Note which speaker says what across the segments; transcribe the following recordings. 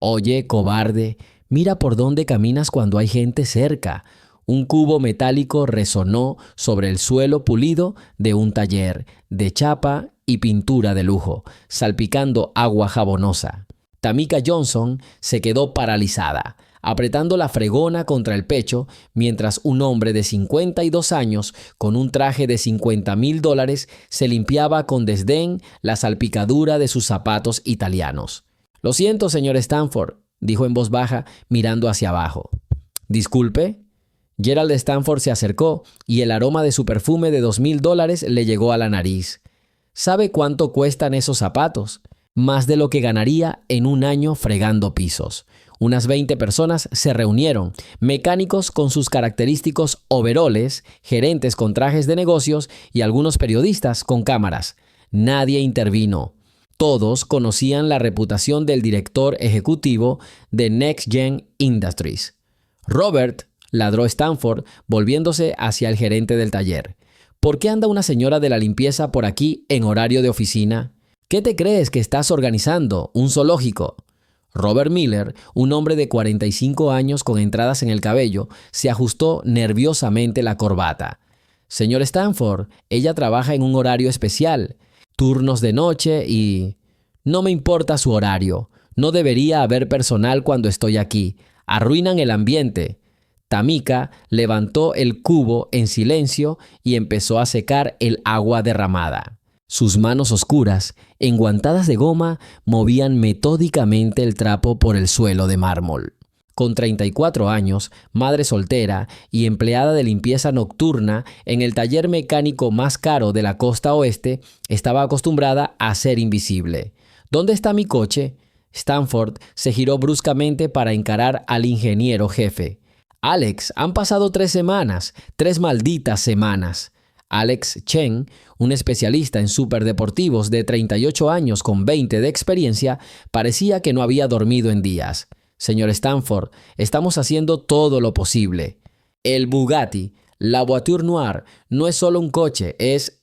Speaker 1: Oye, cobarde, mira por dónde caminas cuando hay gente cerca. Un cubo metálico resonó sobre el suelo pulido de un taller de chapa y pintura de lujo, salpicando agua jabonosa. Tamika Johnson se quedó paralizada, apretando la fregona contra el pecho, mientras un hombre de 52 años, con un traje de $50,000, se limpiaba con desdén la salpicadura de sus zapatos italianos. «Lo siento, señor Stanford», dijo en voz baja, mirando hacia abajo. «¿Disculpe?» Gerald Stanford se acercó y el aroma de su perfume de $2,000 le llegó a la nariz. «¿Sabe cuánto cuestan esos zapatos? Más de lo que ganaría en un año fregando pisos». Unas 20 personas se reunieron, mecánicos con sus característicos overoles, gerentes con trajes de negocios y algunos periodistas con cámaras. Nadie intervino. Todos conocían la reputación del director ejecutivo de Next Gen Industries. «Robert», ladró Stanford, volviéndose hacia el gerente del taller. «¿Por qué anda una señora de la limpieza por aquí en horario de oficina? ¿Qué te crees que estás organizando? ¿Un zoológico?» Robert Miller, un hombre de 45 años con entradas en el cabello, se ajustó nerviosamente la corbata. «Señor Stanford, ella trabaja en un horario especial, turnos de noche y... No me importa su horario. No debería haber personal cuando estoy aquí. Arruinan el ambiente». Tamika levantó el cubo en silencio y empezó a secar el agua derramada. Sus manos oscuras, enguantadas de goma, movían metódicamente el trapo por el suelo de mármol. Con 34 años, madre soltera y empleada de limpieza nocturna en el taller mecánico más caro de la costa oeste, estaba acostumbrada a ser invisible. «¿Dónde está mi coche?» Stanford se giró bruscamente para encarar al ingeniero jefe. «Alex, han pasado 3 semanas, 3 malditas semanas». Alex Chen, un especialista en superdeportivos de 38 años con 20 de experiencia, parecía que no había dormido en días. «Señor Stanford, estamos haciendo todo lo posible. El Bugatti, la Voiture Noire, no es solo un coche, es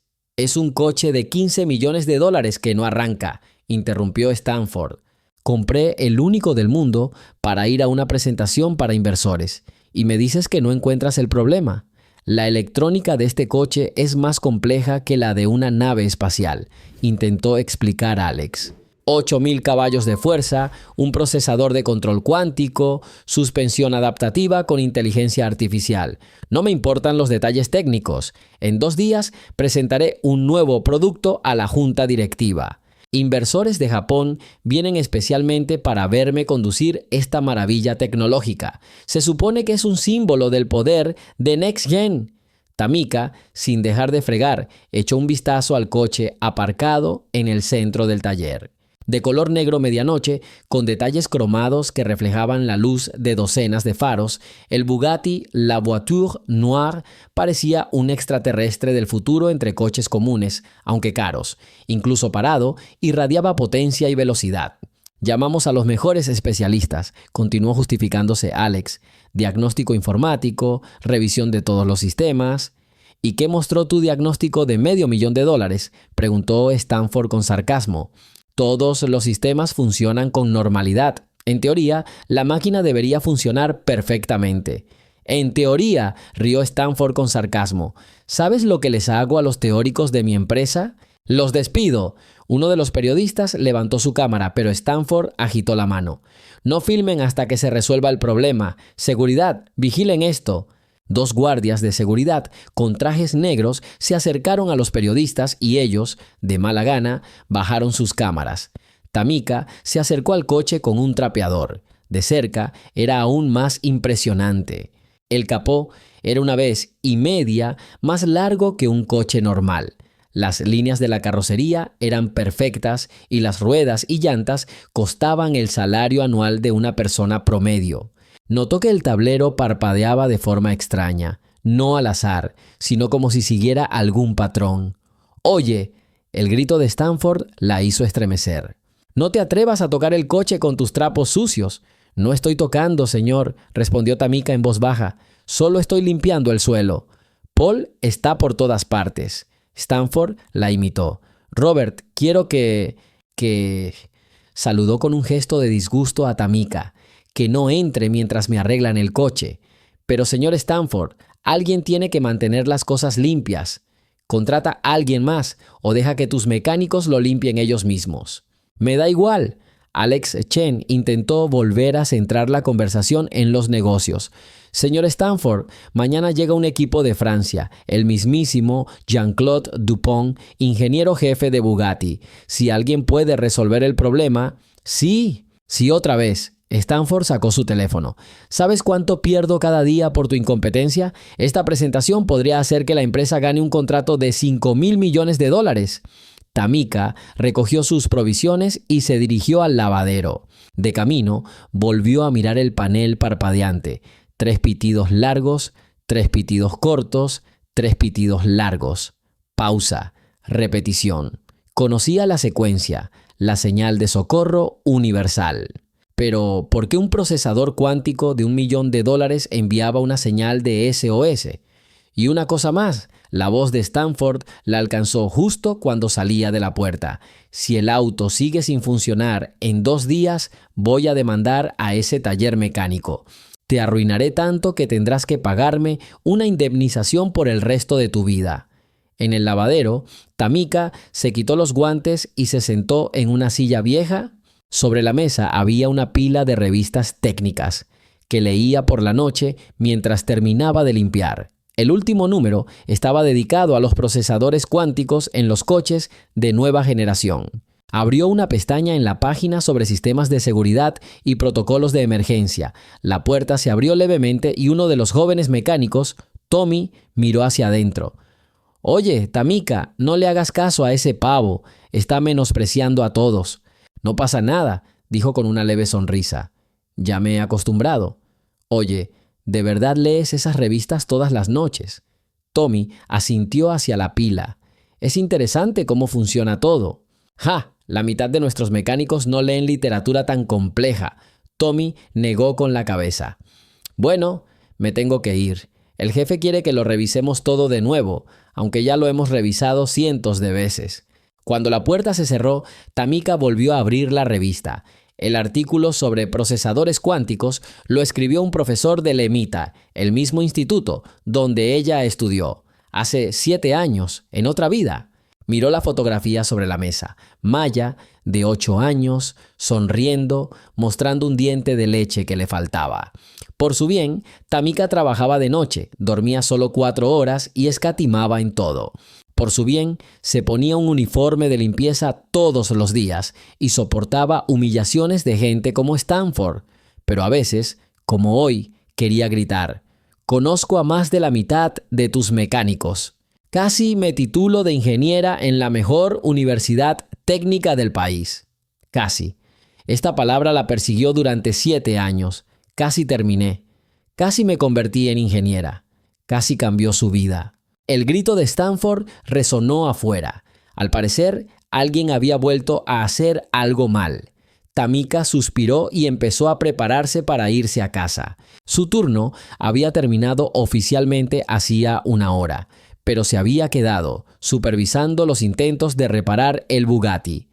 Speaker 1: un coche de $15 millones que no arranca», interrumpió Stanford. «Compré el único del mundo para ir a una presentación para inversores. Y me dices que no encuentras el problema. La electrónica de este coche es más compleja que la de una nave espacial», intentó explicar Alex. 8,000 caballos de fuerza, un procesador de control cuántico, suspensión adaptativa con inteligencia artificial. No me importan los detalles técnicos. En 2 días presentaré un nuevo producto a la junta directiva. Inversores de Japón vienen especialmente para verme conducir esta maravilla tecnológica. Se supone que es un símbolo del poder de Next Gen. Tamika, sin dejar de fregar, echó un vistazo al coche aparcado en el centro del taller. De color negro medianoche, con detalles cromados que reflejaban la luz de docenas de faros, el Bugatti La Voiture Noire parecía un extraterrestre del futuro entre coches comunes, aunque caros. Incluso parado, irradiaba potencia y velocidad. «Llamamos a los mejores especialistas», continuó justificándose Alex. «Diagnóstico informático, revisión de todos los sistemas». «¿Y qué mostró tu diagnóstico de $500,000?» preguntó Stanford con sarcasmo. «Todos los sistemas funcionan con normalidad. En teoría, la máquina debería funcionar perfectamente». «En teoría», rió Stanford con sarcasmo. «¿Sabes lo que les hago a los teóricos de mi empresa? ¡Los despido!». Uno de los periodistas levantó su cámara, pero Stanford agitó la mano. «No filmen hasta que se resuelva el problema. Seguridad, vigilen esto». 2 guardias de seguridad con trajes negros se acercaron a los periodistas y ellos, de mala gana, bajaron sus cámaras. Tamika se acercó al coche con un trapeador. De cerca era aún más impresionante. El capó era una vez y media más largo que un coche normal. Las líneas de la carrocería eran perfectas y las ruedas y llantas costaban el salario anual de una persona promedio. Notó que el tablero parpadeaba de forma extraña, no al azar, sino como si siguiera algún patrón. «Oye», el grito de Stanford la hizo estremecer. «No te atrevas a tocar el coche con tus trapos sucios». «No estoy tocando, señor», respondió Tamika en voz baja. «Solo estoy limpiando el suelo». «Paul está por todas partes». Stanford la imitó. «Robert, quiero que... Saludó con un gesto de disgusto a Tamika. Que no entre mientras me arreglan el coche. Pero señor Stanford, alguien tiene que mantener las cosas limpias. Contrata a alguien más o deja que tus mecánicos lo limpien ellos mismos. Me da igual. Alex Chen intentó volver a centrar la conversación en los negocios. Señor Stanford, mañana llega un equipo de Francia, el mismísimo Jean-Claude Dupont, ingeniero jefe de Bugatti. Si alguien puede resolver el problema... Sí, otra vez. Stanford sacó su teléfono. ¿Sabes cuánto pierdo cada día por tu incompetencia? Esta presentación podría hacer que la empresa gane un contrato de $5,000 millones. Tamika recogió sus provisiones y se dirigió al lavadero. De camino, volvió a mirar el panel parpadeante. 3 pitidos largos, 3 pitidos cortos, 3 pitidos largos. Pausa. Repetición. Conocía la secuencia, la señal de socorro universal. Pero, ¿por qué un procesador cuántico de $1 millón enviaba una señal de SOS? Y una cosa más, la voz de Stanford la alcanzó justo cuando salía de la puerta. Si el auto sigue sin funcionar en 2 días, voy a demandar a ese taller mecánico. Te arruinaré tanto que tendrás que pagarme una indemnización por el resto de tu vida. En el lavadero, Tamika se quitó los guantes y se sentó en una silla vieja. Sobre la mesa había una pila de revistas técnicas que leía por la noche mientras terminaba de limpiar. El último número estaba dedicado a los procesadores cuánticos en los coches de nueva generación. Abrió una pestaña en la página sobre sistemas de seguridad y protocolos de emergencia. La puerta se abrió levemente y uno de los jóvenes mecánicos, Tommy, miró hacia adentro. «Oye, Tamika, no le hagas caso a ese pavo. Está menospreciando a todos». «No pasa nada», dijo con una leve sonrisa. «Ya me he acostumbrado». «Oye, ¿de verdad lees esas revistas todas las noches?» Tommy asintió hacia la pila. «Es interesante cómo funciona todo». «¡Ja! La mitad de nuestros mecánicos no leen literatura tan compleja». Tommy negó con la cabeza. «Bueno, me tengo que ir. El jefe quiere que lo revisemos todo de nuevo, aunque ya lo hemos revisado cientos de veces». Cuando la puerta se cerró, Tamika volvió a abrir la revista. El artículo sobre procesadores cuánticos lo escribió un profesor de LeMita, el mismo instituto donde ella estudió. Hace 7 años, en otra vida. Miró la fotografía sobre la mesa. Maya, de 8 años, sonriendo, mostrando un diente de leche que le faltaba. Por su bien, Tamika trabajaba de noche, dormía solo 4 horas y escatimaba en todo. Por su bien, se ponía un uniforme de limpieza todos los días y soportaba humillaciones de gente como Stanford. Pero a veces, como hoy, quería gritar: «Conozco a más de la mitad de tus mecánicos. Casi me titulo de ingeniera en la mejor universidad técnica del país». Casi. Esta palabra la persiguió durante 7 años. Casi terminé. Casi me convertí en ingeniera. Casi cambió su vida. El grito de Stanford resonó afuera. Al parecer, alguien había vuelto a hacer algo mal. Tamika suspiró y empezó a prepararse para irse a casa. Su turno había terminado oficialmente hacía 1 hora, pero se había quedado supervisando los intentos de reparar el Bugatti.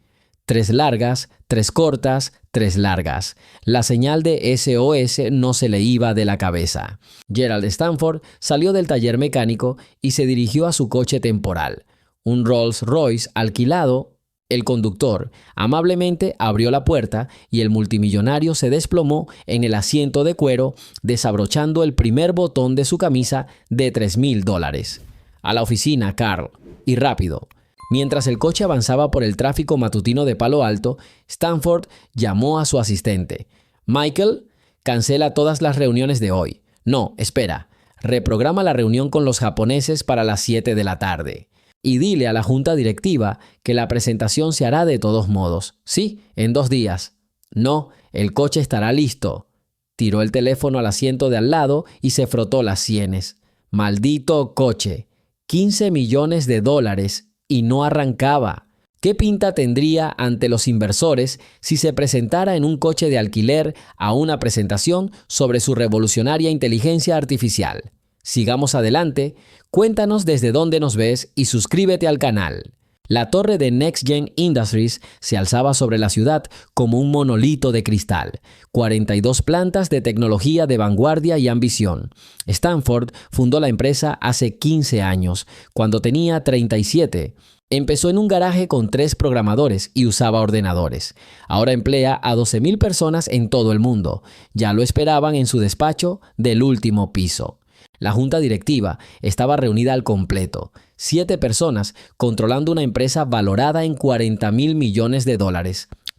Speaker 1: 3 largas, 3 cortas, 3 largas. La señal de SOS no se le iba de la cabeza. Gerald Stanford salió del taller mecánico y se dirigió a su coche temporal, un Rolls Royce alquilado. El conductor amablemente abrió la puerta y el multimillonario se desplomó en el asiento de cuero, desabrochando el primer botón de su camisa de $3,000. «A la oficina, Carl, y rápido». Mientras el coche avanzaba por el tráfico matutino de Palo Alto, Stanford llamó a su asistente. «Michael, cancela todas las reuniones de hoy. No, espera, reprograma la reunión con los japoneses para las 7 de la tarde. Y dile a la junta directiva que la presentación se hará de todos modos. Sí, en 2 días. No, el coche estará listo». Tiró el teléfono al asiento de al lado y se frotó las sienes. «Maldito coche. $15 millones y no arrancaba. ¿Qué pinta tendría ante los inversores si se presentara en un coche de alquiler a una presentación sobre su revolucionaria inteligencia artificial? Sigamos adelante, cuéntanos desde dónde nos ves y suscríbete al canal». La torre de Next Gen Industries se alzaba sobre la ciudad como un monolito de cristal. 42 plantas de tecnología de vanguardia y ambición. Stanford fundó la empresa hace 15 años, cuando tenía 37. Empezó en un garaje con 3 programadores y usaba ordenadores. Ahora emplea a 12,000 personas en todo el mundo. Ya lo esperaban en su despacho del último piso. La junta directiva estaba reunida al completo. 7 personas controlando una empresa valorada en $40,000 millones.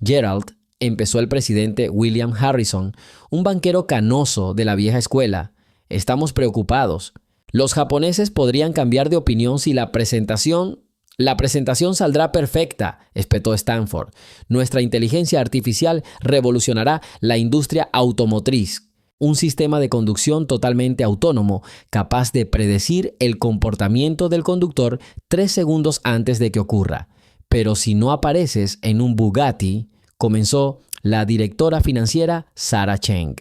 Speaker 1: Gerald, empezó el presidente William Harrison, un banquero canoso de la vieja escuela. Estamos preocupados. Los japoneses podrían cambiar de opinión si la presentación saldrá perfecta, espetó Stanford. Nuestra inteligencia artificial revolucionará la industria automotriz. Un sistema de conducción totalmente autónomo, capaz de predecir el comportamiento del conductor 3 segundos antes de que ocurra. Pero si no apareces en un Bugatti, comenzó la directora financiera Sarah Cheng.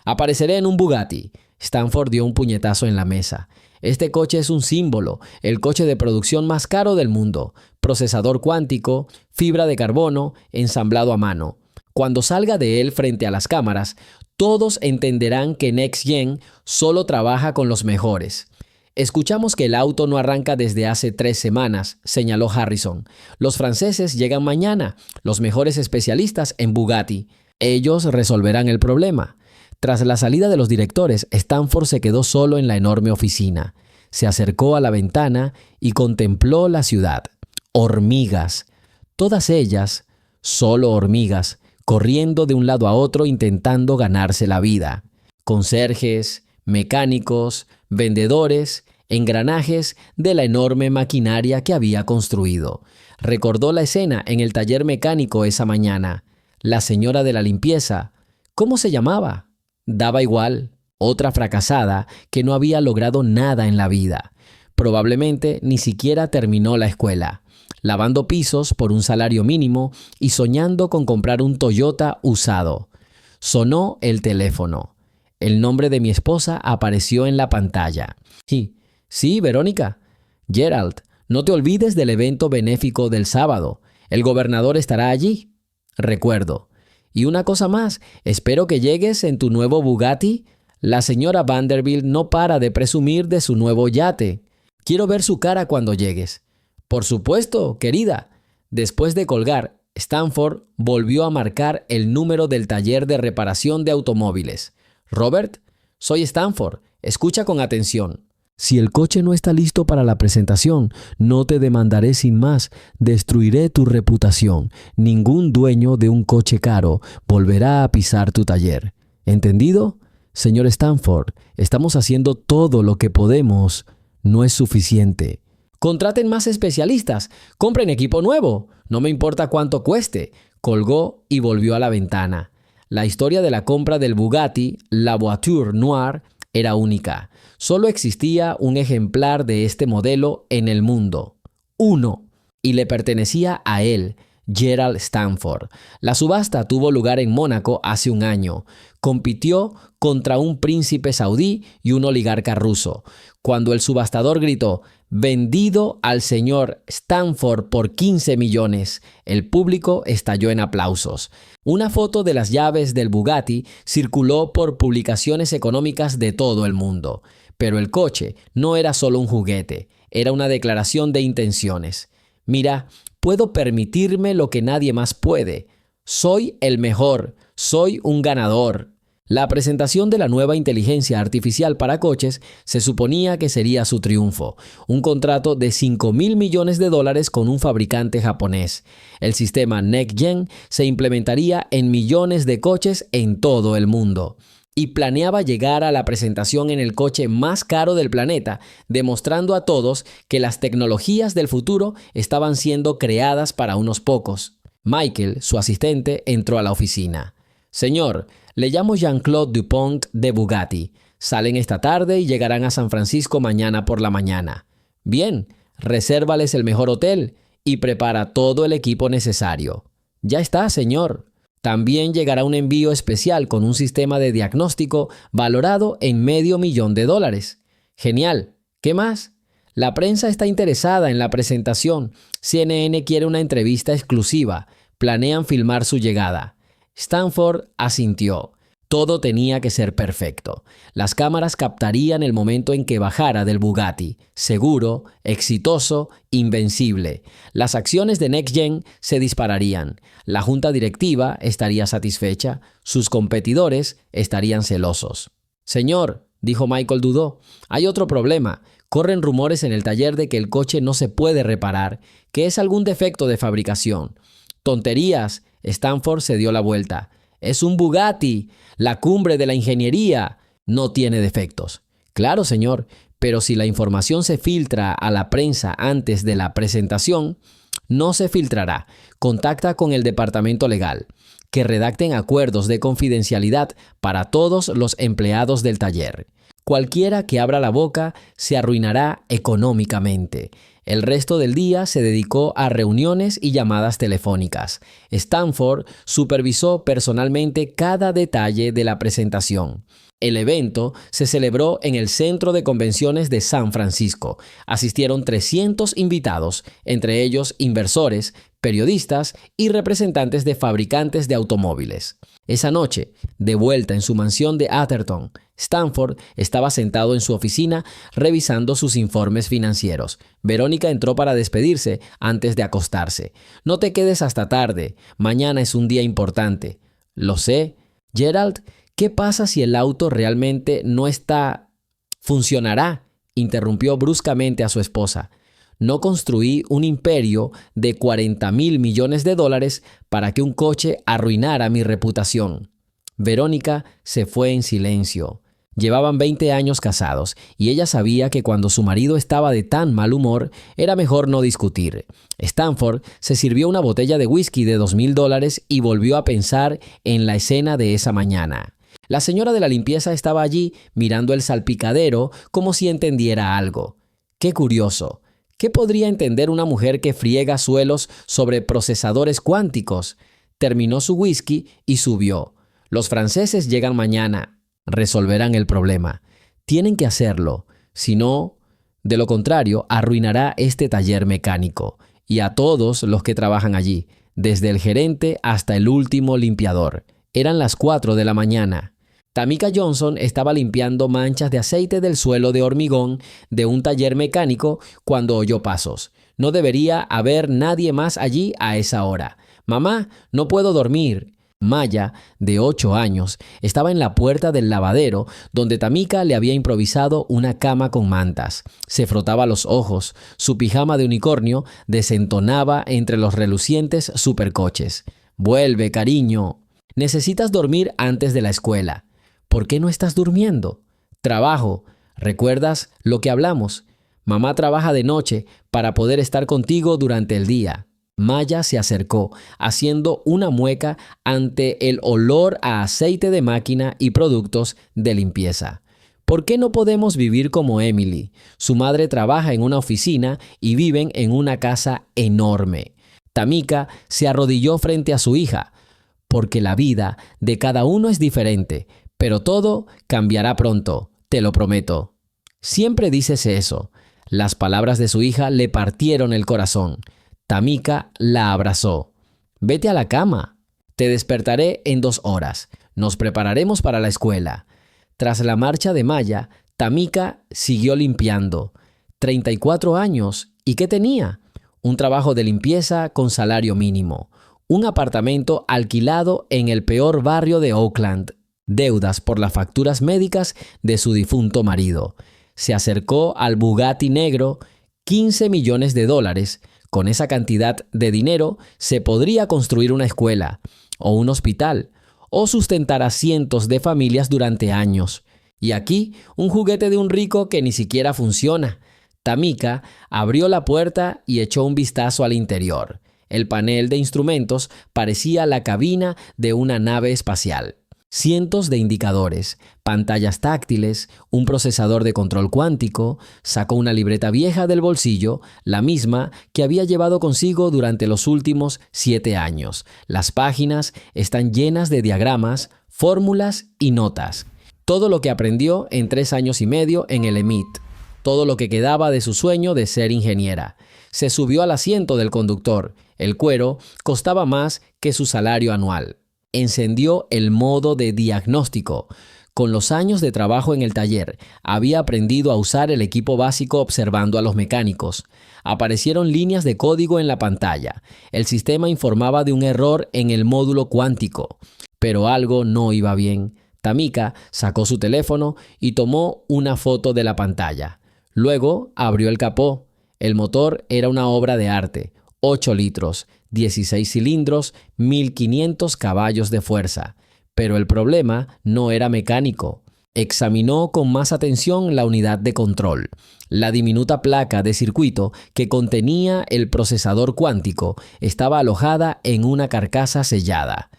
Speaker 1: Apareceré en un Bugatti. Stanford dio un puñetazo en la mesa. Este coche es un símbolo, el coche de producción más caro del mundo. Procesador cuántico, fibra de carbono, ensamblado a mano. Cuando salga de él frente a las cámaras, todos entenderán que NextGen solo trabaja con los mejores. Escuchamos que el auto no arranca desde hace 3 semanas, señaló Harrison. Los franceses llegan mañana, los mejores especialistas en Bugatti. Ellos resolverán el problema. Tras la salida de los directores, Stanford se quedó solo en la enorme oficina. Se acercó a la ventana y contempló la ciudad. Hormigas. Todas ellas, solo hormigas, corriendo de un lado a otro intentando ganarse la vida. Conserjes, mecánicos, vendedores, engranajes de la enorme maquinaria que había construido. Recordó la escena en el taller mecánico esa mañana. La señora de la limpieza. ¿Cómo se llamaba? Daba igual. Otra fracasada que no había logrado nada en la vida. Probablemente ni siquiera terminó la escuela. Lavando pisos por un salario mínimo y soñando con comprar un Toyota usado. Sonó el teléfono. El nombre de mi esposa apareció en la pantalla. Sí, Verónica. Gerald, no te olvides del evento benéfico del sábado. El gobernador estará allí. Recuerdo. Y una cosa más, espero que llegues en tu nuevo Bugatti. La señora Vanderbilt no para de presumir de su nuevo yate. Quiero ver su cara cuando llegues. Por supuesto, querida. Después de colgar, Stanford volvió a marcar el número del taller de reparación de automóviles. Robert, soy Stanford. Escucha con atención. Si el coche no está listo para la presentación, no te demandaré sin más. Destruiré tu reputación. Ningún dueño de un coche caro volverá a pisar tu taller. ¿Entendido? Señor Stanford, estamos haciendo todo lo que podemos. No es suficiente. Contraten más especialistas. Compren equipo nuevo. No me importa cuánto cueste. Colgó y volvió a la ventana. La historia de la compra del Bugatti, la Voiture Noire, era única. Solo existía un ejemplar de este modelo en el mundo. Uno. Y le pertenecía a él, Gerald Stanford. La subasta tuvo lugar en Mónaco hace un año. Compitió contra un príncipe saudí y un oligarca ruso. Cuando el subastador gritó, vendido al señor Stanford por 15 millones, el público estalló en aplausos. Una foto de las llaves del Bugatti circuló por publicaciones económicas de todo el mundo. Pero el coche no era solo un juguete, era una declaración de intenciones. Mira, puedo permitirme lo que nadie más puede. Soy el mejor, soy un ganador. La presentación de la nueva inteligencia artificial para coches se suponía que sería su triunfo, un contrato de $5,000 millones con un fabricante japonés. El sistema NextGen se implementaría en millones de coches en todo el mundo. Y planeaba llegar a la presentación en el coche más caro del planeta, demostrando a todos que las tecnologías del futuro estaban siendo creadas para unos pocos. Michael, su asistente, entró a la oficina. Señor, le llamo Jean-Claude Dupont de Bugatti. Salen esta tarde y llegarán a San Francisco mañana por la mañana. Bien, resérvales el mejor hotel y prepara todo el equipo necesario. Ya está, señor. También llegará un envío especial con un sistema de diagnóstico valorado en $500,000. Genial. ¿Qué más? La prensa está interesada en la presentación. CNN quiere una entrevista exclusiva. Planean filmar su llegada. Stanford asintió. Todo tenía que ser perfecto. Las cámaras captarían el momento en que bajara del Bugatti. Seguro, exitoso, invencible. Las acciones de NextGen se dispararían. La junta directiva estaría satisfecha. Sus competidores estarían celosos. «Señor», dijo Michael Dudó, «hay otro problema. Corren rumores en el taller de que el coche no se puede reparar, que es algún defecto de fabricación». «Tonterías», Stanford se dio la vuelta. «Es un Bugatti, la cumbre de la ingeniería. No tiene defectos». «Claro, señor, pero si la información se filtra a la prensa antes de la presentación, no se filtrará. Contacta con el departamento legal. Que redacten acuerdos de confidencialidad para todos los empleados del taller. Cualquiera que abra la boca se arruinará económicamente». El resto del día se dedicó a reuniones y llamadas telefónicas. Stanford supervisó personalmente cada detalle de la presentación. El evento se celebró en el Centro de Convenciones de San Francisco. Asistieron 300 invitados, entre ellos inversores, periodistas y representantes de fabricantes de automóviles. Esa noche, de vuelta en su mansión de Atherton, Stanford estaba sentado en su oficina revisando sus informes financieros. Verónica entró para despedirse antes de acostarse. «No te quedes hasta tarde. Mañana es un día importante». «Lo sé. Gerald, ¿qué pasa si el auto realmente no está? ¿Funcionará?», interrumpió bruscamente a su esposa. «No construí un imperio de $40,000 millones para que un coche arruinara mi reputación». Verónica se fue en silencio. Llevaban 20 años casados y ella sabía que cuando su marido estaba de tan mal humor era mejor no discutir. Stanford se sirvió una botella de whisky de $2,000 y volvió a pensar en la escena de esa mañana. La señora de la limpieza estaba allí mirando el salpicadero como si entendiera algo. ¡Qué curioso! ¿Qué podría entender una mujer que friega suelos sobre procesadores cuánticos? Terminó su whisky y subió. «Los franceses llegan mañana. Resolverán el problema. Tienen que hacerlo. Si no, de lo contrario, arruinará este taller mecánico y a todos los que trabajan allí, desde el gerente hasta el último limpiador». Eran las 4 de la mañana. Tamika Johnson estaba limpiando manchas de aceite del suelo de hormigón de un taller mecánico cuando oyó pasos. No debería haber nadie más allí a esa hora. «Mamá, no puedo dormir». Maya, de 8 años, estaba en la puerta del lavadero donde Tamika le había improvisado una cama con mantas. Se frotaba los ojos. Su pijama de unicornio desentonaba entre los relucientes supercoches. «Vuelve, cariño. Necesitas dormir antes de la escuela». «¿Por qué no estás durmiendo?» «Trabajo. ¿Recuerdas lo que hablamos? Mamá trabaja de noche para poder estar contigo durante el día». Maya se acercó, haciendo una mueca ante el olor a aceite de máquina y productos de limpieza. «¿Por qué no podemos vivir como Emily? Su madre trabaja en una oficina y viven en una casa enorme». Tamika se arrodilló frente a su hija. «Porque la vida de cada uno es diferente, pero todo cambiará pronto, te lo prometo». «Siempre dices eso». Las palabras de su hija le partieron el corazón. Tamika la abrazó. «Vete a la cama. Te despertaré en 2 horas. Nos prepararemos para la escuela». Tras la marcha de Maya, Tamika siguió limpiando. 34 años. ¿Y qué tenía? Un trabajo de limpieza con salario mínimo. Un apartamento alquilado en el peor barrio de Oakland. Deudas por las facturas médicas de su difunto marido. Se acercó al Bugatti negro. $15 millones. Con esa cantidad de dinero se podría construir una escuela o un hospital o sustentar a cientos de familias durante años. Y aquí, un juguete de un rico que ni siquiera funciona. Tamika abrió la puerta y echó un vistazo al interior. El panel de instrumentos parecía la cabina de una nave espacial. Cientos de indicadores, pantallas táctiles, un procesador de control cuántico. Sacó una libreta vieja del bolsillo, la misma que había llevado consigo durante los últimos 7 años. Las páginas están llenas de diagramas, fórmulas y notas. Todo lo que aprendió en 3 años y medio en el EMIT. todo lo que quedaba de su sueño de ser ingeniera. Se subió al asiento del conductor. El cuero costaba más que su salario anual. Encendió el modo de diagnóstico. Con los años de trabajo en el taller, había aprendido a usar el equipo básico observando a los mecánicos. Aparecieron líneas de código en la pantalla. El sistema informaba de un error en el módulo cuántico. Pero algo no iba bien. Tamika sacó su teléfono y tomó una foto de la pantalla. Luego abrió el capó. El motor era una obra de arte. 8 litros, 16 cilindros, 1500 caballos de fuerza. Pero el problema no era mecánico. Examinó con más atención la unidad de control. La diminuta placa de circuito que contenía el procesador cuántico estaba alojada en una carcasa sellada.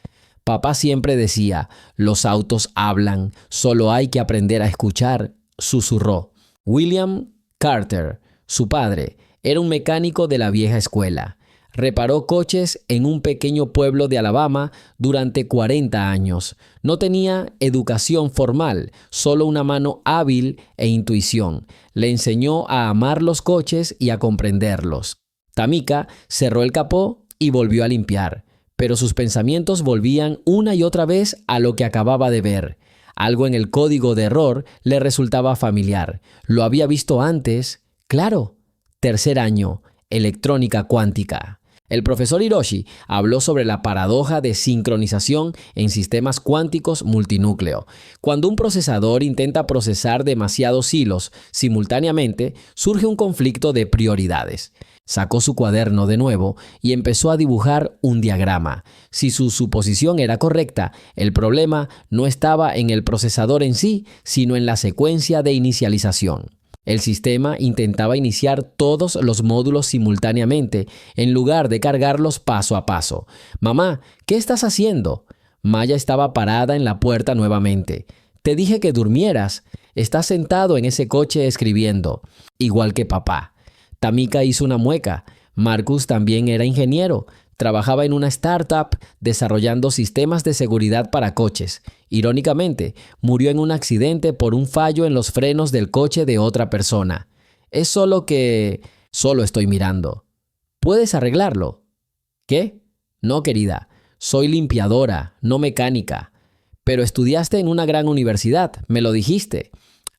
Speaker 1: Papá siempre decía, los autos hablan, solo hay que aprender a escuchar, susurró. William Carter, su padre, era un mecánico de la vieja escuela. Reparó coches en un pequeño pueblo de Alabama durante 40 años. No tenía educación formal, solo una mano hábil e intuición. Le enseñó a amar los coches y a comprenderlos. Tamika cerró el capó y volvió a limpiar, pero sus pensamientos volvían una y otra vez a lo que acababa de ver. Algo en el código de error le resultaba familiar. Lo había visto antes. Claro, tercer año, electrónica cuántica. El profesor Hiroshi habló sobre la paradoja de sincronización en sistemas cuánticos multinúcleo. Cuando un procesador intenta procesar demasiados hilos simultáneamente, surge un conflicto de prioridades. Sacó su cuaderno de nuevo y empezó a dibujar un diagrama. Si su suposición era correcta, el problema no estaba en el procesador en sí, sino en la secuencia de inicialización. El sistema intentaba iniciar todos los módulos simultáneamente, en lugar de cargarlos paso a paso. «Mamá, ¿qué estás haciendo?» Maya estaba parada en la puerta nuevamente. «Te dije que durmieras. Estás sentado en ese coche escribiendo, igual que papá». Tamika hizo una mueca. Marcus también era ingeniero. Trabajaba en una startup desarrollando sistemas de seguridad para coches. Irónicamente, murió en un accidente por un fallo en los frenos del coche de otra persona. Es solo que... Solo estoy mirando. ¿Puedes arreglarlo? ¿Qué? No, querida. Soy limpiadora, no mecánica. Pero estudiaste en una gran universidad, me lo dijiste.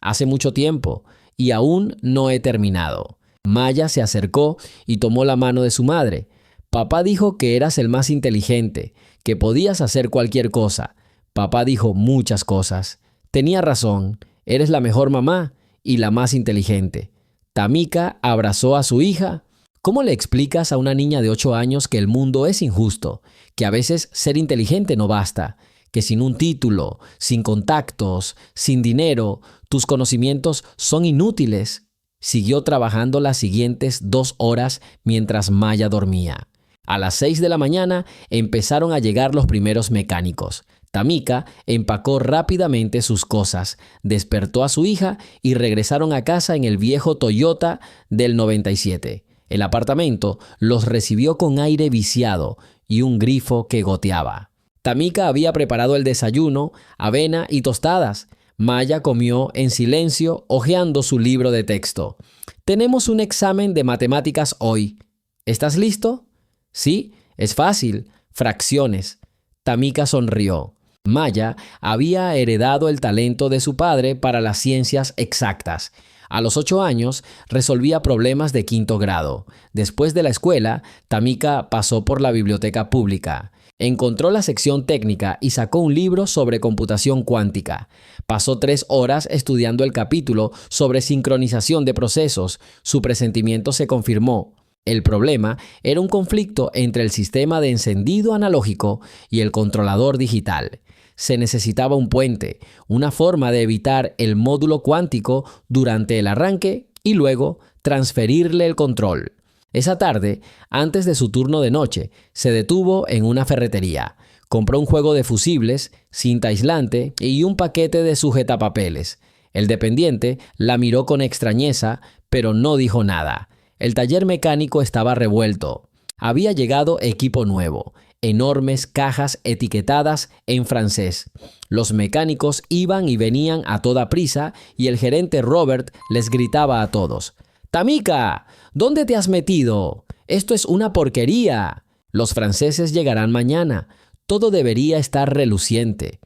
Speaker 1: Hace mucho tiempo, y aún no he terminado. Maya se acercó y tomó la mano de su madre. Papá dijo que eras el más inteligente, que podías hacer cualquier cosa. Papá dijo muchas cosas. Tenía razón, eres la mejor mamá y la más inteligente. Tamika abrazó a su hija. ¿Cómo le explicas a una niña de 8 años que el mundo es injusto, que a veces ser inteligente no basta, que sin un título, sin contactos, sin dinero, tus conocimientos son inútiles? Siguió trabajando las siguientes 2 horas mientras Maya dormía. A las 6 de la mañana empezaron a llegar los primeros mecánicos. Tamika empacó rápidamente sus cosas, despertó a su hija y regresaron a casa en el viejo Toyota del 97. El apartamento los recibió con aire viciado y un grifo que goteaba. Tamika había preparado el desayuno, avena y tostadas. Maya comió en silencio, hojeando su libro de texto. «Tenemos un examen de matemáticas hoy. ¿Estás listo?» «Sí, es fácil. Fracciones». Tamika sonrió. Maya había heredado el talento de su padre para las ciencias exactas. A los 8 años resolvía problemas de 5º grado. Después de la escuela, Tamika pasó por la biblioteca pública. Encontró la sección técnica y sacó un libro sobre computación cuántica. Pasó 3 horas estudiando el capítulo sobre sincronización de procesos. Su presentimiento se confirmó. El problema era un conflicto entre el sistema de encendido analógico y el controlador digital. Se necesitaba un puente, una forma de evitar el módulo cuántico durante el arranque y luego transferirle el control. Esa tarde, antes de su turno de noche, se detuvo en una ferretería. Compró un juego de fusibles, cinta aislante y un paquete de sujetapapeles. El dependiente la miró con extrañeza, pero no dijo nada. El taller mecánico estaba revuelto. Había llegado equipo nuevo. enormes cajas etiquetadas en francés. Los mecánicos iban y venían a toda prisa y el gerente Robert les gritaba a todos: «Tamika, ¿dónde te has metido? Esto es una porquería. Los franceses llegarán mañana. Todo debería estar reluciente».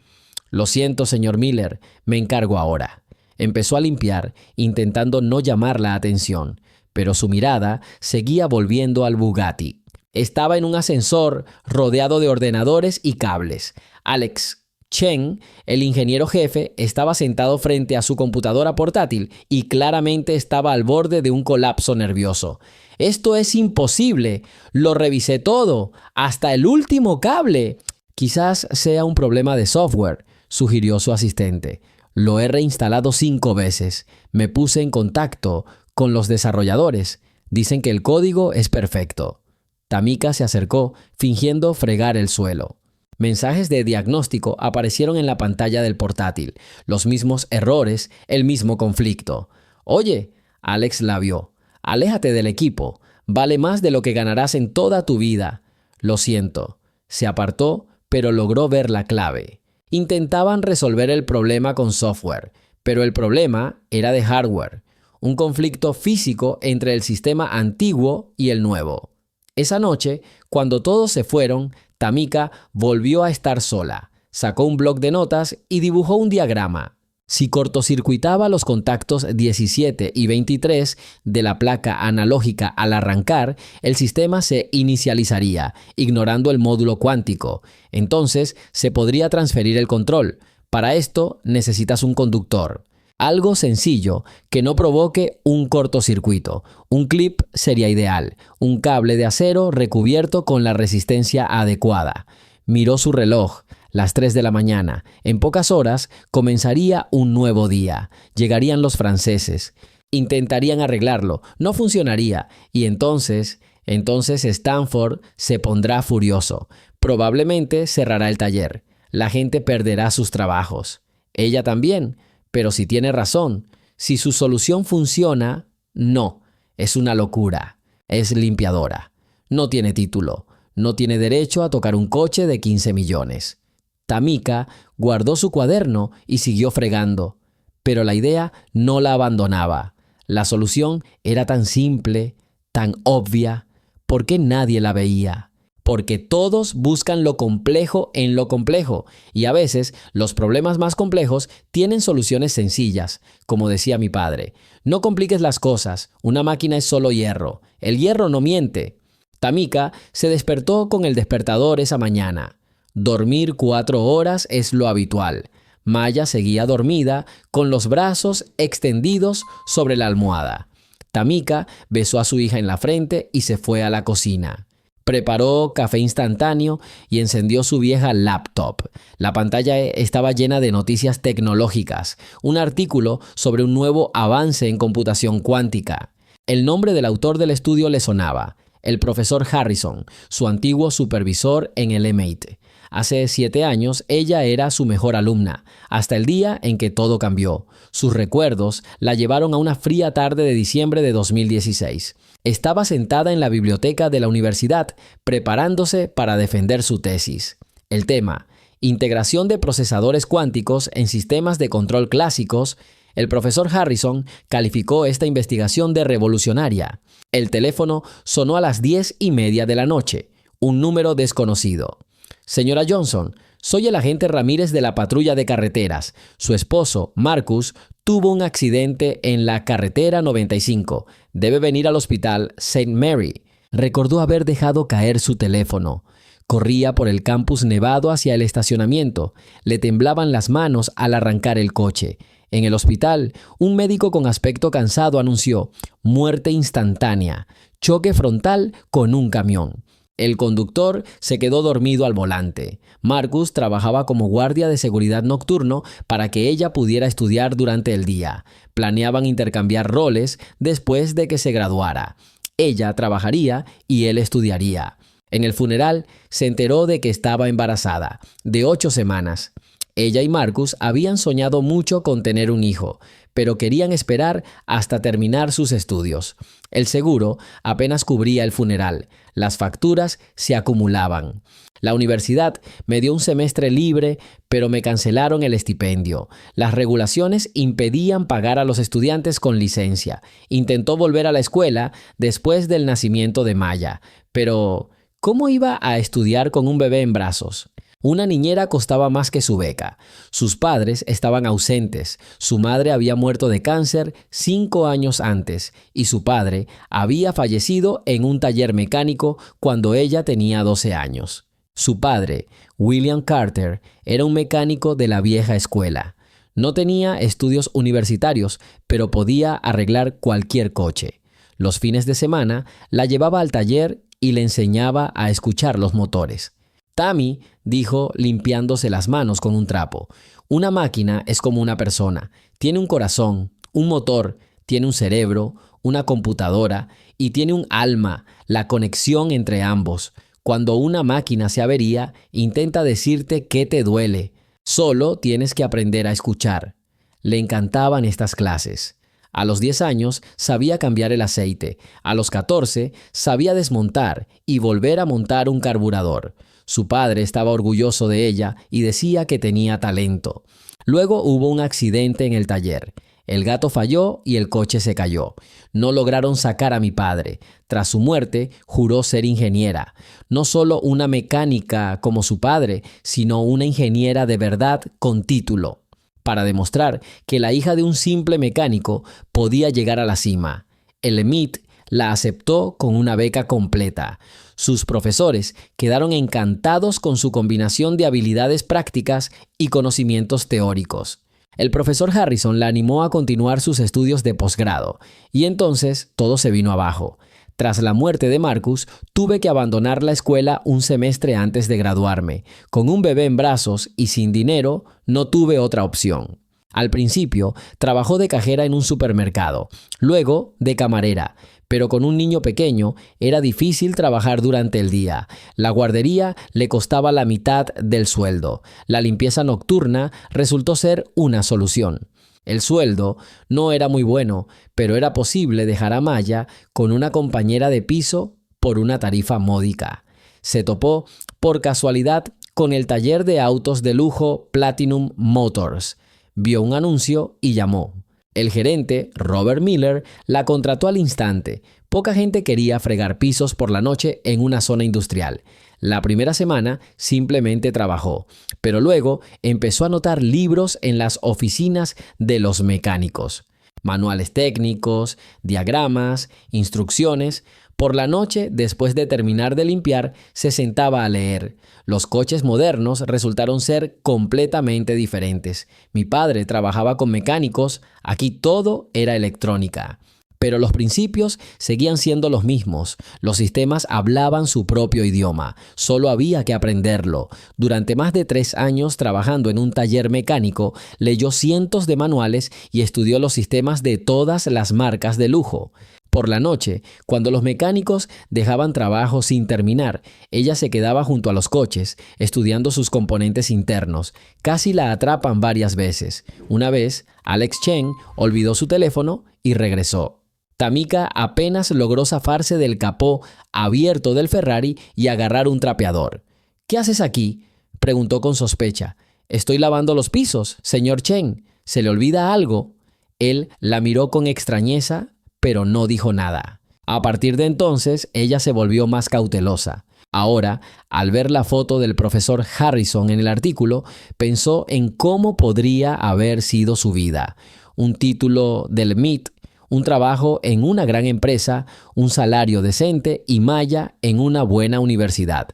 Speaker 1: «Lo siento, señor Miller, me encargo ahora». Empezó a limpiar, intentando no llamar la atención, pero su mirada seguía volviendo al Bugatti. Estaba en un ascensor rodeado de ordenadores y cables. Alex Chen, el ingeniero jefe, estaba sentado frente a su computadora portátil y claramente estaba al borde de un colapso nervioso. «Esto es imposible. Lo revisé todo, hasta el último cable». «Quizás sea un problema de software», sugirió su asistente. «Lo he reinstalado 5 veces. Me puse en contacto con los desarrolladores. Dicen que el código es perfecto». Tamika se acercó, fingiendo fregar el suelo. Mensajes de diagnóstico aparecieron en la pantalla del portátil. Los mismos errores, el mismo conflicto. «Oye», Alex la vio, «aléjate del equipo. Vale más de lo que ganarás en toda tu vida». «Lo siento». Se apartó, pero logró ver la clave. Intentaban resolver el problema con software, pero el problema era de hardware. Un conflicto físico entre el sistema antiguo y el nuevo. Esa noche, cuando todos se fueron, Tamika volvió a estar sola. Sacó un bloc de notas y dibujó un diagrama. Si cortocircuitaba los contactos 17 y 23 de la placa analógica al arrancar, el sistema se inicializaría, ignorando el módulo cuántico. Entonces, se podría transferir el control. Para esto, necesitas un conductor. Algo sencillo, que no provoque un cortocircuito. Un clip sería ideal, un cable de acero recubierto con la resistencia adecuada. Miró su reloj, las 3 de la mañana. En pocas horas comenzaría un nuevo día. Llegarían los franceses. Intentarían arreglarlo, no funcionaría. Y entonces Stanford se pondrá furioso. Probablemente cerrará el taller. La gente perderá sus trabajos. Ella también. Pero si tiene razón, si su solución funciona, no, es una locura, es limpiadora, no tiene título, no tiene derecho a tocar un coche de 15 millones. Tamika guardó su cuaderno y siguió fregando, pero la idea no la abandonaba. La solución era tan simple, tan obvia. ¿Por qué nadie la veía? Porque todos buscan lo complejo en lo complejo y a veces los problemas más complejos tienen soluciones sencillas. Como decía mi padre, no compliques las cosas, una máquina es solo hierro, el hierro no miente. Tamika se despertó con el despertador esa mañana. Dormir 4 horas es lo habitual. Maya seguía dormida con los brazos extendidos sobre la almohada. Tamika besó a su hija en la frente y se fue a la cocina. Preparó café instantáneo y encendió su vieja laptop. La pantalla estaba llena de noticias tecnológicas, un artículo sobre un nuevo avance en computación cuántica. El nombre del autor del estudio le sonaba, el profesor Harrison, su antiguo supervisor en el MIT. Hace 7 años ella era su mejor alumna, hasta el día en que todo cambió. Sus recuerdos la llevaron a una fría tarde de diciembre de 2016. Estaba sentada en la biblioteca de la universidad, preparándose para defender su tesis. El tema, integración de procesadores cuánticos en sistemas de control clásicos. El profesor Harrison calificó esta investigación de revolucionaria. El teléfono sonó a las 10:30 de la noche, un número desconocido. «Señora Johnson, soy el agente Ramírez de la patrulla de carreteras. Su esposo, Marcus, tuvo un accidente en la carretera 95. Debe venir al hospital St. Mary». Recordó haber dejado caer su teléfono. Corría por el campus nevado hacia el estacionamiento. Le temblaban las manos al arrancar el coche. En el hospital, un médico con aspecto cansado anunció: «Muerte instantánea. Choque frontal con un camión». El conductor se quedó dormido al volante. Marcus trabajaba como guardia de seguridad nocturno para que ella pudiera estudiar durante el día. Planeaban intercambiar roles después de que se graduara. Ella trabajaría y él estudiaría. En el funeral se enteró de que estaba embarazada, de 8 semanas. Ella y Marcus habían soñado mucho con tener un hijo, pero querían esperar hasta terminar sus estudios. El seguro apenas cubría el funeral. Las facturas se acumulaban. La universidad me dio un semestre libre, pero me cancelaron el estipendio. Las regulaciones impedían pagar a los estudiantes con licencia. Intentó volver a la escuela después del nacimiento de Maya, pero ¿cómo iba a estudiar con un bebé en brazos? Una niñera costaba más que su beca. Sus padres estaban ausentes. Su madre había muerto de cáncer 5 años antes y su padre había fallecido en un taller mecánico cuando ella tenía 12 años. Su padre, William Carter, era un mecánico de la vieja escuela. No tenía estudios universitarios, pero podía arreglar cualquier coche. Los fines de semana la llevaba al taller y le enseñaba a escuchar los motores. Tammy dijo limpiándose las manos con un trapo: una máquina es como una persona. Tiene un corazón, un motor, tiene un cerebro, una computadora y tiene un alma, la conexión entre ambos. Cuando una máquina se avería, intenta decirte qué te duele. Solo tienes que aprender a escuchar. Le encantaban estas clases. A los 10 años sabía cambiar el aceite. A los 14 sabía desmontar y volver a montar un carburador. Su padre estaba orgulloso de ella y decía que tenía talento. Luego hubo un accidente en el taller. El gato falló y el coche se cayó. No lograron sacar a mi padre. Tras su muerte, juró ser ingeniera. No solo una mecánica como su padre, sino una ingeniera de verdad con título, para demostrar que la hija de un simple mecánico podía llegar a la cima. El MIT la aceptó con una beca completa. Sus profesores quedaron encantados con su combinación de habilidades prácticas y conocimientos teóricos. El profesor Harrison la animó a continuar sus estudios de posgrado, y entonces todo se vino abajo. Tras la muerte de Marcus, tuve que abandonar la escuela un semestre antes de graduarme. Con un bebé en brazos y sin dinero, no tuve otra opción. Al principio, trabajó de cajera en un supermercado, luego de camarera, pero con un niño pequeño era difícil trabajar durante el día. La guardería le costaba la mitad del sueldo. La limpieza nocturna resultó ser una solución. El sueldo no era muy bueno, pero era posible dejar a Maya con una compañera de piso por una tarifa módica. Se topó por casualidad con el taller de autos de lujo Platinum Motors. Vio un anuncio y llamó. El gerente, Robert Miller, la contrató al instante. Poca gente quería fregar pisos por la noche en una zona industrial. La primera semana simplemente trabajó, pero luego empezó a anotar libros en las oficinas de los mecánicos. Manuales técnicos, diagramas, instrucciones. Por la noche, después de terminar de limpiar, se sentaba a leer. Los coches modernos resultaron ser completamente diferentes. Mi padre trabajaba con mecánicos, aquí todo era electrónica. Pero los principios seguían siendo los mismos. Los sistemas hablaban su propio idioma. Solo había que aprenderlo. Durante más de 3 años trabajando en un taller mecánico, leyó cientos de manuales y estudió los sistemas de todas las marcas de lujo. Por la noche, cuando los mecánicos dejaban trabajo sin terminar, ella se quedaba junto a los coches, estudiando sus componentes internos. Casi la atrapan varias veces. Una vez, Alex Chen olvidó su teléfono y regresó. Tamika apenas logró zafarse del capó abierto del Ferrari y agarrar un trapeador. «¿Qué haces aquí?», preguntó con sospecha. «Estoy lavando los pisos, señor Chen. ¿Se le olvida algo?». Él la miró con extrañeza, pero no dijo nada. A partir de entonces, ella se volvió más cautelosa. Ahora, al ver la foto del profesor Harrison en el artículo, pensó en cómo podría haber sido su vida. Un título del MIT, un trabajo en una gran empresa, un salario decente y Maya en una buena universidad.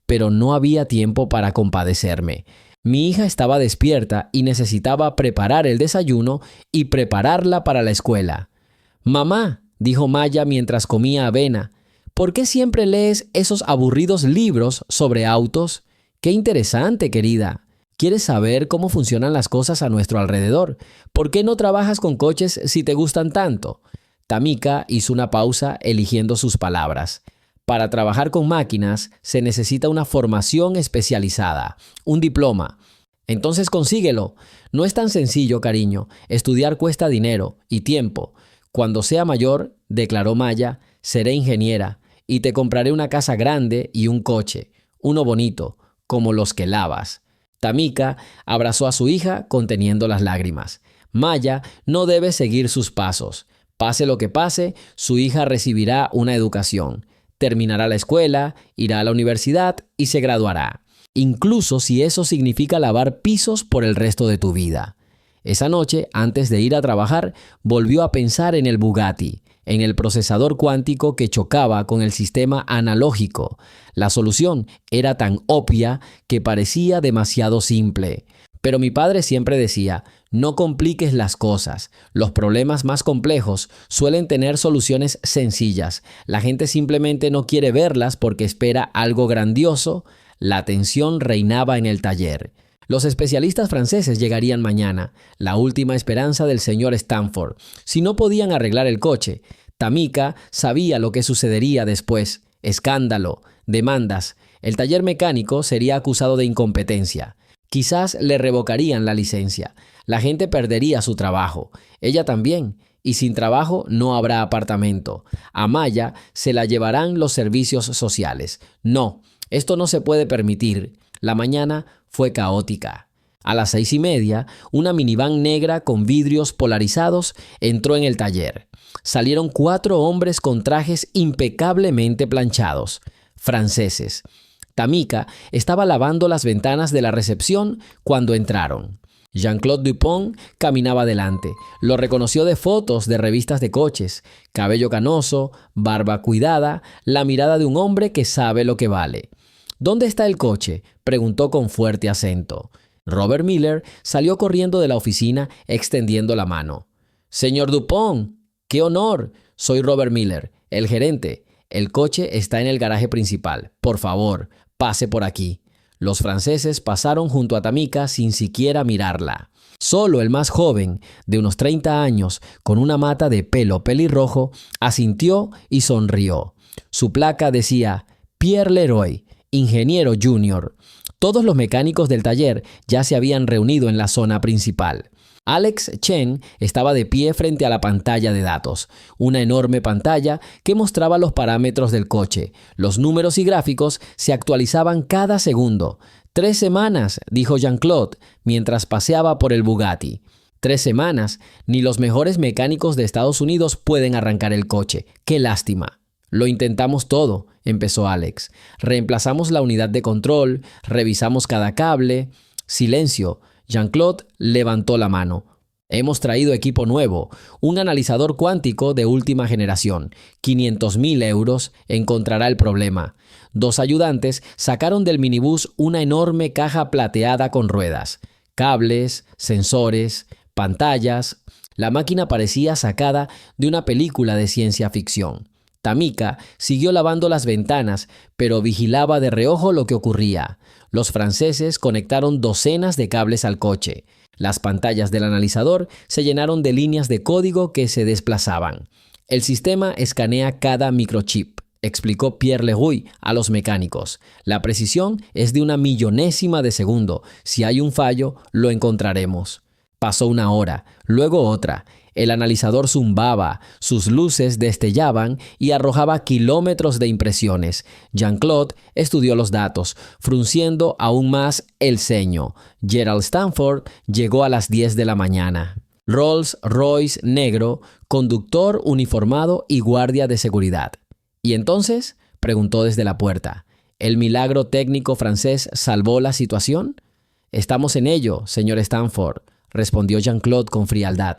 Speaker 1: Pero no había tiempo para compadecerme. Mi hija estaba despierta y necesitaba preparar el desayuno y prepararla para la escuela. «Mamá», dijo Maya mientras comía avena, «¿por qué siempre lees esos aburridos libros sobre autos? Qué interesante, querida. ¿Quieres saber cómo funcionan las cosas a nuestro alrededor? ¿Por qué no trabajas con coches si te gustan tanto?». Tamika hizo una pausa eligiendo sus palabras. Para trabajar con máquinas se necesita una formación especializada, un diploma. Entonces consíguelo. No es tan sencillo, cariño. Estudiar cuesta dinero y tiempo. Cuando sea mayor, declaró Maya, seré ingeniera y te compraré una casa grande y un coche, uno bonito, como los que lavas. Tamika abrazó a su hija conteniendo las lágrimas. Maya no debe seguir sus pasos. Pase lo que pase, su hija recibirá una educación. Terminará la escuela, irá a la universidad y se graduará. Incluso si eso significa lavar pisos por el resto de tu vida. Esa noche, antes de ir a trabajar, volvió a pensar en el Bugatti, en el procesador cuántico que chocaba con el sistema analógico. La solución era tan obvia que parecía demasiado simple. Pero mi padre siempre decía, no compliques las cosas. Los problemas más complejos suelen tener soluciones sencillas. La gente simplemente no quiere verlas porque espera algo grandioso. La tensión reinaba en el taller. Los especialistas franceses llegarían mañana, la última esperanza del señor Stanford. Si no podían arreglar el coche, Tamika sabía lo que sucedería después. Escándalo, demandas. El taller mecánico sería acusado de incompetencia. Quizás le revocarían la licencia. La gente perdería su trabajo. Ella también. Y sin trabajo no habrá apartamento. A Maya se la llevarán los servicios sociales. No, esto no se puede permitir. La mañana fue caótica. A las 6:30, una minivan negra con vidrios polarizados entró en el taller. Salieron 4 hombres con trajes impecablemente planchados, franceses. Tamika estaba lavando las ventanas de la recepción cuando entraron. Jean-Claude Dupont caminaba delante. Lo reconoció de fotos de revistas de coches. Cabello canoso, barba cuidada, la mirada de un hombre que sabe lo que vale. ¿Dónde está el coche?, preguntó con fuerte acento. Robert Miller salió corriendo de la oficina extendiendo la mano. «Señor Dupont, qué honor. Soy Robert Miller, el gerente. El coche está en el garaje principal. Por favor, pase por aquí». Los franceses pasaron junto a Tamika sin siquiera mirarla. Solo el más joven, de unos 30 años, con una mata de pelo pelirrojo, asintió y sonrió. Su placa decía Pierre Leroy, ingeniero junior. Todos los mecánicos del taller ya se habían reunido en la zona principal. Alex Chen estaba de pie frente a la pantalla de datos, una enorme pantalla que mostraba los parámetros del coche. Los números y gráficos se actualizaban cada segundo. 3 semanas, dijo Jean-Claude, mientras paseaba por el Bugatti. 3 semanas, ni los mejores mecánicos de Estados Unidos pueden arrancar el coche. ¡Qué lástima! Lo intentamos todo, empezó Alex. Reemplazamos la unidad de control, revisamos cada cable. Silencio. Jean-Claude levantó la mano. Hemos traído equipo nuevo, un analizador cuántico de última generación. 500.000 euros encontrará el problema. 2 ayudantes sacaron del minibús una enorme caja plateada con ruedas, cables, sensores, pantallas. La máquina parecía sacada de una película de ciencia ficción. Tamika siguió lavando las ventanas, pero vigilaba de reojo lo que ocurría. Los franceses conectaron docenas de cables al coche. Las pantallas del analizador se llenaron de líneas de código que se desplazaban. El sistema escanea cada microchip, explicó Pierre Leroy a los mecánicos. La precisión es de 1/1000ª de segundo. Si hay un fallo, lo encontraremos. Pasó 1 hora, luego otra. El analizador zumbaba, sus luces destellaban y arrojaba kilómetros de impresiones. Jean-Claude estudió los datos, frunciendo aún más el ceño. Gerald Stanford llegó a las 10 de la mañana. Rolls-Royce negro, conductor uniformado y guardia de seguridad. ¿Y entonces?, preguntó desde la puerta. ¿El milagro técnico francés salvó la situación? Estamos en ello, señor Stanford, respondió Jean-Claude con frialdad.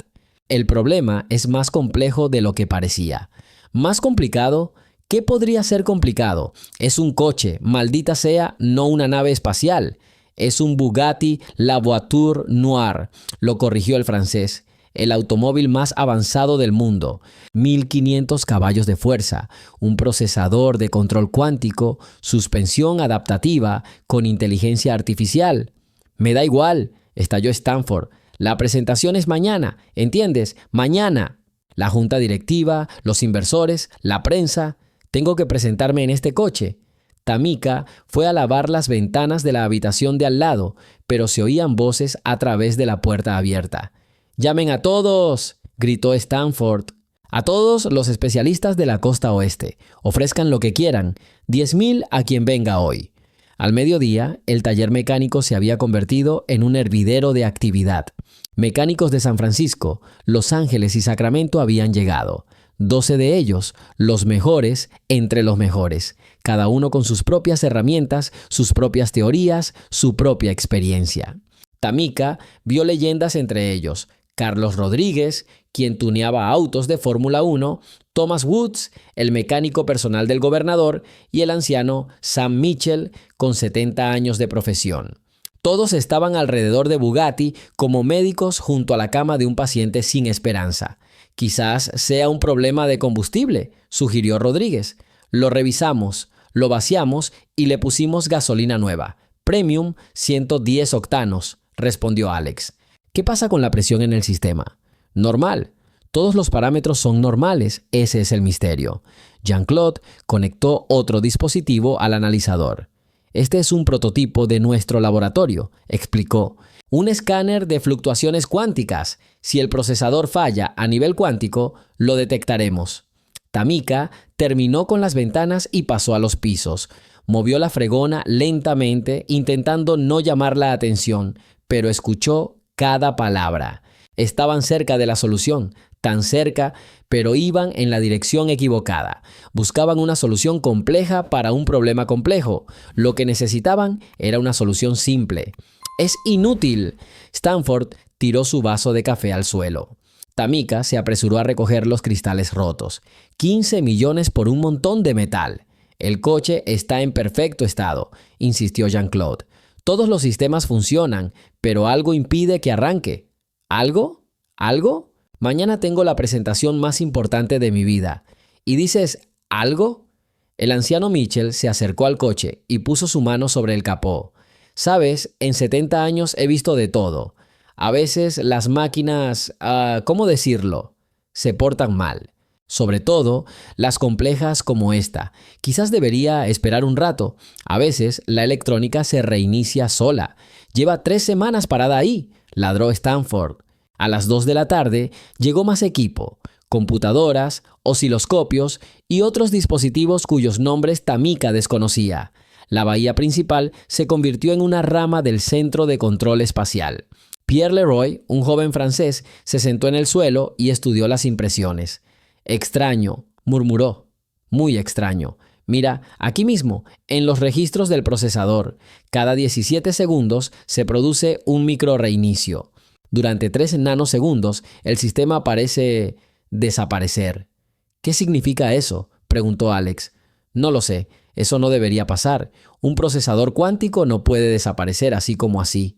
Speaker 1: El problema es más complejo de lo que parecía. ¿Más complicado? ¿Qué podría ser complicado? Es un coche, maldita sea, no una nave espacial. Es un Bugatti La Voiture Noire, lo corrigió el francés. El automóvil más avanzado del mundo. 1500 caballos de fuerza, un procesador de control cuántico, suspensión adaptativa con inteligencia artificial. Me da igual, estalló Stanford. La presentación es mañana, ¿entiendes? Mañana. La junta directiva, los inversores, la prensa. Tengo que presentarme en este coche. Tamika fue a lavar las ventanas de la habitación de al lado, pero se oían voces a través de la puerta abierta. «¡Llamen a todos!», gritó Stanford. «A todos los especialistas de la costa oeste. Ofrezcan lo que quieran. 10,000 a quien venga hoy». Al mediodía, el taller mecánico se había convertido en un hervidero de actividad. Mecánicos de San Francisco, Los Ángeles y Sacramento habían llegado. 12 de ellos, los mejores entre los mejores, cada uno con sus propias herramientas, sus propias teorías, su propia experiencia. Tamika vio leyendas entre ellos: Carlos Rodríguez, quien tuneaba autos de Fórmula 1, Thomas Woods, el mecánico personal del gobernador, y el anciano Sam Mitchell, con 70 años de profesión. Todos estaban alrededor de Bugatti como médicos junto a la cama de un paciente sin esperanza. «Quizás sea un problema de combustible», sugirió Rodríguez. «Lo revisamos, lo vaciamos y le pusimos gasolina nueva. Premium 110 octanos», respondió Alex. «¿Qué pasa con la presión en el sistema?» «Normal. Todos los parámetros son normales. Ese es el misterio». Jean-Claude conectó otro dispositivo al analizador. «Este es un prototipo de nuestro laboratorio», explicó. «Un escáner de fluctuaciones cuánticas. Si el procesador falla a nivel cuántico, lo detectaremos». Tamika terminó con las ventanas y pasó a los pisos. Movió la fregona lentamente, intentando no llamar la atención, pero escuchó cada palabra. Estaban cerca de la solución, tan cerca, pero iban en la dirección equivocada. Buscaban una solución compleja para un problema complejo. Lo que necesitaban era una solución simple. «Es inútil». Stanford tiró su vaso de café al suelo. Tamika se apresuró a recoger los cristales rotos. 15 millones por un montón de metal. «El coche está en perfecto estado», insistió Jean-Claude. «Todos los sistemas funcionan, pero algo impide que arranque». «¿Algo? ¿Algo? Mañana tengo la presentación más importante de mi vida. ¿Y dices algo?». El anciano Mitchell se acercó al coche y puso su mano sobre el capó. «Sabes, en 70 años he visto de todo. A veces las máquinas, ¿cómo decirlo?, se portan mal. Sobre todo las complejas como esta. Quizás debería esperar un rato. A veces la electrónica se reinicia sola. Lleva 3 semanas parada ahí», ladró Stanford. A las 2 de la tarde llegó más equipo: computadoras, osciloscopios y otros dispositivos cuyos nombres Tamika desconocía. La bahía principal se convirtió en una rama del centro de control espacial. Pierre Leroy, un joven francés, se sentó en el suelo y estudió las impresiones. «Extraño», murmuró. «Muy extraño. Mira, aquí mismo, en los registros del procesador, cada 17 segundos se produce un micro reinicio. Durante 3 nanosegundos, el sistema parece desaparecer». «¿Qué significa eso?», preguntó Alex. «No lo sé. Eso no debería pasar. Un procesador cuántico no puede desaparecer así como así».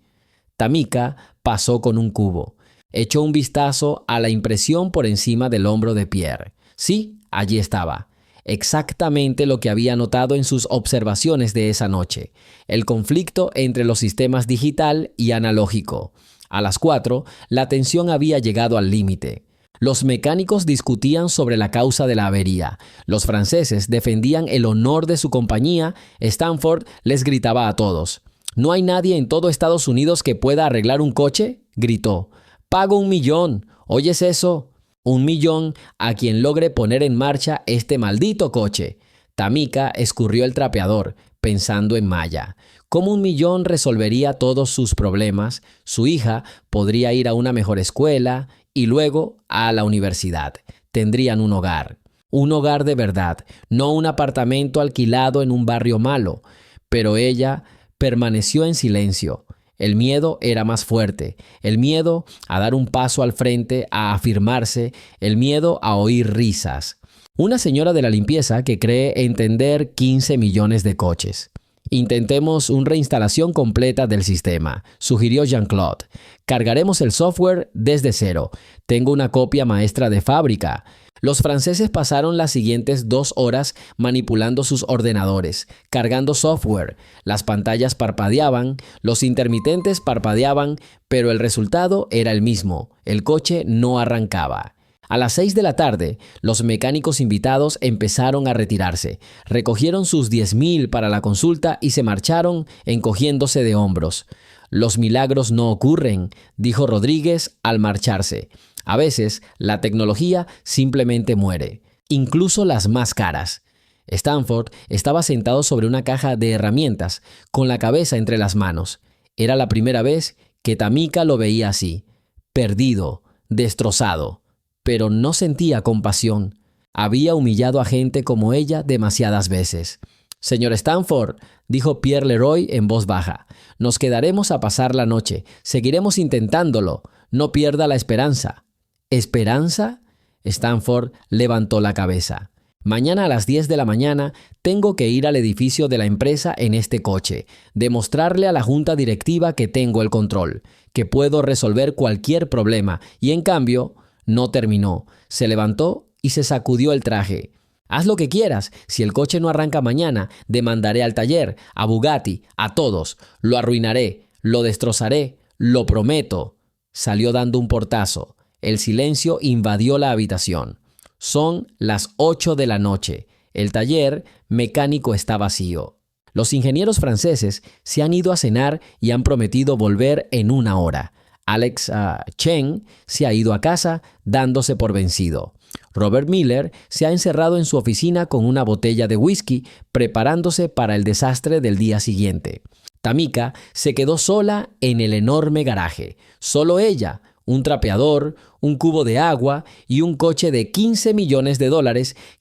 Speaker 1: Tamika pasó con un cubo. Echó un vistazo a la impresión por encima del hombro de Pierre. Sí, allí estaba. Exactamente lo que había notado en sus observaciones de esa noche. El conflicto entre los sistemas digital y analógico. A las 4, la tensión había llegado al límite. Los mecánicos discutían sobre la causa de la avería. Los franceses defendían el honor de su compañía. Stanford les gritaba a todos. «¿No hay nadie en todo Estados Unidos que pueda arreglar un coche?», gritó. «Pago 1 millón. ¿Oyes eso? 1 millón a quien logre poner en marcha este maldito coche». Tamika escurrió el trapeador, pensando en Maya. ¿Cómo 1 millón resolvería todos sus problemas? Su hija podría ir a una mejor escuela y luego a la universidad. Tendrían un hogar de verdad, no un apartamento alquilado en un barrio malo. Pero ella permaneció en silencio. El miedo era más fuerte, el miedo a dar un paso al frente, a afirmarse, el miedo a oír risas. Una señora de la limpieza que cree entender 15 millones de coches. «Intentemos una reinstalación completa del sistema», sugirió Jean-Claude. «Cargaremos el software desde cero. Tengo una copia maestra de fábrica». Los franceses pasaron las siguientes 2 horas manipulando sus ordenadores, cargando software. Las pantallas parpadeaban, los intermitentes parpadeaban, pero el resultado era el mismo. El coche no arrancaba. A las 6 de la tarde, los mecánicos invitados empezaron a retirarse. Recogieron sus 10,000 para la consulta y se marcharon encogiéndose de hombros. «Los milagros no ocurren», dijo Rodríguez al marcharse. «A veces, la tecnología simplemente muere, incluso las más caras». Stanford estaba sentado sobre una caja de herramientas, con la cabeza entre las manos. Era la primera vez que Tamika lo veía así, perdido, destrozado. Pero no sentía compasión. Había humillado a gente como ella demasiadas veces. «Señor Stanford», dijo Pierre Leroy en voz baja, «nos quedaremos a pasar la noche. Seguiremos intentándolo. No pierda la esperanza». «¿Esperanza?». Stanford levantó la cabeza. «Mañana a las 10 de la mañana tengo que ir al edificio de la empresa en este coche, demostrarle a la junta directiva que tengo el control, que puedo resolver cualquier problema, y en cambio...». No terminó. Se levantó y se sacudió el traje. «Haz lo que quieras. Si el coche no arranca mañana, demandaré al taller, a Bugatti, a todos. Lo arruinaré, lo destrozaré, lo prometo». Salió dando un portazo. El silencio invadió la habitación. Son las 8 de la noche. El taller mecánico está vacío. Los ingenieros franceses se han ido a cenar y han prometido volver en 1 hora. Alex Chen se ha ido a casa dándose por vencido. Robert Miller se ha encerrado en su oficina con una botella de whisky preparándose para el desastre del día siguiente. Tamika se quedó sola en el enorme garaje. Solo ella, un trapeador, un cubo de agua y un coche de $15 millones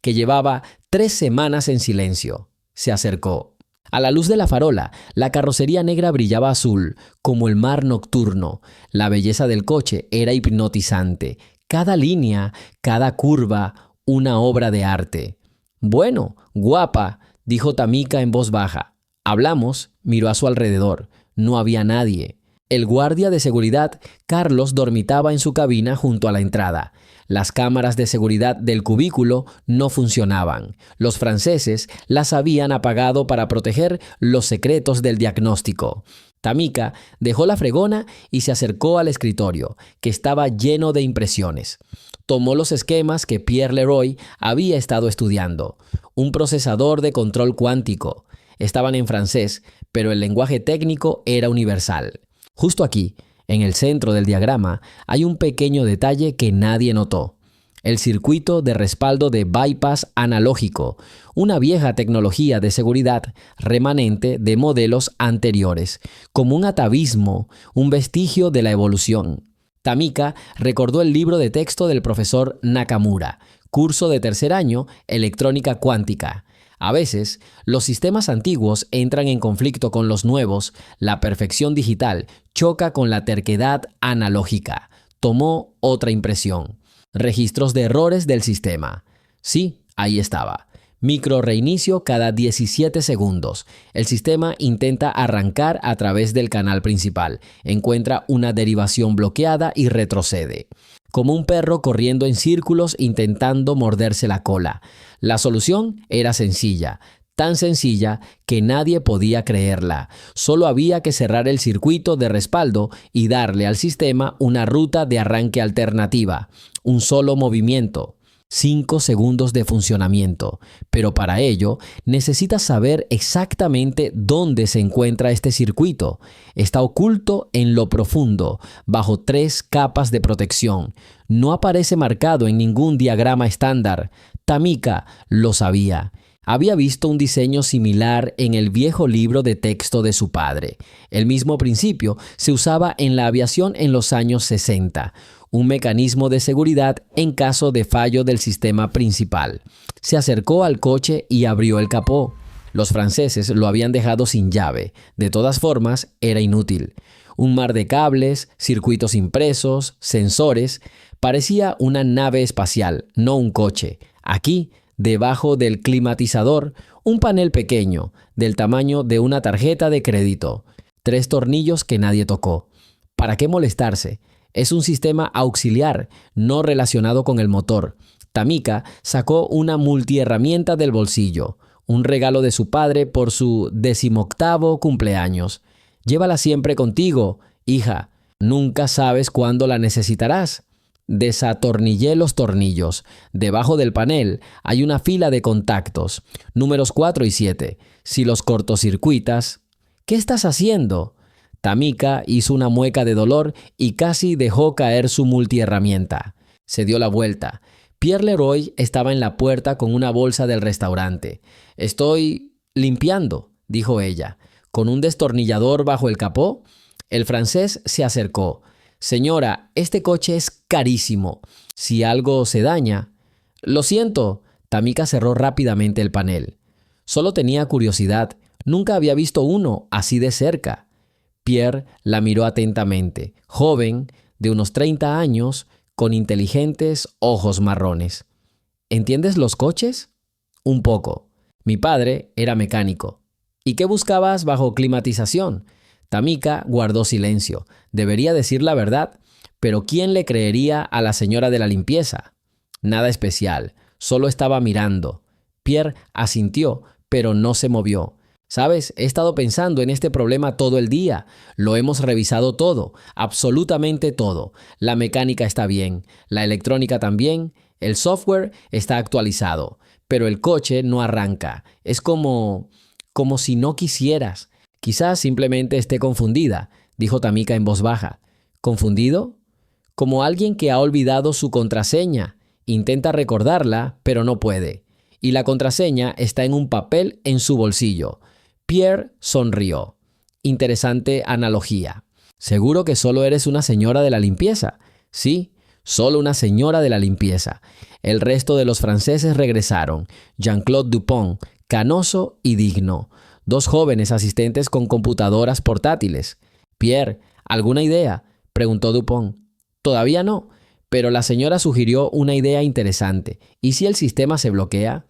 Speaker 1: que llevaba 3 semanas en silencio. Se acercó. A la luz de la farola, la carrocería negra brillaba azul, como el mar nocturno. La belleza del coche era hipnotizante. Cada línea, cada curva, una obra de arte. «Bueno, guapa», dijo Tamika en voz baja. Hablamos, miró a su alrededor. No había nadie. El guardia de seguridad, Carlos, dormitaba en su cabina junto a la entrada. Las cámaras de seguridad del cubículo no funcionaban. Los franceses las habían apagado para proteger los secretos del diagnóstico. Tamika dejó la fregona y se acercó al escritorio, que estaba lleno de impresiones. Tomó los esquemas que Pierre Leroy había estado estudiando. Un procesador de control cuántico. Estaban en francés, pero el lenguaje técnico era universal. Justo aquí, en el centro del diagrama, hay un pequeño detalle que nadie notó. El circuito de respaldo de bypass analógico, una vieja tecnología de seguridad remanente de modelos anteriores, como un atavismo, un vestigio de la evolución. Tamika recordó el libro de texto del profesor Nakamura, curso de 3er año, electrónica cuántica. A veces, los sistemas antiguos entran en conflicto con los nuevos. La perfección digital choca con la terquedad analógica. Tomó otra impresión. Registros de errores del sistema. Sí, ahí estaba. Micro reinicio cada 17 segundos. El sistema intenta arrancar a través del canal principal. Encuentra una derivación bloqueada y retrocede. Como un perro corriendo en círculos intentando morderse la cola. La solución era sencilla, tan sencilla que nadie podía creerla. Solo había que cerrar el circuito de respaldo y darle al sistema una ruta de arranque alternativa. Un solo movimiento. 5 segundos de funcionamiento. Pero para ello, necesitas saber exactamente dónde se encuentra este circuito. Está oculto en lo profundo, bajo 3 capas de protección. No aparece marcado en ningún diagrama estándar. Tamika lo sabía. Había visto un diseño similar en el viejo libro de texto de su padre. El mismo principio se usaba en la aviación en los años 60. Un mecanismo de seguridad en caso de fallo del sistema principal. Se acercó al coche y abrió el capó. Los franceses lo habían dejado sin llave. De todas formas, era inútil. Un mar de cables, circuitos impresos, sensores. Parecía una nave espacial, no un coche. Aquí, debajo del climatizador, un panel pequeño, del tamaño de una tarjeta de crédito. 3 tornillos que nadie tocó. ¿Para qué molestarse? Es un sistema auxiliar, no relacionado con el motor. Tamika sacó una multiherramienta del bolsillo, un regalo de su padre por su 18º cumpleaños. Llévala siempre contigo, hija. Nunca sabes cuándo la necesitarás. Desatornillé los tornillos. Debajo del panel hay una fila de contactos, números 4 y 7. Si los cortocircuitas... ¿Qué estás haciendo? Tamika hizo una mueca de dolor y casi dejó caer su multiherramienta. Se dio la vuelta. Pierre Leroy estaba en la puerta con una bolsa del restaurante. «Estoy limpiando», dijo ella. «¿Con un destornillador bajo el capó?» El francés se acercó. «Señora, este coche es carísimo. Si algo se daña...» «Lo siento». Tamika cerró rápidamente el panel. Solo tenía curiosidad. Nunca había visto uno así de cerca. Pierre la miró atentamente. Joven, de unos 30 años, con inteligentes ojos marrones. «¿Entiendes los coches?» «Un poco. Mi padre era mecánico». «¿Y qué buscabas bajo climatización?» Tamika guardó silencio. Debería decir la verdad, pero ¿quién le creería a la señora de la limpieza? Nada especial, solo estaba mirando. Pierre asintió, pero no se movió. «¿Sabes? He estado pensando en este problema todo el día. Lo hemos revisado todo, absolutamente todo. La mecánica está bien, la electrónica también, el software está actualizado, pero el coche no arranca. Es como si no quisieras». «Quizás simplemente esté confundida», dijo Tamika en voz baja. «¿Confundido?» «Como alguien que ha olvidado su contraseña. Intenta recordarla, pero no puede. Y la contraseña está en un papel en su bolsillo». Pierre sonrió. «Interesante analogía. ¿Seguro que solo eres una señora de la limpieza?» «Sí, solo una señora de la limpieza». El resto de los franceses regresaron. Jean-Claude Dupont, canoso y digno. 2 jóvenes asistentes con computadoras portátiles. «Pierre, ¿alguna idea?», preguntó Dupont. «Todavía no, pero la señora sugirió una idea interesante. ¿Y si el sistema se bloquea?»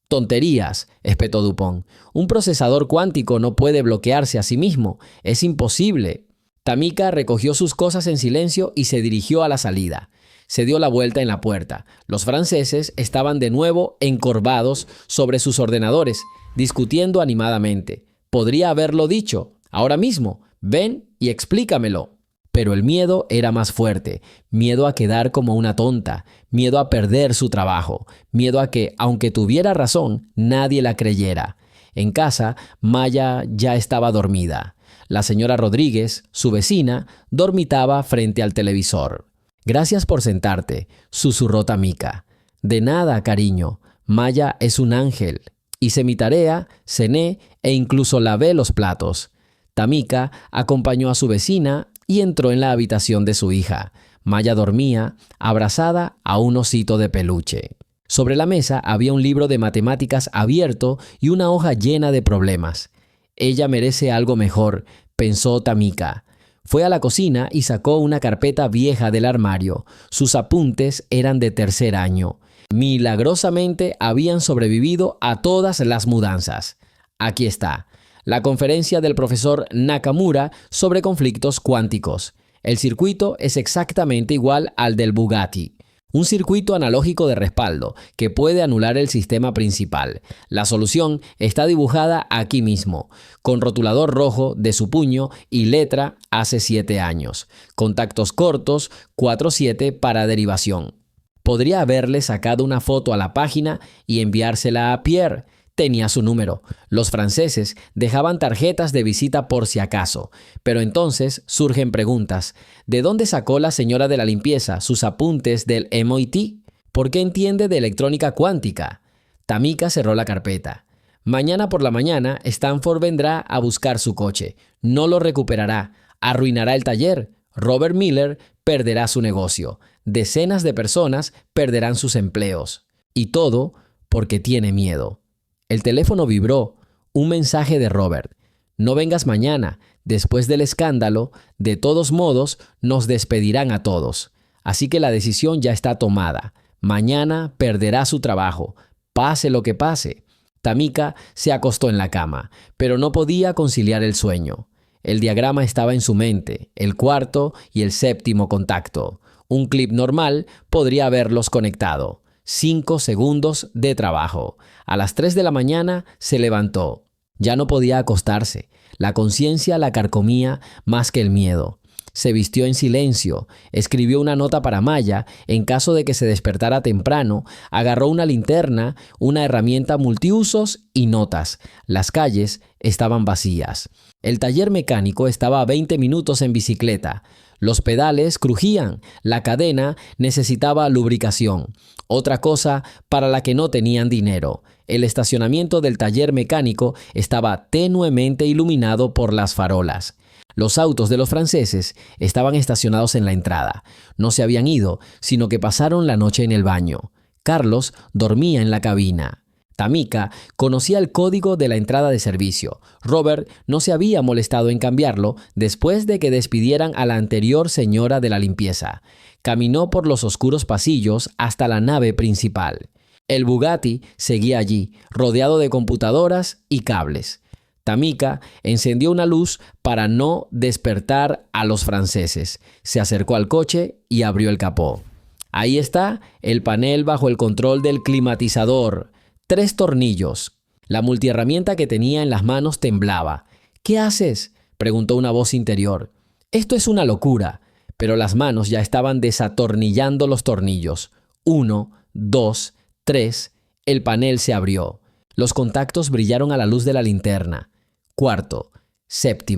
Speaker 1: «Tonterías», espetó Dupont. «Un procesador cuántico no puede bloquearse a sí mismo. Es imposible». Tamika recogió sus cosas en silencio y se dirigió a la salida. Se dio la vuelta en la puerta. Los franceses estaban de nuevo encorvados sobre sus ordenadores, discutiendo animadamente. «Podría haberlo dicho. Ahora mismo. Ven y explícamelo». Pero el miedo era más fuerte, miedo a quedar como una tonta, miedo a perder su trabajo, miedo a que, aunque tuviera razón, nadie la creyera. En casa, Maya ya estaba dormida. La señora Rodríguez, su vecina, dormitaba frente al televisor. «Gracias por sentarte», susurró Tamika. «De nada, cariño. Maya es un ángel. Hice mi tarea, cené e incluso lavé los platos». Tamika acompañó a su vecina y entró en la habitación de su hija. Maya dormía, abrazada a un osito de peluche. Sobre la mesa había un libro de matemáticas abierto y una hoja llena de problemas. «Ella merece algo mejor», pensó Tamika. Fue a la cocina y sacó una carpeta vieja del armario. Sus apuntes eran de 3er año. Milagrosamente habían sobrevivido a todas las mudanzas. Aquí está. La conferencia del profesor Nakamura sobre conflictos cuánticos. El circuito es exactamente igual al del Bugatti. Un circuito analógico de respaldo que puede anular el sistema principal. La solución está dibujada aquí mismo, con rotulador rojo de su puño y letra hace 7 años. Contactos cortos, 4-7 para derivación. Podría haberle sacado una foto a la página y enviársela a Pierre. Tenía su número. Los franceses dejaban tarjetas de visita por si acaso. Pero entonces surgen preguntas. ¿De dónde sacó la señora de la limpieza sus apuntes del MIT? ¿Por qué entiende de electrónica cuántica? Tamika cerró la carpeta. Mañana por la mañana, Stanford vendrá a buscar su coche. No lo recuperará. Arruinará el taller. Robert Miller perderá su negocio. Decenas de personas perderán sus empleos. Y todo porque tiene miedo. El teléfono vibró. Un mensaje de Robert. «No vengas mañana. Después del escándalo, de todos modos, nos despedirán a todos. Así que la decisión ya está tomada. Mañana perderá su trabajo. Pase lo que pase». Tamika se acostó en la cama, pero no podía conciliar el sueño. El diagrama estaba en su mente, el cuarto y el 7º contacto. Un clip normal podría haberlos conectado. 5 segundos de trabajo. A las 3 de la mañana se levantó. Ya no podía acostarse. La conciencia la carcomía más que el miedo. Se vistió en silencio, escribió una nota para Maya en caso de que se despertara temprano, agarró una linterna, una herramienta multiusos y notas. Las calles estaban vacías. El taller mecánico estaba a 20 minutos en bicicleta. Los pedales crujían, la cadena necesitaba lubricación. Otra cosa para la que no tenían dinero. El estacionamiento del taller mecánico estaba tenuemente iluminado por las farolas. Los autos de los franceses estaban estacionados en la entrada. No se habían ido, sino que pasaron la noche en el baño. Carlos dormía en la cabina. Tamika conocía el código de la entrada de servicio. Robert no se había molestado en cambiarlo después de que despidieran a la anterior señora de la limpieza. Caminó por los oscuros pasillos hasta la nave principal. El Bugatti seguía allí, rodeado de computadoras y cables. Tamika encendió una luz para no despertar a los franceses. Se acercó al coche y abrió el capó. Ahí está el panel bajo el control del climatizador. 3 tornillos. La multiherramienta que tenía en las manos temblaba. ¿Qué haces?, preguntó una voz interior. Esto es una locura. Pero las manos ya estaban desatornillando los tornillos. 1, 2, 3. El panel se abrió. Los contactos brillaron a la luz de la linterna. 4, 7.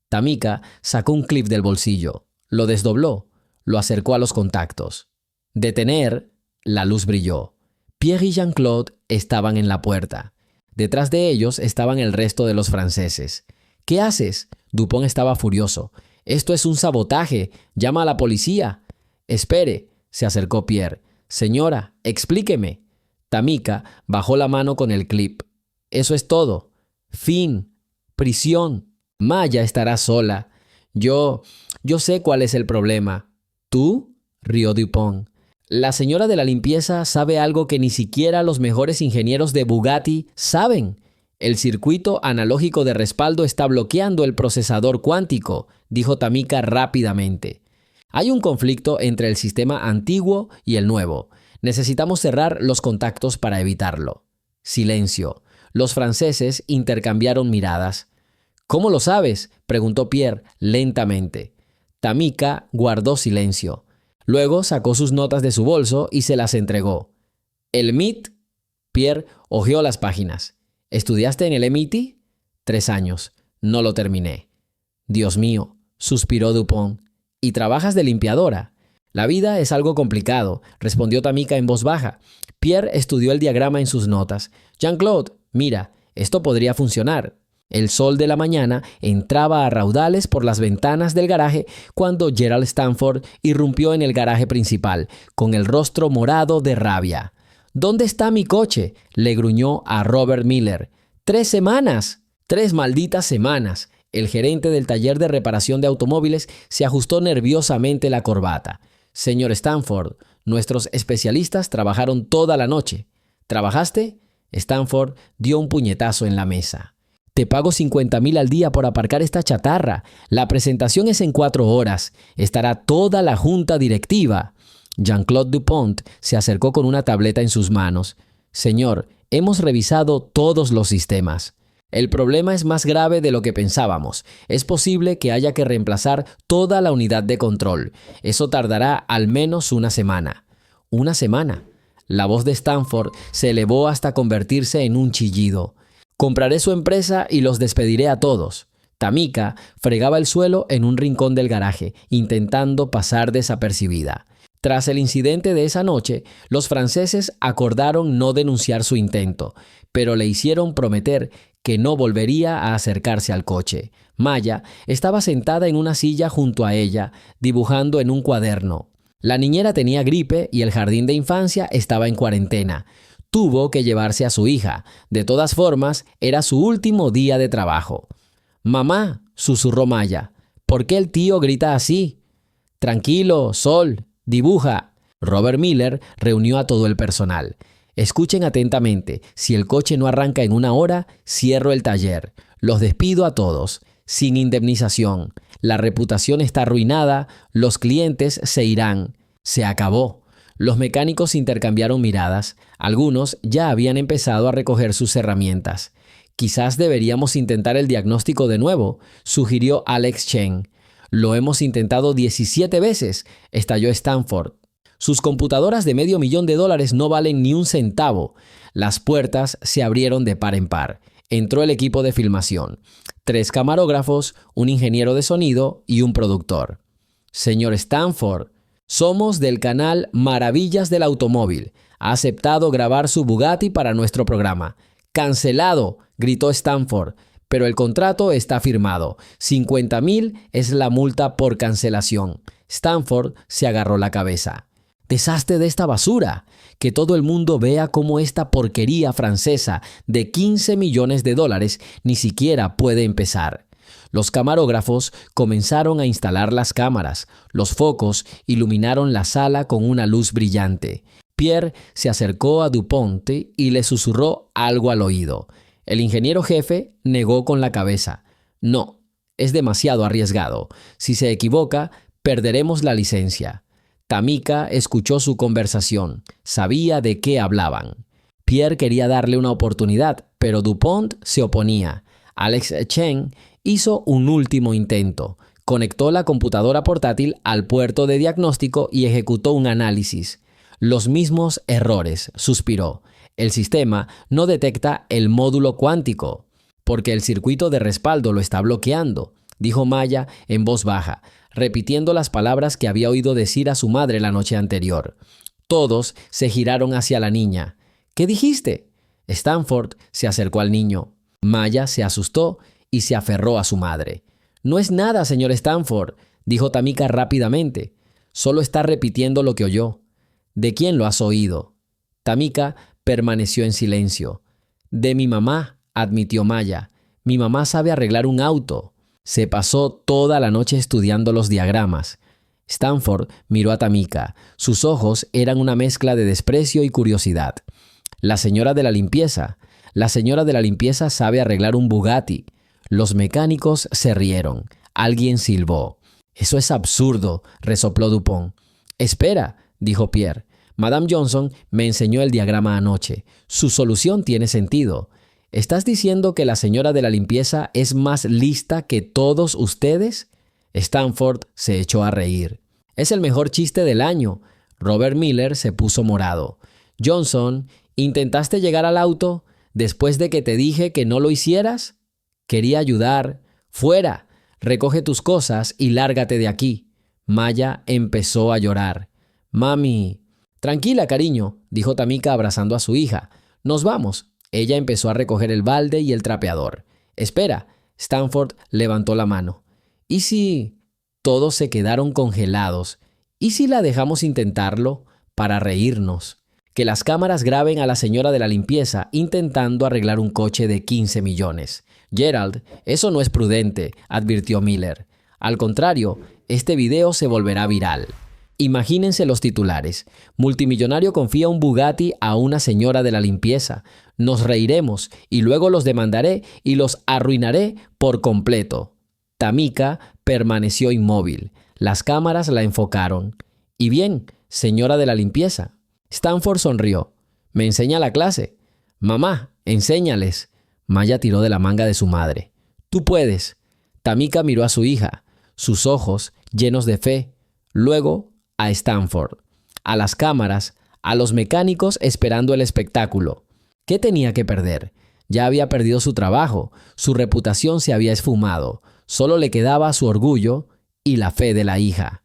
Speaker 1: Tamika sacó un clip del bolsillo. Lo desdobló. Lo acercó a los contactos. Detener. La luz brilló. Pierre y Jean-Claude estaban en la puerta. Detrás de ellos estaban el resto de los franceses. ¿Qué haces? Dupont estaba furioso. Esto es un sabotaje. Llama a la policía. Espere, se acercó Pierre. Señora, explíqueme. Tamika bajó la mano con el clip. Eso es todo. Fin. Prisión. Maya estará sola. Yo sé cuál es el problema. ¿Tú?, rió Dupont. La señora de la limpieza sabe algo que ni siquiera los mejores ingenieros de Bugatti saben. El circuito analógico de respaldo está bloqueando el procesador cuántico, dijo Tamika rápidamente. Hay un conflicto entre el sistema antiguo y el nuevo. Necesitamos cerrar los contactos para evitarlo. Silencio. Los franceses intercambiaron miradas. ¿Cómo lo sabes?, preguntó Pierre lentamente. Tamika guardó silencio. Luego sacó sus notas de su bolso y se las entregó. ¿El MIT? Pierre hojeó las páginas. ¿Estudiaste en el MIT? 3 años. No lo terminé. Dios mío, suspiró Dupont. ¿Y trabajas de limpiadora? La vida es algo complicado, respondió Tamika en voz baja. Pierre estudió el diagrama en sus notas. Jean-Claude, mira, esto podría funcionar. El sol de la mañana entraba a raudales por las ventanas del garaje cuando Gerald Stanford irrumpió en el garaje principal, con el rostro morado de rabia. ¿Dónde está mi coche?, le gruñó a Robert Miller. 3 semanas. 3 malditas semanas. El gerente del taller de reparación de automóviles se ajustó nerviosamente la corbata. Señor Stanford, nuestros especialistas trabajaron toda la noche. ¿Trabajaste? Stanford dio un puñetazo en la mesa. Te pago 50,000 al día por aparcar esta chatarra. La presentación es en 4 horas. Estará toda la junta directiva. Jean-Claude Dupont se acercó con una tableta en sus manos. Señor, hemos revisado todos los sistemas. El problema es más grave de lo que pensábamos. Es posible que haya que reemplazar toda la unidad de control. Eso tardará al menos una semana. ¿Una semana? La voz de Stanford se elevó hasta convertirse en un chillido. Compraré su empresa y los despediré a todos. Tamika fregaba el suelo en un rincón del garaje, intentando pasar desapercibida. Tras el incidente de esa noche, los franceses acordaron no denunciar su intento, pero le hicieron prometer que no volvería a acercarse al coche. Maya estaba sentada en una silla junto a ella, dibujando en un cuaderno. La niñera tenía gripe y el jardín de infancia estaba en cuarentena. Tuvo que llevarse a su hija. De todas formas, era su último día de trabajo. «Mamá», susurró Maya, «¿por qué el tío grita así?» «Tranquilo, Sol, dibuja». Robert Miller reunió a todo el personal. «Escuchen atentamente. Si el coche no arranca en 1 hora, cierro el taller. Los despido a todos, sin indemnización. La reputación está arruinada. Los clientes se irán. Se acabó». Los mecánicos intercambiaron miradas. Algunos ya habían empezado a recoger sus herramientas. «Quizás deberíamos intentar el diagnóstico de nuevo», sugirió Alex Chen. Lo hemos intentado 17 veces, estalló Stanford. Sus computadoras de $500,000 no valen ni un centavo. Las puertas se abrieron de par en par. Entró el equipo de filmación. 3 camarógrafos, un ingeniero de sonido y un productor. Señor Stanford, somos del canal Maravillas del Automóvil. Ha aceptado grabar su Bugatti para nuestro programa. ¡Cancelado!, gritó Stanford. Pero el contrato está firmado. 50,000 es la multa por cancelación. Stanford se agarró la cabeza. Deshazte de esta basura. Que todo el mundo vea cómo esta porquería francesa de $15 millones ni siquiera puede empezar. Los camarógrafos comenzaron a instalar las cámaras. Los focos iluminaron la sala con una luz brillante. Pierre se acercó a Dupont y le susurró algo al oído. El ingeniero jefe negó con la cabeza. No, es demasiado arriesgado. Si se equivoca, perderemos la licencia. Tamika escuchó su conversación. Sabía de qué hablaban. Pierre quería darle una oportunidad, pero Dupont se oponía. Alex Chen hizo un último intento. Conectó la computadora portátil al puerto de diagnóstico y ejecutó un análisis. Los mismos errores, suspiró. El sistema no detecta el módulo cuántico, porque el circuito de respaldo lo está bloqueando, dijo Maya en voz baja, repitiendo las palabras que había oído decir a su madre la noche anterior. Todos se giraron hacia la niña. ¿Qué dijiste? Stanford se acercó al niño. Maya se asustó y se aferró a su madre. No es nada, señor Stanford, dijo Tamika rápidamente. Solo está repitiendo lo que oyó. ¿De quién lo has oído? Tamika permaneció en silencio. De mi mamá, admitió Maya. Mi mamá sabe arreglar un auto. Se pasó toda la noche estudiando los diagramas. Stanford miró a Tamika. Sus ojos eran una mezcla de desprecio y curiosidad. La señora de la limpieza. La señora de la limpieza sabe arreglar un Bugatti. Los mecánicos se rieron. Alguien silbó. Eso es absurdo, resopló Dupont. Espera, dijo Pierre. Madame Johnson me enseñó el diagrama anoche. Su solución tiene sentido. ¿Estás diciendo que la señora de la limpieza es más lista que todos ustedes? Stanford se echó a reír. Es el mejor chiste del año. Robert Miller se puso morado. Johnson, ¿intentaste llegar al auto después de que te dije que no lo hicieras? Quería ayudar. Fuera. Recoge tus cosas y lárgate de aquí. Maya empezó a llorar. Mami. Tranquila, cariño, dijo Tamika abrazando a su hija. Nos vamos. Ella empezó a recoger el balde y el trapeador. Espera. Stanford levantó la mano. ¿Y si...? Todos se quedaron congelados. ¿Y si la dejamos intentarlo? Para reírnos. Que las cámaras graben a la señora de la limpieza intentando arreglar un coche de 15 millones. Gerald, eso no es prudente, advirtió Miller. Al contrario, este video se volverá viral. Imagínense los titulares. Multimillonario confía un Bugatti a una señora de la limpieza. Nos reiremos y luego los demandaré y los arruinaré por completo. Tamika permaneció inmóvil. Las cámaras la enfocaron. ¿Y bien, señora de la limpieza? Stanford sonrió. ¿Me enseña la clase? Mamá, enséñales. Maya tiró de la manga de su madre. Tú puedes. Tamika miró a su hija, sus ojos llenos de fe. Luego a Stanford, a las cámaras, a los mecánicos esperando el espectáculo. ¿Qué tenía que perder? Ya había perdido su trabajo, su reputación se había esfumado. Solo le quedaba su orgullo y la fe de la hija.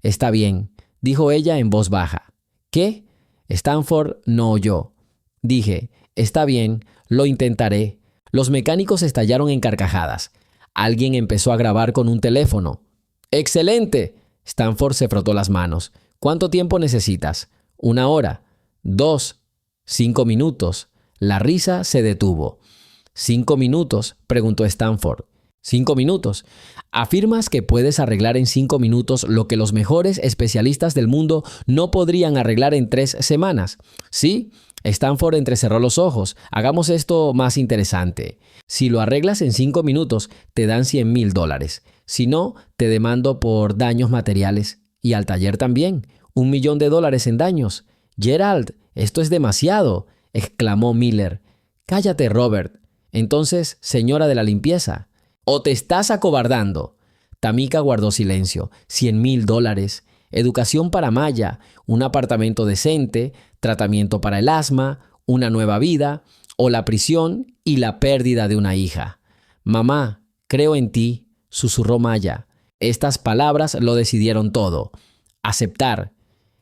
Speaker 1: Está bien, dijo ella en voz baja. ¿Qué? Stanford no oyó. Dije, está bien, lo intentaré. Los mecánicos estallaron en carcajadas. Alguien empezó a grabar con un teléfono. ¡Excelente! Stanford se frotó las manos. ¿Cuánto tiempo necesitas? 1 hora. 2. 5 minutos. La risa se detuvo. ¿5 minutos? Preguntó Stanford. 5 minutos. ¿Afirmas que puedes arreglar en 5 minutos lo que los mejores especialistas del mundo no podrían arreglar en 3 semanas? Sí. Stanford entrecerró los ojos. Hagamos esto más interesante. Si lo arreglas en 5 minutos, te dan $100,000. Si no, te demando por daños materiales. Y al taller también. $1 millón en daños. Gerald, esto es demasiado, exclamó Miller. Cállate, Robert. Entonces, señora de la limpieza. ¿O te estás acobardando? Tamika guardó silencio. $100,000, educación para Maya, un apartamento decente, tratamiento para el asma, una nueva vida, o la prisión y la pérdida de una hija. Mamá, creo en ti, susurró Maya. Estas palabras lo decidieron todo. Aceptar.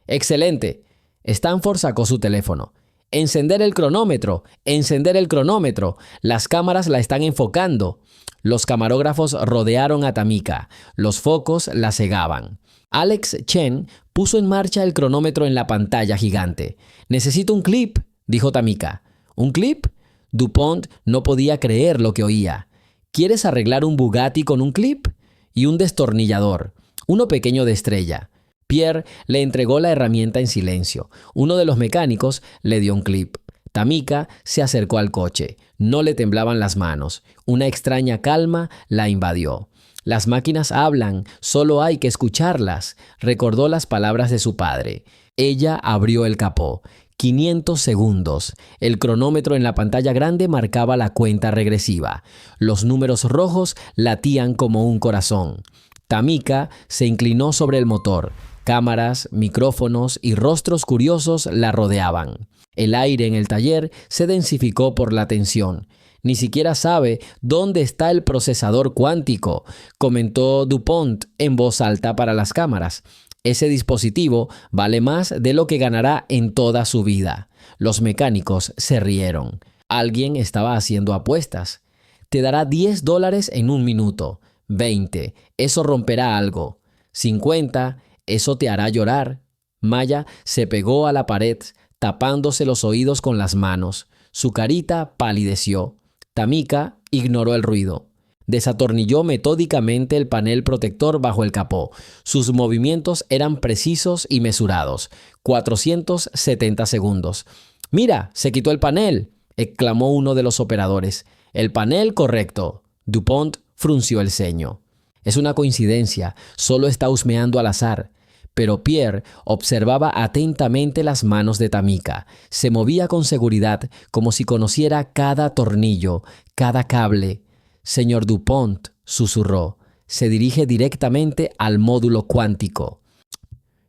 Speaker 1: Excelente. Stanford sacó su teléfono. Encender el cronómetro, encender el cronómetro. Las cámaras la están enfocando. Los camarógrafos rodearon a Tamika. Los focos la cegaban. Alex Chen puso en marcha el cronómetro en la pantalla gigante. Necesito un clip, dijo Tamika. ¿Un clip? DuPont no podía creer lo que oía. ¿Quieres arreglar un Bugatti con un clip? Y un destornillador, uno pequeño de estrella. Pierre le entregó la herramienta en silencio. Uno de los mecánicos le dio un clip. Tamika se acercó al coche. No le temblaban las manos. Una extraña calma la invadió. Las máquinas hablan, solo hay que escucharlas. Recordó las palabras de su padre. Ella abrió el capó. 500 segundos. El cronómetro en la pantalla grande marcaba la cuenta regresiva. Los números rojos latían como un corazón. Tamika se inclinó sobre el motor. Cámaras, micrófonos y rostros curiosos la rodeaban. El aire en el taller se densificó por la tensión. Ni siquiera sabe dónde está el procesador cuántico, comentó DuPont en voz alta para las cámaras. Ese dispositivo vale más de lo que ganará en toda su vida. Los mecánicos se rieron. Alguien estaba haciendo apuestas. Te dará $10 en 1 minuto. 20. Eso romperá algo. 50. Eso te hará llorar. Maya se pegó a la pared, tapándose los oídos con las manos. Su carita palideció. Tamika ignoró el ruido. Desatornilló metódicamente el panel protector bajo el capó. Sus movimientos eran precisos y mesurados. 470 segundos. «¡Mira! ¡Se quitó el panel!», exclamó uno de los operadores. «El panel correcto». DuPont frunció el ceño. «Es una coincidencia. Solo está husmeando al azar». Pero Pierre observaba atentamente las manos de Tamika. Se movía con seguridad, como si conociera cada tornillo, cada cable. «Señor DuPont», susurró, «se dirige directamente al módulo cuántico».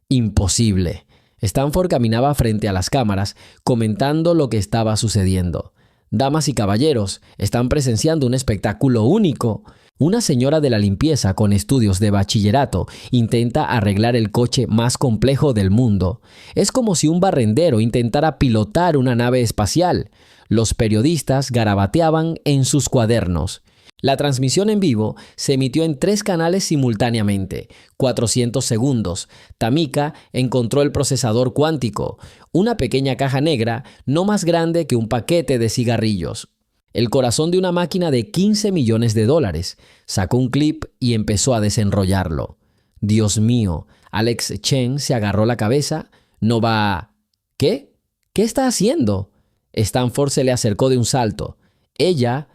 Speaker 1: Imposible. Stanford caminaba frente a las cámaras, comentando lo que estaba sucediendo. «Damas y caballeros, están presenciando un espectáculo único». Una señora de la limpieza con estudios de bachillerato intenta arreglar el coche más complejo del mundo. Es como si un barrendero intentara pilotar una nave espacial. Los periodistas garabateaban en sus cuadernos. La transmisión en vivo se emitió en 3 canales simultáneamente. 400 segundos. Tamika encontró el procesador cuántico, una pequeña caja negra no más grande que un paquete de cigarrillos. El corazón de una máquina de $15 millones. Sacó un clip y empezó a desenrollarlo. Dios mío, Alex Chen se agarró la cabeza. No va... ¿Qué? ¿Qué está haciendo? Stanford se le acercó de un salto. Ella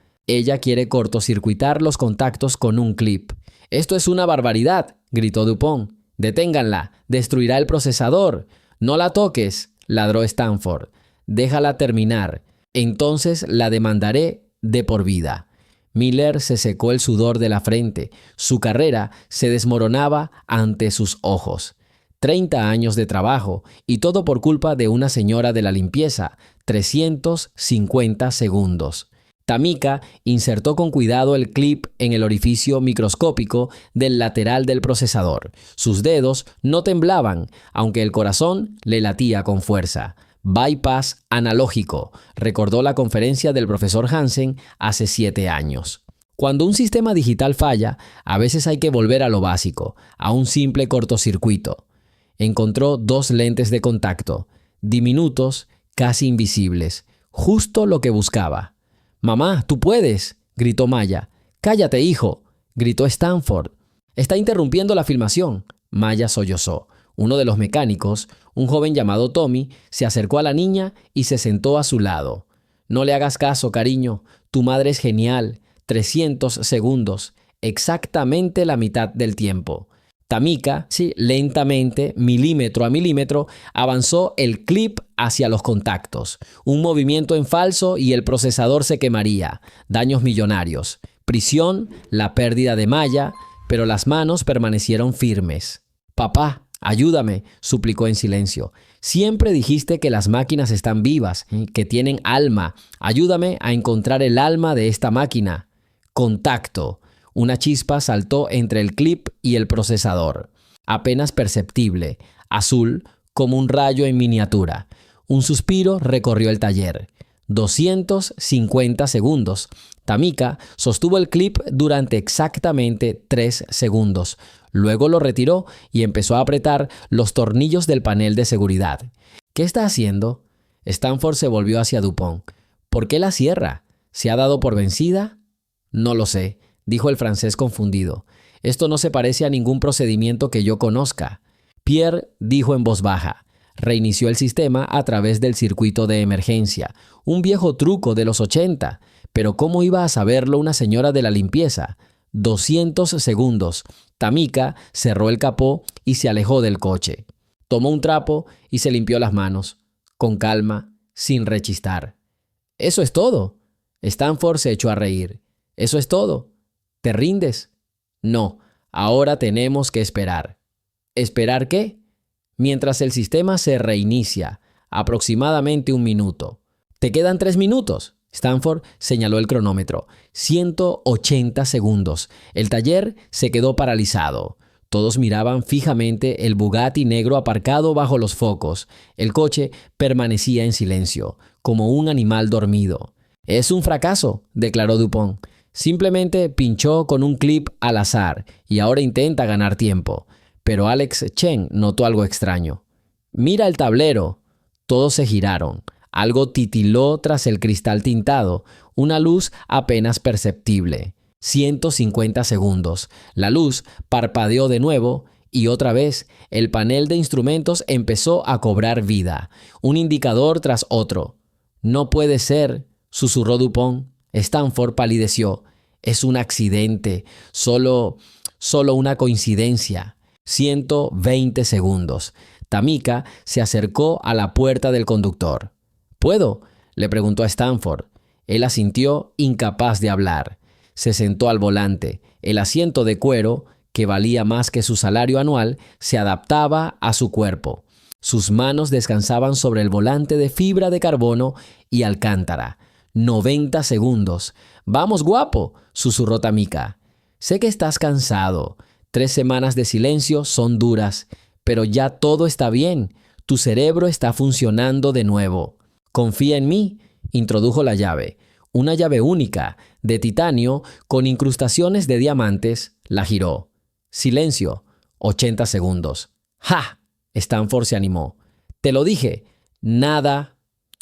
Speaker 1: quiere cortocircuitar los contactos con un clip. «Esto es una barbaridad», gritó DuPont. «Deténganla, destruirá el procesador». «No la toques», ladró Stanford. «Déjala terminar. Entonces la demandaré de por vida». Miller se secó el sudor de la frente. Su carrera se desmoronaba ante sus ojos. 30 años de trabajo y todo por culpa de una señora de la limpieza. 350 segundos. Tamika insertó con cuidado el clip en el orificio microscópico del lateral del procesador. Sus dedos no temblaban, aunque el corazón le latía con fuerza. Bypass analógico, recordó la conferencia del profesor Hansen hace 7 años. Cuando un sistema digital falla, a veces hay que volver a lo básico, a un simple cortocircuito. Encontró 2 lentes de contacto, diminutos, casi invisibles, justo lo que buscaba. «Mamá, tú puedes», gritó Maya. «Cállate, hijo», gritó Stanford. «Está interrumpiendo la filmación». Maya sollozó. Uno de los mecánicos, un joven llamado Tommy, se acercó a la niña y se sentó a su lado. «No le hagas caso, cariño. Tu madre es genial. 300 segundos. Exactamente la mitad del tiempo». Tamika, lentamente, milímetro a milímetro, avanzó el clip hacia los contactos. Un movimiento en falso y el procesador se quemaría. Daños millonarios. Prisión, la pérdida de Maya, pero las manos permanecieron firmes. «Papá, ayúdame», suplicó en silencio. «Siempre dijiste que las máquinas están vivas, que tienen alma. Ayúdame a encontrar el alma de esta máquina». Contacto. Una chispa saltó entre el clip y el procesador. Apenas perceptible, azul como un rayo en miniatura. Un suspiro recorrió el taller. 250 segundos. Tamika sostuvo el clip durante exactamente 3 segundos. Luego lo retiró y empezó a apretar los tornillos del panel de seguridad. «¿Qué está haciendo?» Stanford se volvió hacia Dupont. «¿Por qué la cierra? ¿Se ha dado por vencida?» «No lo sé», dijo el francés confundido. «Esto no se parece a ningún procedimiento que yo conozca». Pierre dijo en voz baja. Reinició el sistema a través del circuito de emergencia. Un viejo truco de los 80. Pero ¿cómo iba a saberlo una señora de la limpieza? 200 segundos. Tamika cerró el capó y se alejó del coche. Tomó un trapo y se limpió las manos. Con calma, sin rechistar. «¿Eso es todo?» Stanford se echó a reír. «¿Eso es todo? ¿Te rindes?» «No, ahora tenemos que esperar». «¿Esperar qué?» «Mientras el sistema se reinicia, aproximadamente 1 minuto». «¿Te quedan 3 minutos?» Stanford señaló el cronómetro. 180 segundos. El taller se quedó paralizado. Todos miraban fijamente el Bugatti negro aparcado bajo los focos. El coche permanecía en silencio, como un animal dormido. «Es un fracaso», declaró Dupont. «Simplemente pinchó con un clip al azar y ahora intenta ganar tiempo». Pero Alex Chen notó algo extraño. «Mira el tablero». Todos se giraron. Algo titiló tras el cristal tintado, una luz apenas perceptible. 150 segundos. La luz parpadeó de nuevo y otra vez el panel de instrumentos empezó a cobrar vida. Un indicador tras otro. «No puede ser», susurró Dupont. Stanford palideció. «Es un accidente. Solo una coincidencia». 120 segundos. Tamika se acercó a la puerta del conductor. «¿Puedo?», le preguntó a Stanford. Él asintió, incapaz de hablar. Se sentó al volante. El asiento de cuero, que valía más que su salario anual, se adaptaba a su cuerpo. Sus manos descansaban sobre el volante de fibra de carbono y alcántara. 90 segundos. «Vamos, guapo», susurró Tamika. «Sé que estás cansado. 3 semanas de silencio son duras, pero ya todo está bien. Tu cerebro está funcionando de nuevo. Confía en mí», introdujo la llave. Una llave única, de titanio, con incrustaciones de diamantes, la giró. Silencio. 80 segundos. «¡Ja!», Stanford se animó. «Te lo dije». «Nada».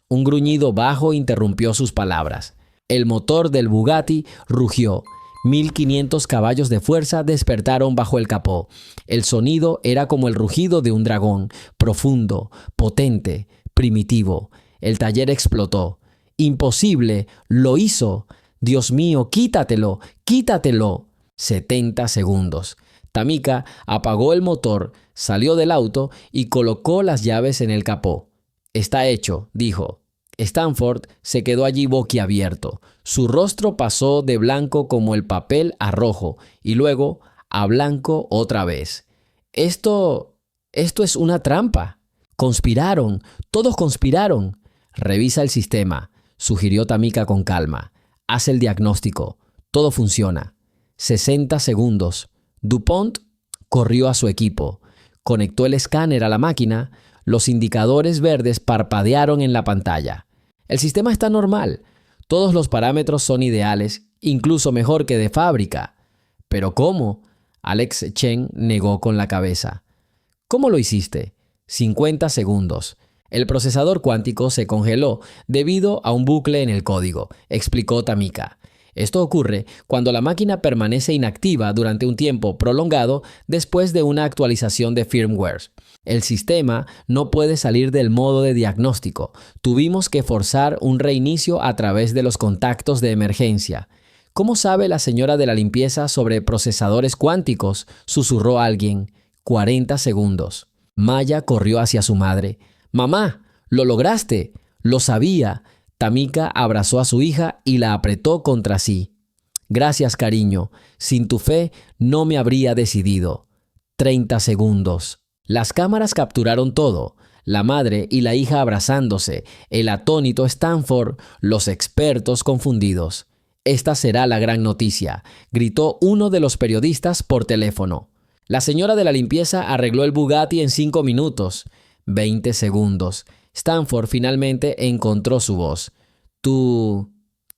Speaker 1: Un gruñido bajo interrumpió sus palabras. El motor del Bugatti rugió. 1500 caballos de fuerza despertaron bajo el capó. El sonido era como el rugido de un dragón, profundo, potente, primitivo. El taller explotó. «Imposible, lo hizo. Dios mío, quítatelo, quítatelo». 70 segundos. Tamika apagó el motor, salió del auto y colocó las llaves en el capó. «Está hecho», dijo. Stanford se quedó allí boquiabierto. Su rostro pasó de blanco como el papel a rojo y luego a blanco otra vez. Esto es una trampa. Conspiraron, todos conspiraron». «Revisa el sistema», sugirió Tamika con calma. «Haz el diagnóstico. Todo funciona». 60 segundos. Dupont corrió a su equipo. Conectó el escáner a la máquina. Los indicadores verdes parpadearon en la pantalla. «El sistema está normal. Todos los parámetros son ideales, incluso mejor que de fábrica». «¿Pero cómo?», Alex Chen negó con la cabeza. «¿Cómo lo hiciste?». 50 segundos. «El procesador cuántico se congeló debido a un bucle en el código», explicó Tamika. «Esto ocurre cuando la máquina permanece inactiva durante un tiempo prolongado después de una actualización de firmware. El sistema no puede salir del modo de diagnóstico. Tuvimos que forzar un reinicio a través de los contactos de emergencia». «¿Cómo sabe la señora de la limpieza sobre procesadores cuánticos?», susurró alguien. 40 segundos. Maya corrió hacia su madre. «Mamá, lo lograste». «Lo sabía». Tamika abrazó a su hija y la apretó contra sí. Gracias, cariño. Sin tu fe no me habría decidido. 30 segundos. Las cámaras capturaron todo. La madre y la hija abrazándose, el atónito Stanford, los expertos confundidos. Esta será la gran noticia, gritó uno de los periodistas por teléfono. La señora de la limpieza arregló el Bugatti en 5 minutos. 20 segundos. Stanford finalmente encontró su voz. ¿Tú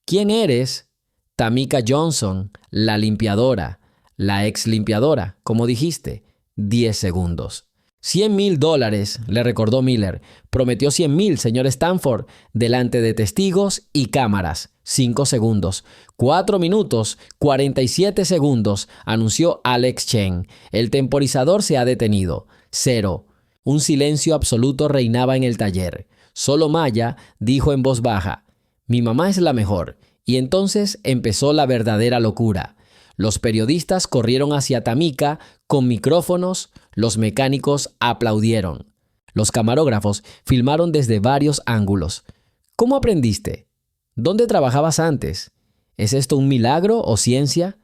Speaker 1: quién eres? Tamika Johnson, la limpiadora, la ex limpiadora, como dijiste. 10 segundos. $100,000, le recordó Miller. Prometió 100,000, señor Stanford, delante de testigos y cámaras. 5 segundos. 4 minutos, 47 segundos, anunció Alex Chen. El temporizador se ha detenido. 0. Un silencio absoluto reinaba en el taller. Solo Maya dijo en voz baja, «Mi mamá es la mejor». Y entonces empezó la verdadera locura. Los periodistas corrieron hacia Tamika con micrófonos, los mecánicos aplaudieron. Los camarógrafos filmaron desde varios ángulos. ¿Cómo aprendiste? ¿Dónde trabajabas antes? ¿Es esto un milagro o ciencia?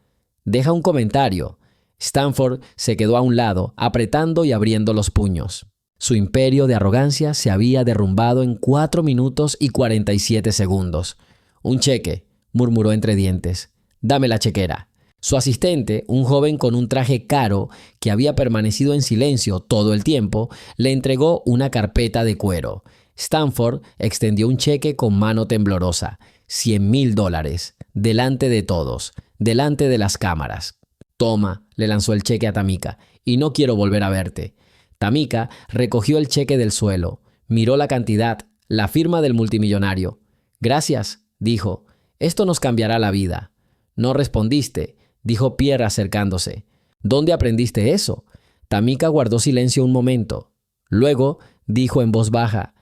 Speaker 1: Deja un comentario. Stanford se quedó a un lado, apretando y abriendo los puños. Su imperio de arrogancia se había derrumbado en 4 minutos y 47 segundos. «Un cheque», murmuró entre dientes. «Dame la chequera». Su asistente, un joven con un traje caro que había permanecido en silencio todo el tiempo, le entregó una carpeta de cuero. Stanford extendió un cheque con mano temblorosa. $100,000, delante de todos, delante de las cámaras. «Toma», le lanzó el cheque a Tamika, «y no quiero volver a verte». Tamika recogió el cheque del suelo, miró la cantidad, la firma del multimillonario. «Gracias», dijo, «esto nos cambiará la vida». «No respondiste», dijo Pierre acercándose. «¿Dónde aprendiste eso?» Tamika guardó silencio un momento. Luego dijo en voz baja,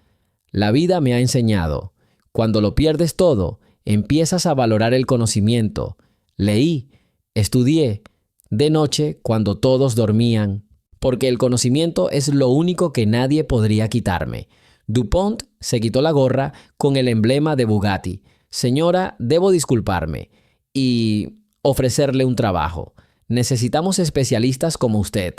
Speaker 1: «La vida me ha enseñado. Cuando lo pierdes todo, empiezas a valorar el conocimiento. Leí, estudié, de noche cuando todos dormían, porque el conocimiento es lo único que nadie podría quitarme». DuPont se quitó la gorra con el emblema de Bugatti. «Señora, debo disculparme y ofrecerle un trabajo. Necesitamos especialistas como usted».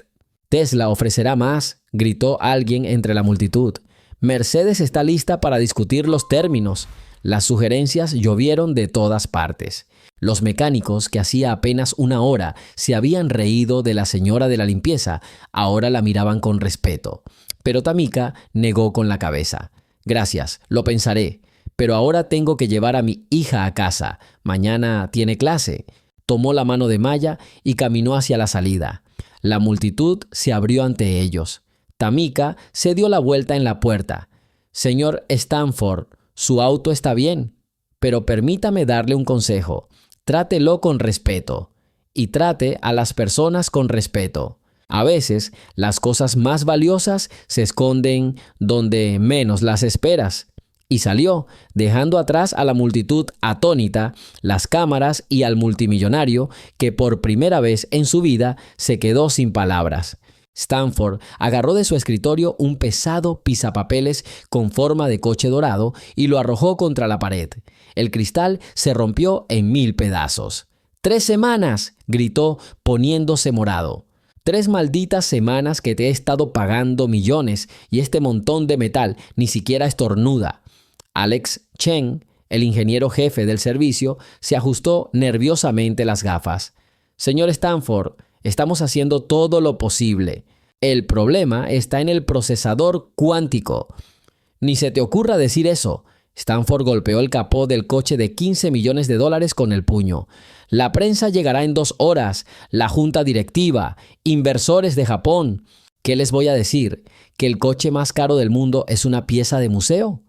Speaker 1: «Tesla ofrecerá más», gritó alguien entre la multitud. «Mercedes está lista para discutir los términos». Las sugerencias llovieron de todas partes. Los mecánicos que hacía apenas una hora se habían reído de la señora de la limpieza, ahora la miraban con respeto. Pero Tamika negó con la cabeza. «Gracias, lo pensaré. Pero ahora tengo que llevar a mi hija a casa. Mañana tiene clase». Tomó la mano de Maya y caminó hacia la salida. La multitud se abrió ante ellos. Tamika se dio la vuelta en la puerta. «Señor Stanford, su auto está bien, pero permítame darle un consejo. Trátelo con respeto y trate a las personas con respeto. A veces, las cosas más valiosas se esconden donde menos las esperas». Y salió, dejando atrás a la multitud atónita, las cámaras y al multimillonario que por primera vez en su vida se quedó sin palabras. Stanford agarró de su escritorio un pesado pisapapeles con forma de coche dorado y lo arrojó contra la pared. El cristal se rompió en 1000 pedazos. «¡3 semanas!», gritó poniéndose morado. «3 malditas semanas que te he estado pagando millones y este montón de metal ni siquiera estornuda». Alex Chen, el ingeniero jefe del servicio, se ajustó nerviosamente las gafas. «Señor Stanford, estamos haciendo todo lo posible. El problema está en el procesador cuántico». «Ni se te ocurra decir eso». Stanford golpeó el capó del coche de $15 millones con el puño. «La prensa llegará en 2 horas, la junta directiva, inversores de Japón. ¿Qué les voy a decir? ¿Que el coche más caro del mundo es una pieza de museo?»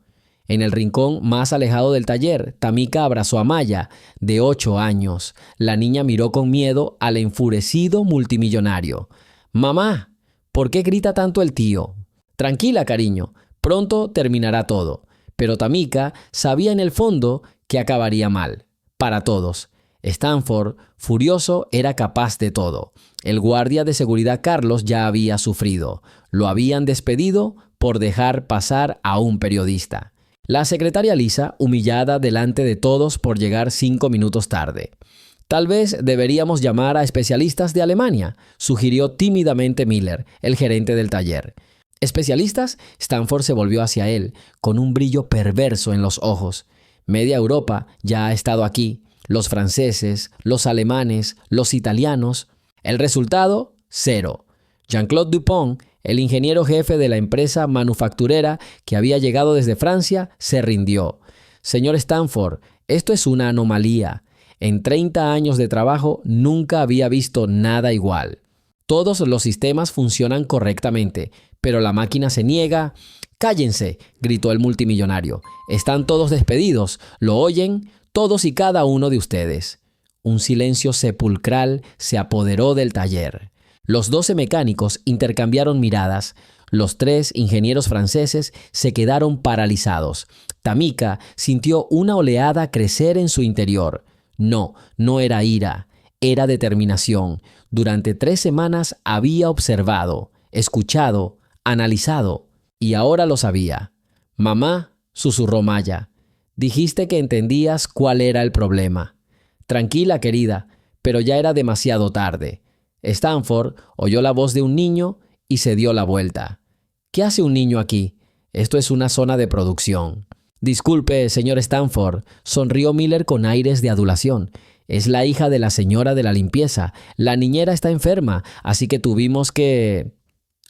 Speaker 1: En el rincón más alejado del taller, Tamika abrazó a Maya, de 8 años. La niña miró con miedo al enfurecido multimillonario. «Mamá, ¿por qué grita tanto el tío?» «Tranquila, cariño, pronto terminará todo». Pero Tamika sabía en el fondo que acabaría mal, para todos. Stanford, furioso, era capaz de todo. El guardia de seguridad Carlos ya había sufrido. Lo habían despedido por dejar pasar a un periodista. La secretaria Lisa, humillada delante de todos por llegar 5 minutos tarde. Tal vez deberíamos llamar a especialistas de Alemania, sugirió tímidamente Miller, el gerente del taller. ¿Especialistas? Stanford se volvió hacia él, con un brillo perverso en los ojos. Media Europa ya ha estado aquí. Los franceses, los alemanes, los italianos. El resultado, 0. Jean-Claude Dupont, el ingeniero jefe de la empresa manufacturera que había llegado desde Francia, se rindió. Señor Stanford, esto es una anomalía. En 30 años de trabajo nunca había visto nada igual. Todos los sistemas funcionan correctamente, pero la máquina se niega. ¡Cállense!, gritó el multimillonario. Están todos despedidos. ¿Lo oyen? Todos y cada uno de ustedes. Un silencio sepulcral se apoderó del taller. Los 12 mecánicos intercambiaron miradas. Los 3 ingenieros franceses se quedaron paralizados. Tamika sintió una oleada crecer en su interior. No era ira, era determinación. Durante 3 semanas había observado, escuchado, analizado, y ahora lo sabía. «Mamá», susurró Maya, «dijiste que entendías cuál era el problema». «Tranquila, querida», pero ya era demasiado tarde. Stanford oyó la voz de un niño y se dio la vuelta. «¿Qué hace un niño aquí? Esto es una zona de producción». «Disculpe, señor Stanford», sonrió Miller con aires de adulación. «Es la hija de la señora de la limpieza. La niñera está enferma, así que tuvimos que...»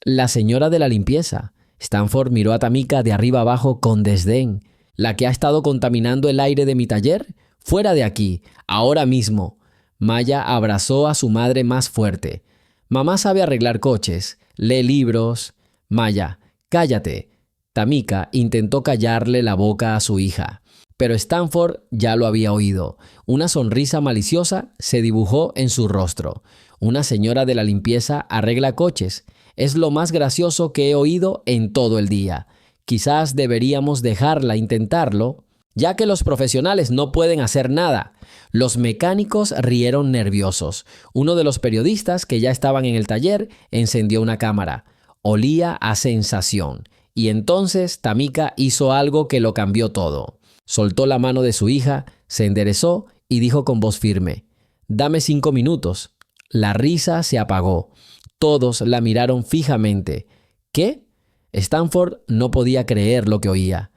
Speaker 1: «La señora de la limpieza». Stanford miró a Tamika de arriba abajo con desdén. «¿La que ha estado contaminando el aire de mi taller? Fuera de aquí, ahora mismo». Maya abrazó a su madre más fuerte. «Mamá sabe arreglar coches, lee libros». «Maya, cállate». Tamika intentó callarle la boca a su hija, pero Stanford ya lo había oído. Una sonrisa maliciosa se dibujó en su rostro. «Una señora de la limpieza arregla coches. Es lo más gracioso que he oído en todo el día. Quizás deberíamos dejarla intentarlo, ya que los profesionales no pueden hacer nada». Los mecánicos rieron nerviosos. Uno de los periodistas que ya estaban en el taller encendió una cámara. Olía a sensación. Y entonces Tamika hizo algo que lo cambió todo. Soltó la mano de su hija, se enderezó y dijo con voz firme: «Dame 5 minutos». La risa se apagó. Todos la miraron fijamente. ¿Qué? Stanford no podía creer lo que oía.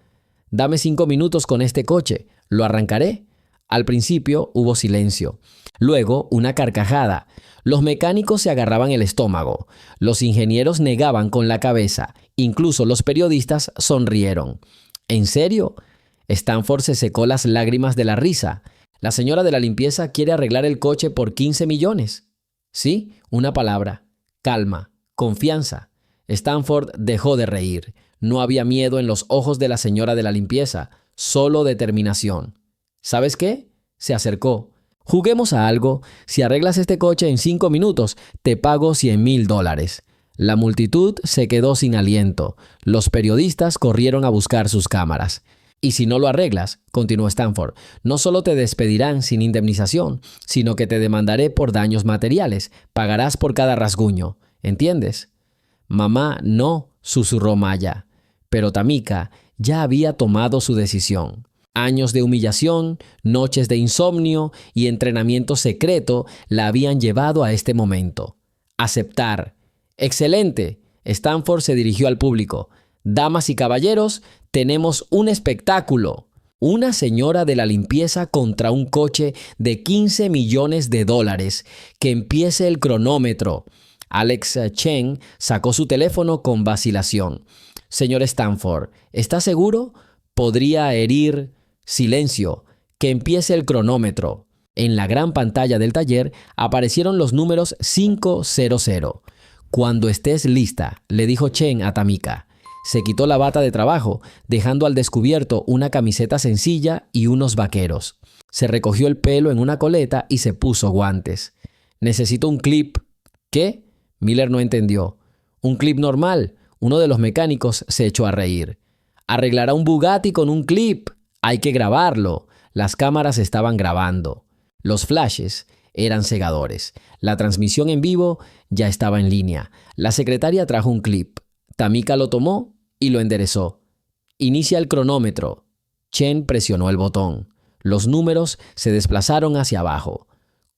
Speaker 1: «Dame 5 minutos con este coche. Lo arrancaré». Al principio hubo silencio. Luego una carcajada. Los mecánicos se agarraban el estómago. Los ingenieros negaban con la cabeza. Incluso los periodistas sonrieron. ¿En serio? Stanford se secó las lágrimas de la risa. «La señora de la limpieza quiere arreglar el coche por 15 millones. Sí, una palabra. Calma, confianza». Stanford dejó de reír. No había miedo en los ojos de la señora de la limpieza, solo determinación. «¿Sabes qué?», se acercó. «Juguemos a algo. Si arreglas este coche en 5 minutos, te pago $100,000. La multitud se quedó sin aliento. Los periodistas corrieron a buscar sus cámaras. «Y si no lo arreglas», continuó Stanford, «no solo te despedirán sin indemnización, sino que te demandaré por daños materiales. Pagarás por cada rasguño. ¿Entiendes?» «Mamá, no», susurró Maya. Pero Tamika ya había tomado su decisión. Años de humillación, noches de insomnio y entrenamiento secreto la habían llevado a este momento. Aceptar. «Excelente». Stanford se dirigió al público. «Damas y caballeros, tenemos un espectáculo. Una señora de la limpieza contra un coche de $15 millones. Que empiece el cronómetro». Alex Chen sacó su teléfono con vacilación. «Señor Stanford, ¿está seguro? Podría herir...» «Silencio. Que empiece el cronómetro». En la gran pantalla del taller aparecieron los números 500. «Cuando estés lista», le dijo Chen a Tamika. Se quitó la bata de trabajo, dejando al descubierto una camiseta sencilla y unos vaqueros. Se recogió el pelo en una coleta y se puso guantes. «Necesito un clip». «¿Qué?», Miller no entendió. «Un clip normal». Uno de los mecánicos se echó a reír. «Arreglará un Bugatti con un clip. Hay que grabarlo». Las cámaras estaban grabando. Los flashes eran cegadores. La transmisión en vivo ya estaba en línea. La secretaria trajo un clip. Tamika lo tomó y lo enderezó. «Inicia el cronómetro». Chen presionó el botón. Los números se desplazaron hacia abajo.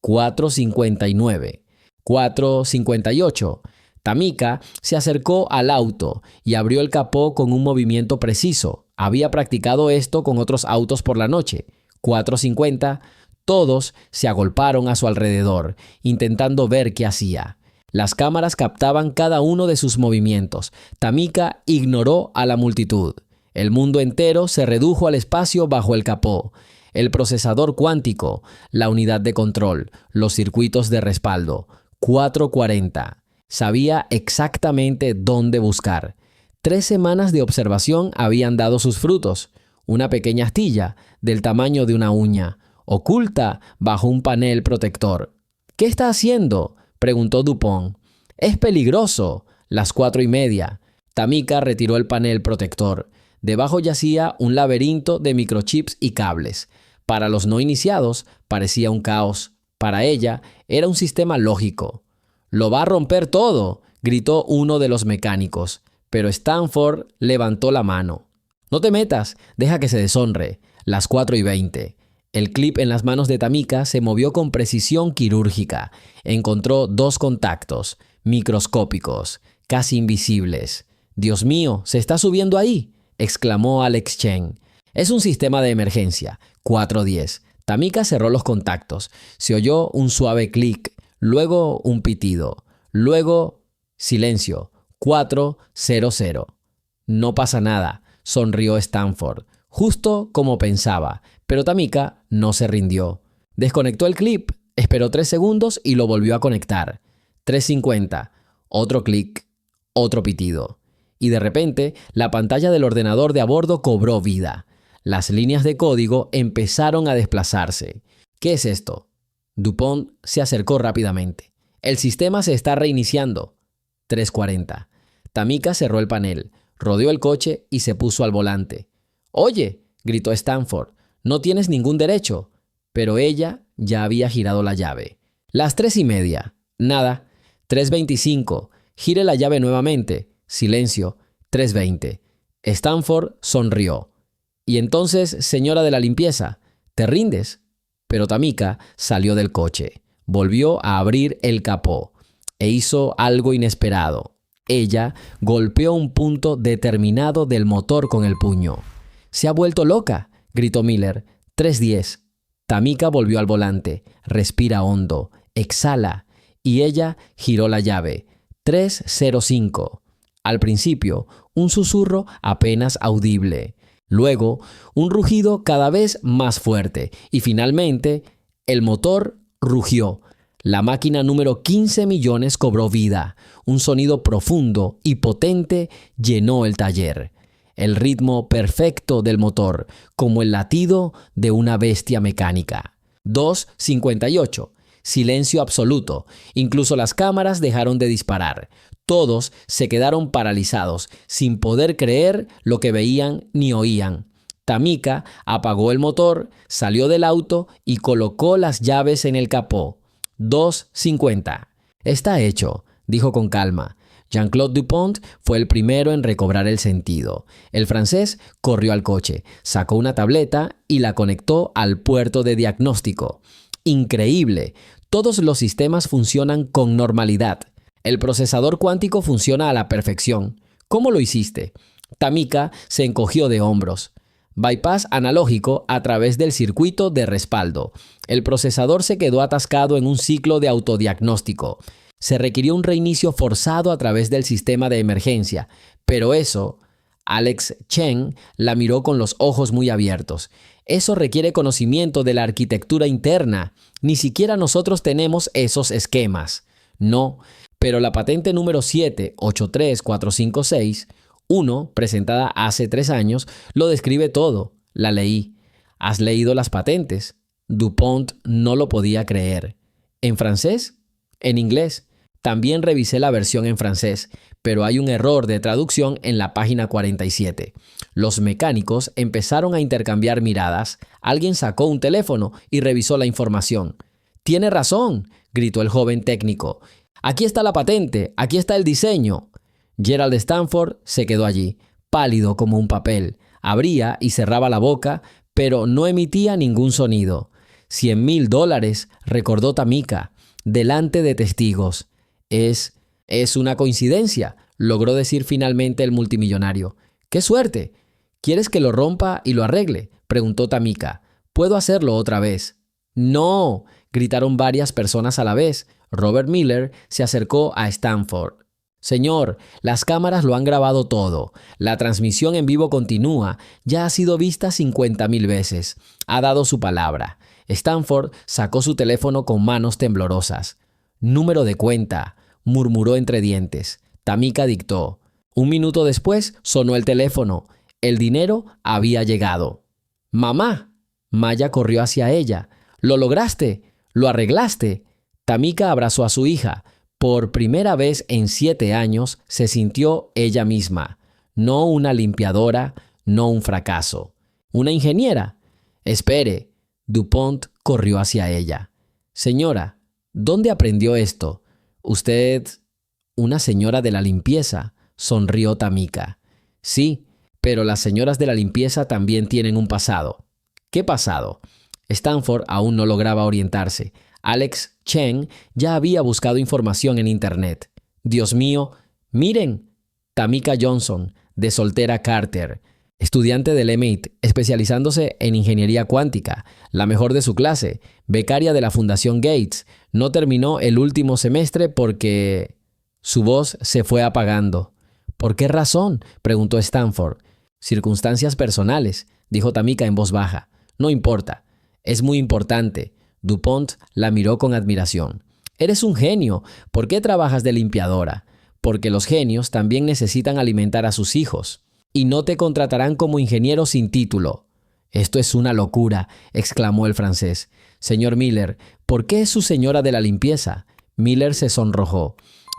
Speaker 1: 4:59. 4:58. Tamika se acercó al auto y abrió el capó con un movimiento preciso. Había practicado esto con otros autos por la noche. 4:50. Todos se agolparon a su alrededor, intentando ver qué hacía. Las cámaras captaban cada uno de sus movimientos. Tamika ignoró a la multitud. El mundo entero se redujo al espacio bajo el capó. El procesador cuántico, la unidad de control, los circuitos de respaldo. 4:40. Sabía exactamente dónde buscar. 3 semanas de observación habían dado sus frutos. Una pequeña astilla, del tamaño de una uña, oculta bajo un panel protector. ¿Qué está haciendo?, preguntó Dupont. Es peligroso. Las 4:30. Tamika retiró el panel protector. Debajo yacía un laberinto de microchips y cables. Para los no iniciados, parecía un caos. Para ella, era un sistema lógico. «¡Lo va a romper todo!», gritó uno de los mecánicos. Pero Stanford levantó la mano. «No te metas, deja que se deshonre». Las 4:20. El clip en las manos de Tamika se movió con precisión quirúrgica. Encontró 2 contactos, microscópicos, casi invisibles. «¡Dios mío, se está subiendo ahí!», exclamó Alex Chen. «Es un sistema de emergencia». 4:10. Tamika cerró los contactos. Se oyó un suave clic, luego un pitido, luego silencio. 4:00. «No pasa nada», sonrió Stanford, justo como pensaba, pero Tamika no se rindió. Desconectó el clip, esperó 3 segundos y lo volvió a conectar. 3:50. Otro clic, otro pitido. Y de repente, la pantalla del ordenador de a bordo cobró vida. Las líneas de código empezaron a desplazarse. ¿Qué es esto? Dupont se acercó rápidamente. «El sistema se está reiniciando». 3:40. Tamika cerró el panel, rodeó el coche y se puso al volante. «Oye», gritó Stanford, «no tienes ningún derecho». Pero ella ya había girado la llave. Las 3:30. Nada. 3:25. Gire la llave nuevamente. Silencio. 3:20. Stanford sonrió. «Y entonces, señora de la limpieza, ¿te rindes?». Pero Tamika salió del coche, volvió a abrir el capó e hizo algo inesperado. Ella golpeó un punto determinado del motor con el puño. «Se ha vuelto loca», gritó Miller. 3:10. Tamika volvió al volante. «Respira hondo, exhala», y ella giró la llave. 3:05. Al principio, un susurro apenas audible. Luego, un rugido cada vez más fuerte. Y finalmente, el motor rugió. La máquina número 15 millones cobró vida. Un sonido profundo y potente llenó el taller. El ritmo perfecto del motor, como el latido de una bestia mecánica. 2:58. Silencio absoluto. Incluso las cámaras dejaron de disparar. Todos se quedaron paralizados, sin poder creer lo que veían ni oían. Tamika apagó el motor, salió del auto y colocó las llaves en el capó. 2:50. «Está hecho», dijo con calma. Jean-Claude Dupont fue el primero en recobrar el sentido. El francés corrió al coche, sacó una tableta y la conectó al puerto de diagnóstico. «Increíble. Todos los sistemas funcionan con normalidad. El procesador cuántico funciona a la perfección. ¿Cómo lo hiciste?». Tamika se encogió de hombros. «Bypass analógico a través del circuito de respaldo. El procesador se quedó atascado en un ciclo de autodiagnóstico. Se requirió un reinicio forzado a través del sistema de emergencia. Pero eso…». Alex Chen la miró con los ojos muy abiertos. «Eso requiere conocimiento de la arquitectura interna. Ni siquiera nosotros tenemos esos esquemas». «No, pero la patente número 7834561, presentada hace 3 años, lo describe todo. La leí». «¿Has leído las patentes?». Dupont no lo podía creer. «¿En francés?». «En inglés. También revisé la versión en francés, pero hay un error de traducción en la página 47. Los mecánicos empezaron a intercambiar miradas. Alguien sacó un teléfono y revisó la información. «Tiene razón», gritó el joven técnico. «Aquí está la patente, aquí está el diseño». Gerald Stanford se quedó allí, pálido como un papel. Abría y cerraba la boca, pero no emitía ningún sonido. $100,000, recordó Tamika, delante de testigos. Es una coincidencia, logró decir finalmente el multimillonario. ¡Qué suerte! ¿Quieres que lo rompa y lo arregle?, preguntó Tamika. ¿Puedo hacerlo otra vez? ¡No!, gritaron varias personas a la vez. Robert Miller se acercó a Stanford. Señor, las cámaras lo han grabado todo. La transmisión en vivo continúa. Ya ha sido vista 50,000 veces. Ha dado su palabra. Stanford sacó su teléfono con manos temblorosas. Número de cuenta, murmuró entre dientes. Tamika dictó. 1 minuto después sonó el teléfono. El dinero había llegado. ¡Mamá! Maya corrió hacia ella. «¿Lo lograste? ¿Lo arreglaste?» Tamika abrazó a su hija. Por primera vez en 7 años se sintió ella misma. No una limpiadora, no un fracaso. ¿Una ingeniera? Espere. DuPont corrió hacia ella. Señora, ¿dónde aprendió esto? Usted... Una señora de la limpieza, sonrió Tamika. Sí, pero las señoras de la limpieza también tienen un pasado. ¿Qué pasado? Stanford aún no lograba orientarse. Alex Chen ya había buscado información en Internet. Dios mío, miren, Tamika Johnson, de Soltera Carter, estudiante del MIT, especializándose en ingeniería cuántica, la mejor de su clase, becaria de la Fundación Gates, no terminó el último semestre porque... Su voz se fue apagando. ¿Por qué razón?, preguntó Stanford. Circunstancias personales, dijo Tamika en voz baja. No importa. Es muy importante. DuPont la miró con admiración. Eres un genio. ¿Por qué trabajas de limpiadora? Porque los genios también necesitan alimentar a sus hijos. Y no te contratarán como ingeniero sin título. Esto es una locura, exclamó el francés. Señor Miller, ¿por qué es su señora de la limpieza? Miller se sonrojó.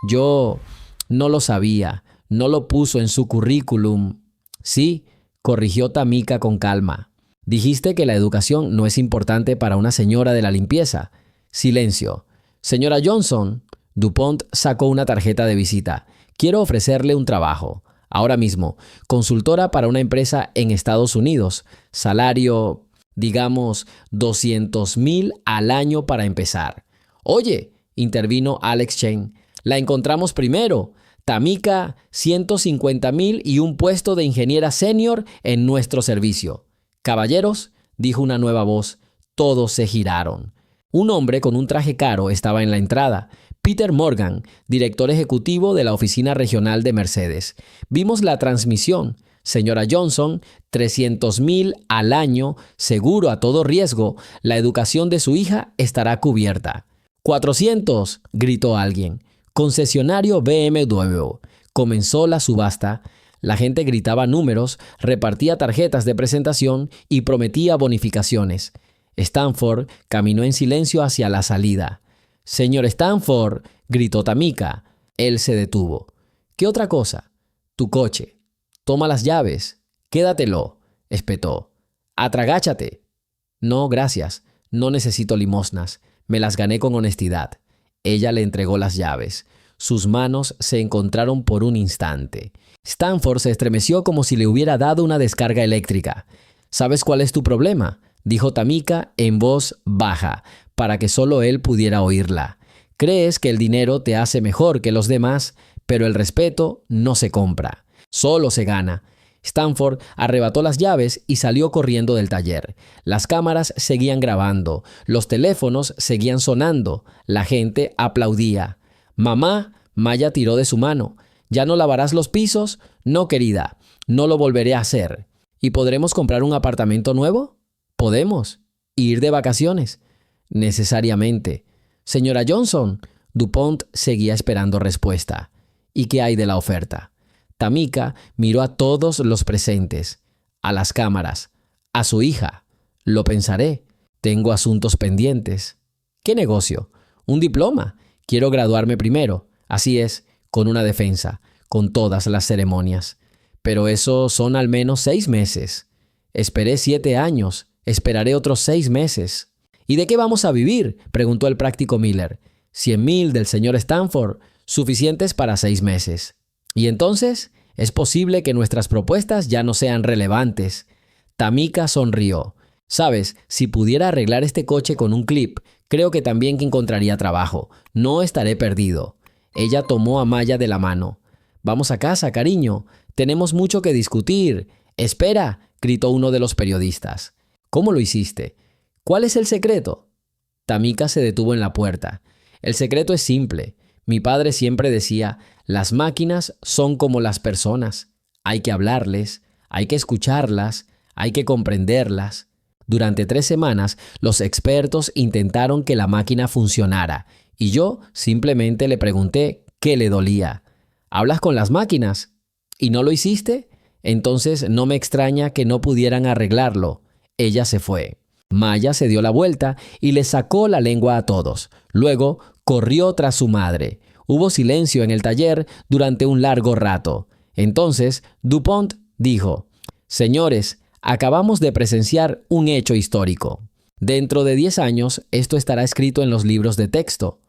Speaker 1: Yo no lo sabía. No lo puso en su currículum. Sí, corrigió Tamika con calma. Dijiste que la educación no es importante para una señora de la limpieza. Silencio. Señora Johnson, DuPont sacó una tarjeta de visita. Quiero ofrecerle un trabajo. Ahora mismo, consultora para una empresa en Estados Unidos. Salario, digamos, 200,000 al año para empezar. Oye, intervino Alex Chen, la encontramos primero. Tamika, 150,000 y un puesto de ingeniera senior en nuestro servicio. Caballeros, dijo una nueva voz. Todos se giraron. Un hombre con un traje caro estaba en la entrada. Peter Morgan, director ejecutivo de la oficina regional de Mercedes. Vimos la transmisión. Señora Johnson, 300,000 al año, seguro a todo riesgo. La educación de su hija estará cubierta. 400, gritó alguien. Concesionario BMW. Comenzó la subasta. La gente gritaba números, repartía tarjetas de presentación y prometía bonificaciones. Stanford caminó en silencio hacia la salida. «Señor Stanford», gritó Tamika. Él se detuvo. «¿Qué otra cosa?» «Tu coche. Toma las llaves. Quédatelo», espetó. «Atragáchate». «No, gracias. No necesito limosnas. Me las gané con honestidad». Ella le entregó las llaves. Sus manos se encontraron por un instante. Stanford se estremeció como si le hubiera dado una descarga eléctrica. «¿Sabes cuál es tu problema?», dijo Tamika en voz baja, para que solo él pudiera oírla. «Crees que el dinero te hace mejor que los demás, pero el respeto no se compra. Solo se gana». Stanford arrebató las llaves y salió corriendo del taller. Las cámaras seguían grabando, los teléfonos seguían sonando, la gente aplaudía. «Mamá», Maya tiró de su mano. «¿Ya no lavarás los pisos?» «No, querida, no lo volveré a hacer». «¿Y podremos comprar un apartamento nuevo?» «Podemos. ¿Ir de vacaciones?» «Necesariamente». «Señora Johnson», DuPont seguía esperando respuesta. «¿Y qué hay de la oferta?» Tamika miró a todos los presentes, a las cámaras, a su hija. «Lo pensaré. Tengo asuntos pendientes». «¿Qué negocio?» «Un diploma. Quiero graduarme primero». «Así es, con una defensa, con todas las ceremonias». «Pero eso son al menos 6 meses». «Esperé 7 años. Esperaré otros 6 meses». «¿Y de qué vamos a vivir?», preguntó el práctico Miller. 100,000 del señor Stanford, suficientes para 6 meses. «Y entonces, es posible que nuestras propuestas ya no sean relevantes». Tamika sonrió. Sabes, si pudiera arreglar este coche con un clip, creo que también que encontraría trabajo. No estaré perdido. Ella tomó a Maya de la mano. Vamos a casa, cariño. Tenemos mucho que discutir. Espera, gritó uno de los periodistas. ¿Cómo lo hiciste? ¿Cuál es el secreto? Tamika se detuvo en la puerta. El secreto es simple. Mi padre siempre decía, las máquinas son como las personas. Hay que hablarles, hay que escucharlas, hay que comprenderlas. Durante 3 semanas, los expertos intentaron que la máquina funcionara y yo simplemente le pregunté qué le dolía. ¿Hablas con las máquinas? ¿Y no lo hiciste? Entonces no me extraña que no pudieran arreglarlo. Ella se fue. Maya se dio la vuelta y le sacó la lengua a todos. Luego corrió tras su madre. Hubo silencio en el taller durante un largo rato. Entonces, DuPont dijo, «Señores, acabamos de presenciar un hecho histórico. Dentro de 10 años, esto estará escrito en los libros de texto».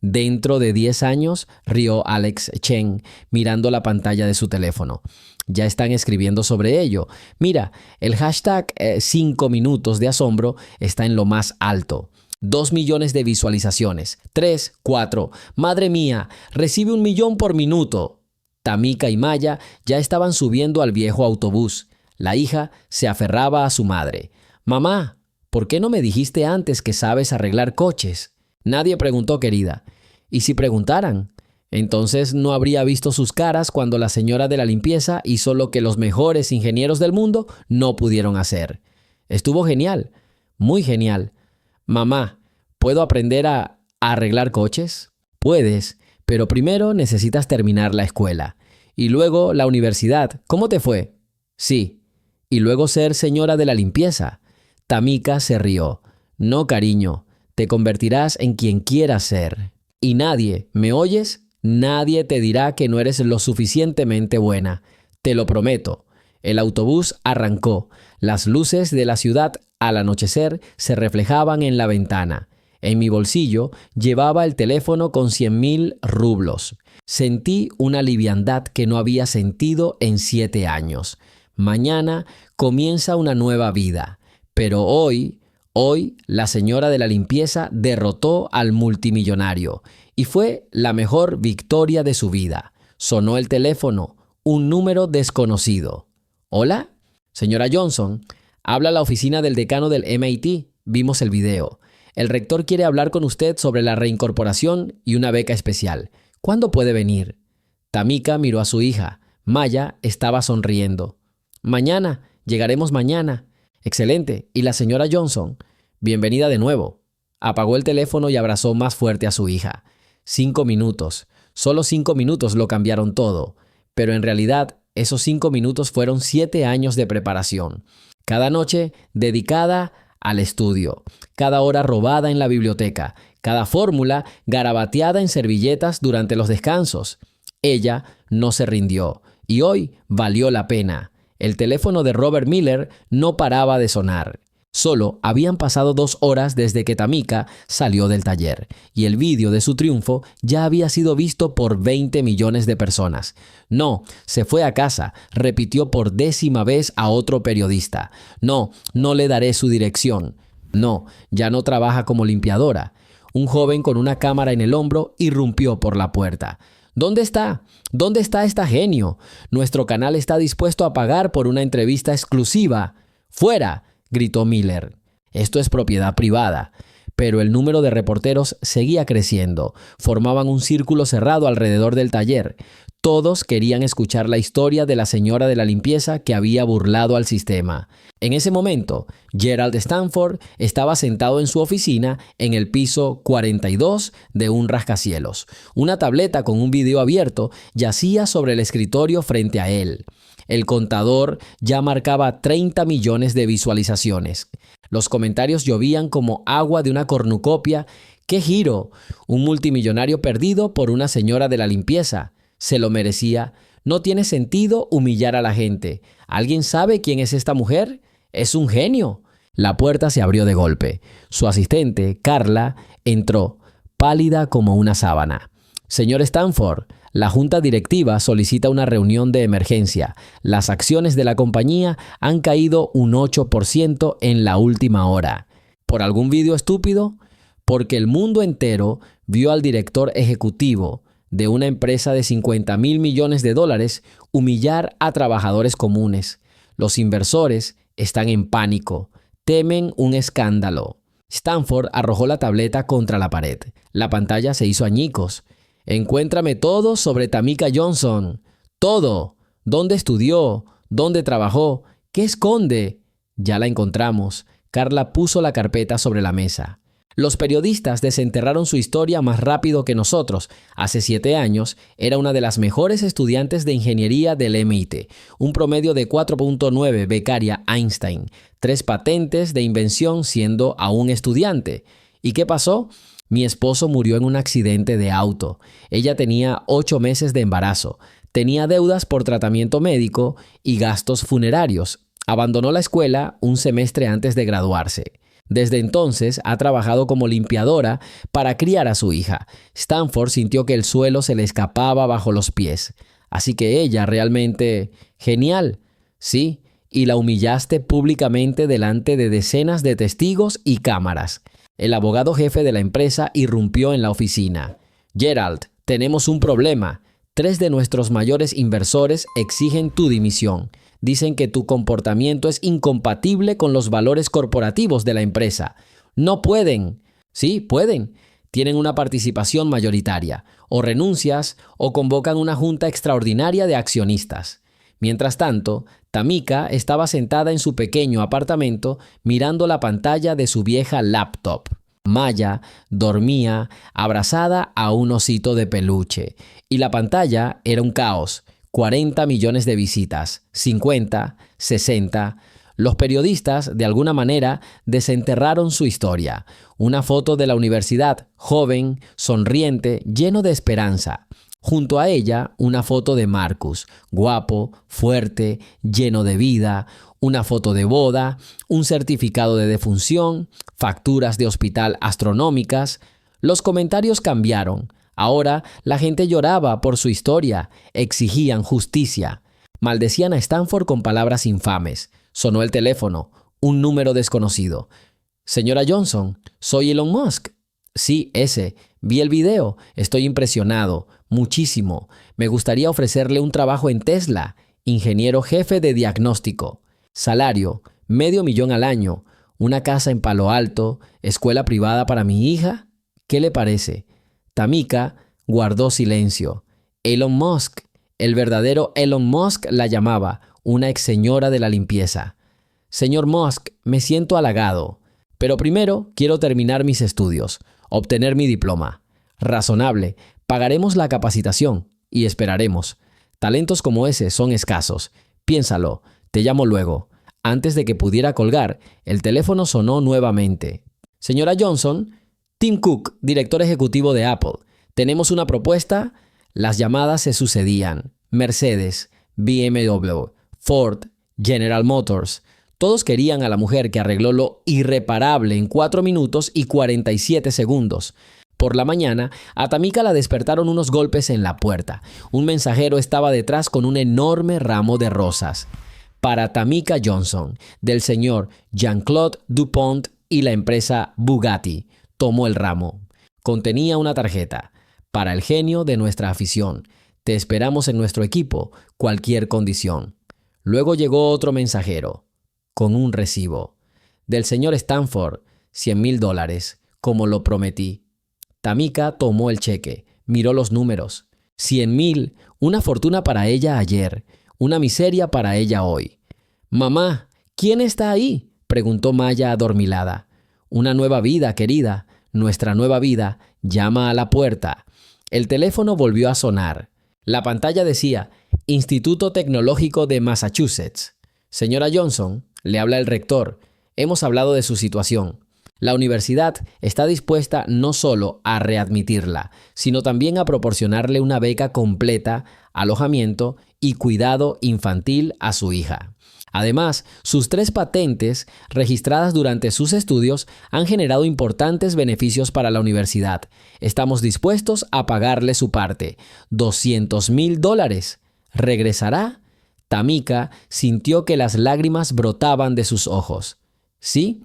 Speaker 1: «Dentro de 10 años», rió Alex Chen, mirando la pantalla de su teléfono. «Ya están escribiendo sobre ello. Mira, el hashtag 5 minutos de asombro está en lo más alto. 2 millones de visualizaciones. 3, 4. Madre mía, recibe 1 millón por minuto». Tamika y Maya ya estaban subiendo al viejo autobús. La hija se aferraba a su madre. «Mamá, ¿por qué no me dijiste antes que sabes arreglar coches?» Nadie preguntó, querida. ¿Y si preguntaran? Entonces no habría visto sus caras cuando la señora de la limpieza hizo lo que los mejores ingenieros del mundo no pudieron hacer. Estuvo genial, muy genial. «Mamá, ¿puedo aprender a arreglar coches?» Puedes, pero primero necesitas terminar la escuela. Y luego la universidad. ¿Cómo te fue? Sí. Y luego ser señora de la limpieza. Tamika se rió. No, cariño, te convertirás en quien quieras ser. Y nadie, ¿me oyes? Nadie te dirá que no eres lo suficientemente buena. Te lo prometo. El autobús arrancó. Las luces de la ciudad al anochecer se reflejaban en la ventana. En mi bolsillo llevaba el teléfono con 100,000 rublos. Sentí una liviandad que no había sentido en 7 años. Mañana comienza una nueva vida. Pero hoy la señora de la limpieza derrotó al multimillonario. Y fue la mejor victoria de su vida. Sonó el teléfono, un número desconocido. ¿Hola? Señora Johnson, habla la oficina del decano del MIT. Vimos el video. El rector quiere hablar con usted sobre la reincorporación y una beca especial. ¿Cuándo puede venir? Tamika miró a su hija. Maya estaba sonriendo. Mañana, llegaremos mañana. Excelente. ¿Y la señora Johnson? Bienvenida de nuevo. Apagó el teléfono y abrazó más fuerte a su hija. 5 minutos. Solo 5 minutos lo cambiaron todo. Pero en realidad, esos 5 minutos fueron 7 años de preparación. Cada noche dedicada al estudio, cada hora robada en la biblioteca, cada fórmula garabateada en servilletas durante los descansos. Ella no se rindió y hoy valió la pena. El teléfono de Robert Miller no paraba de sonar. Solo habían pasado 2 horas desde que Tamika salió del taller y el vídeo de su triunfo ya había sido visto por 20 millones de personas. No, se fue a casa, repitió por 10ª vez a otro periodista. No le daré su dirección. No, ya no trabaja como limpiadora. Un joven con una cámara en el hombro irrumpió por la puerta. ¿Dónde está? ¿Dónde está esta genio? Nuestro canal está dispuesto a pagar por una entrevista exclusiva. ¡Fuera!, gritó Miller. Esto es propiedad privada. Pero el número de reporteros seguía creciendo. Formaban un círculo cerrado alrededor del taller. Todos querían escuchar la historia de la señora de la limpieza que había burlado al sistema. En ese momento, Gerald Stanford estaba sentado en su oficina en el piso 42 de un rascacielos. Una tableta con un video abierto yacía sobre el escritorio frente a él. El contador ya marcaba 30 millones de visualizaciones. Los comentarios llovían como agua de una cornucopia. ¡Qué giro! Un multimillonario perdido por una señora de la limpieza. Se lo merecía. No tiene sentido humillar a la gente. ¿Alguien sabe quién es esta mujer? ¡Es un genio! La puerta se abrió de golpe. Su asistente, Carla, entró, pálida como una sábana. «Señor Stanford, La junta directiva solicita una reunión de emergencia. Las acciones de la compañía han caído un 8% en la última hora. ¿Por algún video estúpido? Porque el mundo entero vio al director ejecutivo de una empresa de $50,000 millones humillar a trabajadores comunes. Los inversores están en pánico, temen un escándalo. Stanford arrojó la tableta contra la pared. La pantalla se hizo añicos. Encuéntrame todo sobre Tamika Johnson. Todo. ¿Dónde estudió? ¿Dónde trabajó? ¿Qué esconde? Ya la encontramos. Carla puso la carpeta sobre la mesa. Los periodistas desenterraron su historia más rápido que nosotros. Hace 7 años, era una de las mejores estudiantes de ingeniería del MIT. Un promedio de 4.9, becaria Einstein. 3 patentes de invención siendo aún estudiante. ¿Y qué pasó? Mi esposo murió en un accidente de auto. Ella tenía 8 meses de embarazo. Tenía deudas por tratamiento médico y gastos funerarios. Abandonó la escuela un semestre antes de graduarse. Desde entonces ha trabajado como limpiadora para criar a su hija. Stanford sintió que el suelo se le escapaba bajo los pies. Así que ella realmente... Genial. Sí, y la humillaste públicamente delante de decenas de testigos y cámaras. El abogado jefe de la empresa irrumpió en la oficina. Gerald, tenemos un problema. 3 de nuestros mayores inversores exigen tu dimisión. Dicen que tu comportamiento es incompatible con los valores corporativos de la empresa. No pueden. Sí, pueden. Tienen una participación mayoritaria. O renuncias o convocan una junta extraordinaria de accionistas. Mientras tanto, Tamika estaba sentada en su pequeño apartamento mirando la pantalla de su vieja laptop. Maya dormía abrazada a un osito de peluche y la pantalla era un caos. 40 millones de visitas, 50, 60. Los periodistas, de alguna manera, desenterraron su historia. Una foto de la universidad, joven, sonriente, lleno de esperanza. Junto a ella, una foto de Marcus, guapo, fuerte, lleno de vida, una foto de boda, un certificado de defunción, facturas de hospital astronómicas. Los comentarios cambiaron. Ahora la gente lloraba por su historia, exigían justicia. Maldecían a Stanford con palabras infames. Sonó el teléfono, un número desconocido. Señora Johnson, soy Elon Musk. Sí, ese. Vi el video. Estoy impresionado. Muchísimo. Me gustaría ofrecerle un trabajo en Tesla. Ingeniero jefe de diagnóstico. Salario, $500,000 al año. Una casa en Palo Alto. Escuela privada para mi hija. ¿Qué le parece? Tamika guardó silencio. Elon Musk. El verdadero Elon Musk la llamaba. Una ex señora de la limpieza. Señor Musk, me siento halagado. Pero primero quiero terminar mis estudios. Obtener mi diploma. Razonable. Pagaremos la capacitación y esperaremos. Talentos como ese son escasos. Piénsalo. Te llamo luego. Antes de que pudiera colgar, el teléfono sonó nuevamente. Señora Johnson, Tim Cook, director ejecutivo de Apple. ¿Tenemos una propuesta? Las llamadas se sucedían. Mercedes, BMW, Ford, General Motors. Todos querían a la mujer que arregló lo irreparable en 4 minutos y 47 segundos. Por la mañana, a Tamika la despertaron unos golpes en la puerta. Un mensajero estaba detrás con un enorme ramo de rosas. Para Tamika Johnson, del señor Jean-Claude Dupont y la empresa Bugatti. Tomó el ramo. Contenía una tarjeta. Para el genio de nuestra afición. Te esperamos en nuestro equipo, cualquier condición. Luego llegó otro mensajero, con un recibo. Del señor Stanford, $100,000, como lo prometí. Tamika tomó el cheque, miró los números. 100,000, una fortuna para ella ayer, una miseria para ella hoy. «Mamá, ¿quién está ahí?», preguntó Maya adormilada. «Una nueva vida, querida. Nuestra nueva vida llama a la puerta». El teléfono volvió a sonar. La pantalla decía, Instituto Tecnológico de Massachusetts. «Señora Johnson», le habla el rector, «hemos hablado de su situación. La universidad está dispuesta no solo a readmitirla, sino también a proporcionarle una beca completa, alojamiento y cuidado infantil a su hija. Además, sus 3 patentes, registradas durante sus estudios, han generado importantes beneficios para la universidad. Estamos dispuestos a pagarle su parte, $200,000. ¿Regresará? Tamika sintió que las lágrimas brotaban de sus ojos. Sí,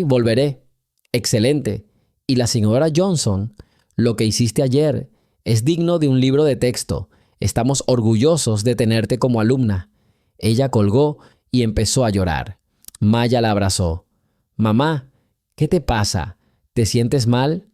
Speaker 1: volveré. Excelente. Y la señora Johnson, lo que hiciste ayer es digno de un libro de texto. Estamos orgullosos de tenerte como alumna. Ella colgó y empezó a llorar. Maya la abrazó. Mamá, ¿qué te pasa? ¿Te sientes mal?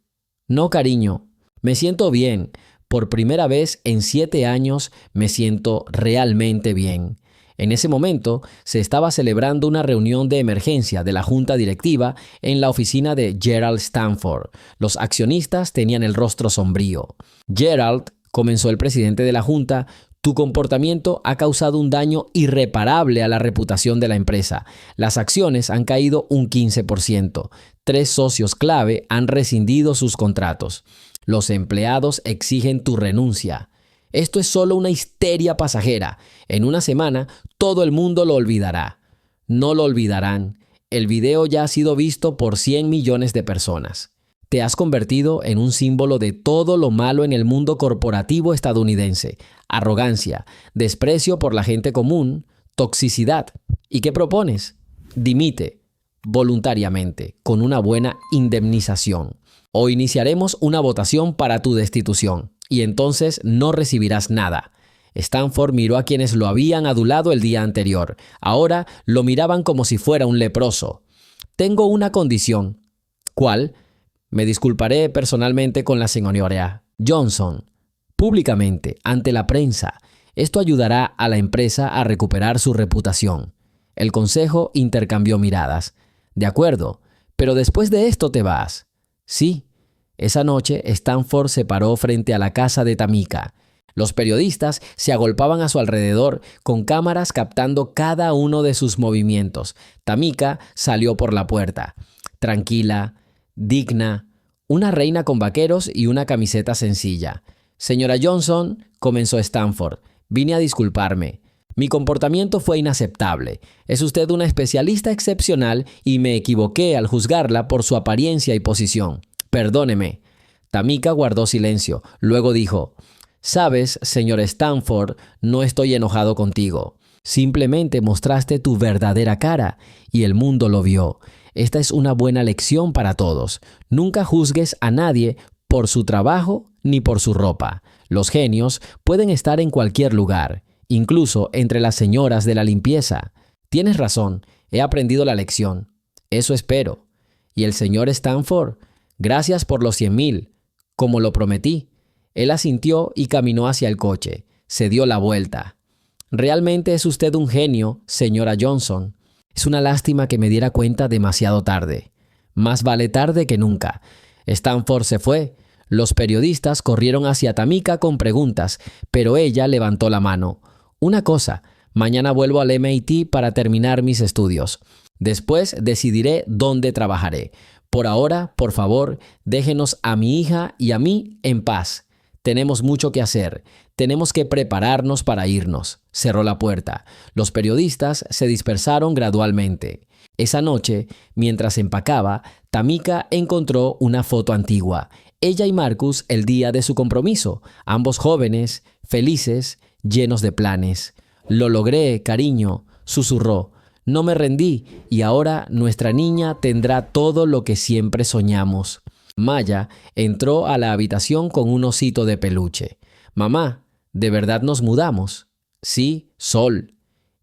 Speaker 1: No, cariño. Me siento bien. Por primera vez en 7 años me siento realmente bien. En ese momento se estaba celebrando una reunión de emergencia de la junta directiva en la oficina de Gerald Stanford. Los accionistas tenían el rostro sombrío. Gerald, comenzó el presidente de la junta, tu comportamiento ha causado un daño irreparable a la reputación de la empresa. Las acciones han caído un 15%. 3 socios clave han rescindido sus contratos. Los empleados exigen tu renuncia. Esto es solo una histeria pasajera. En una semana, todo el mundo lo olvidará. No lo olvidarán. El video ya ha sido visto por 100 millones de personas. Te has convertido en un símbolo de todo lo malo en el mundo corporativo estadounidense. Arrogancia, desprecio por la gente común, toxicidad. ¿Y qué propones? Dimite voluntariamente, con una buena indemnización. O iniciaremos una votación para tu destitución, y entonces no recibirás nada. Stanford miró a quienes lo habían adulado el día anterior. Ahora lo miraban como si fuera un leproso. Tengo una condición. ¿Cuál? Me disculparé personalmente con la señora Johnson, públicamente, ante la prensa. Esto ayudará a la empresa a recuperar su reputación. El consejo intercambió miradas. De acuerdo, pero después de esto te vas. Sí. Esa noche, Stanford se paró frente a la casa de Tamika. Los periodistas se agolpaban a su alrededor con cámaras captando cada uno de sus movimientos. Tamika salió por la puerta. Tranquila, digna, una reina con vaqueros y una camiseta sencilla. Señora Johnson, comenzó Stanford, vine a disculparme. Mi comportamiento fue inaceptable. Es usted una especialista excepcional y me equivoqué al juzgarla por su apariencia y posición. Perdóneme. Tamika guardó silencio. Luego dijo, «Sabes, señor Stanford, no estoy enojado contigo. Simplemente mostraste tu verdadera cara y el mundo lo vio. Esta es una buena lección para todos. Nunca juzgues a nadie por su trabajo ni por su ropa. Los genios pueden estar en cualquier lugar, incluso entre las señoras de la limpieza. Tienes razón, he aprendido la lección. Eso espero. Y el señor Stanford, gracias por los 100,000, como lo prometí». Él asintió y caminó hacia el coche. Se dio la vuelta. «Realmente es usted un genio, señora Johnson. Es una lástima que me diera cuenta demasiado tarde. Más vale tarde que nunca». Stanford se fue. Los periodistas corrieron hacia Tamika con preguntas, pero ella levantó la mano. «Una cosa, mañana vuelvo al MIT para terminar mis estudios. Después decidiré dónde trabajaré. Por ahora, por favor, déjenos a mi hija y a mí en paz. Tenemos mucho que hacer. Tenemos que prepararnos para irnos». Cerró la puerta. Los periodistas se dispersaron gradualmente. Esa noche, mientras empacaba, Tamika encontró una foto antigua. Ella y Marcus el día de su compromiso. Ambos jóvenes, felices, llenos de planes. «Lo logré, cariño», susurró. «No me rendí y ahora nuestra niña tendrá todo lo que siempre soñamos». Maya entró a la habitación con un osito de peluche. «Mamá, ¿de verdad nos mudamos?» «Sí, Sol.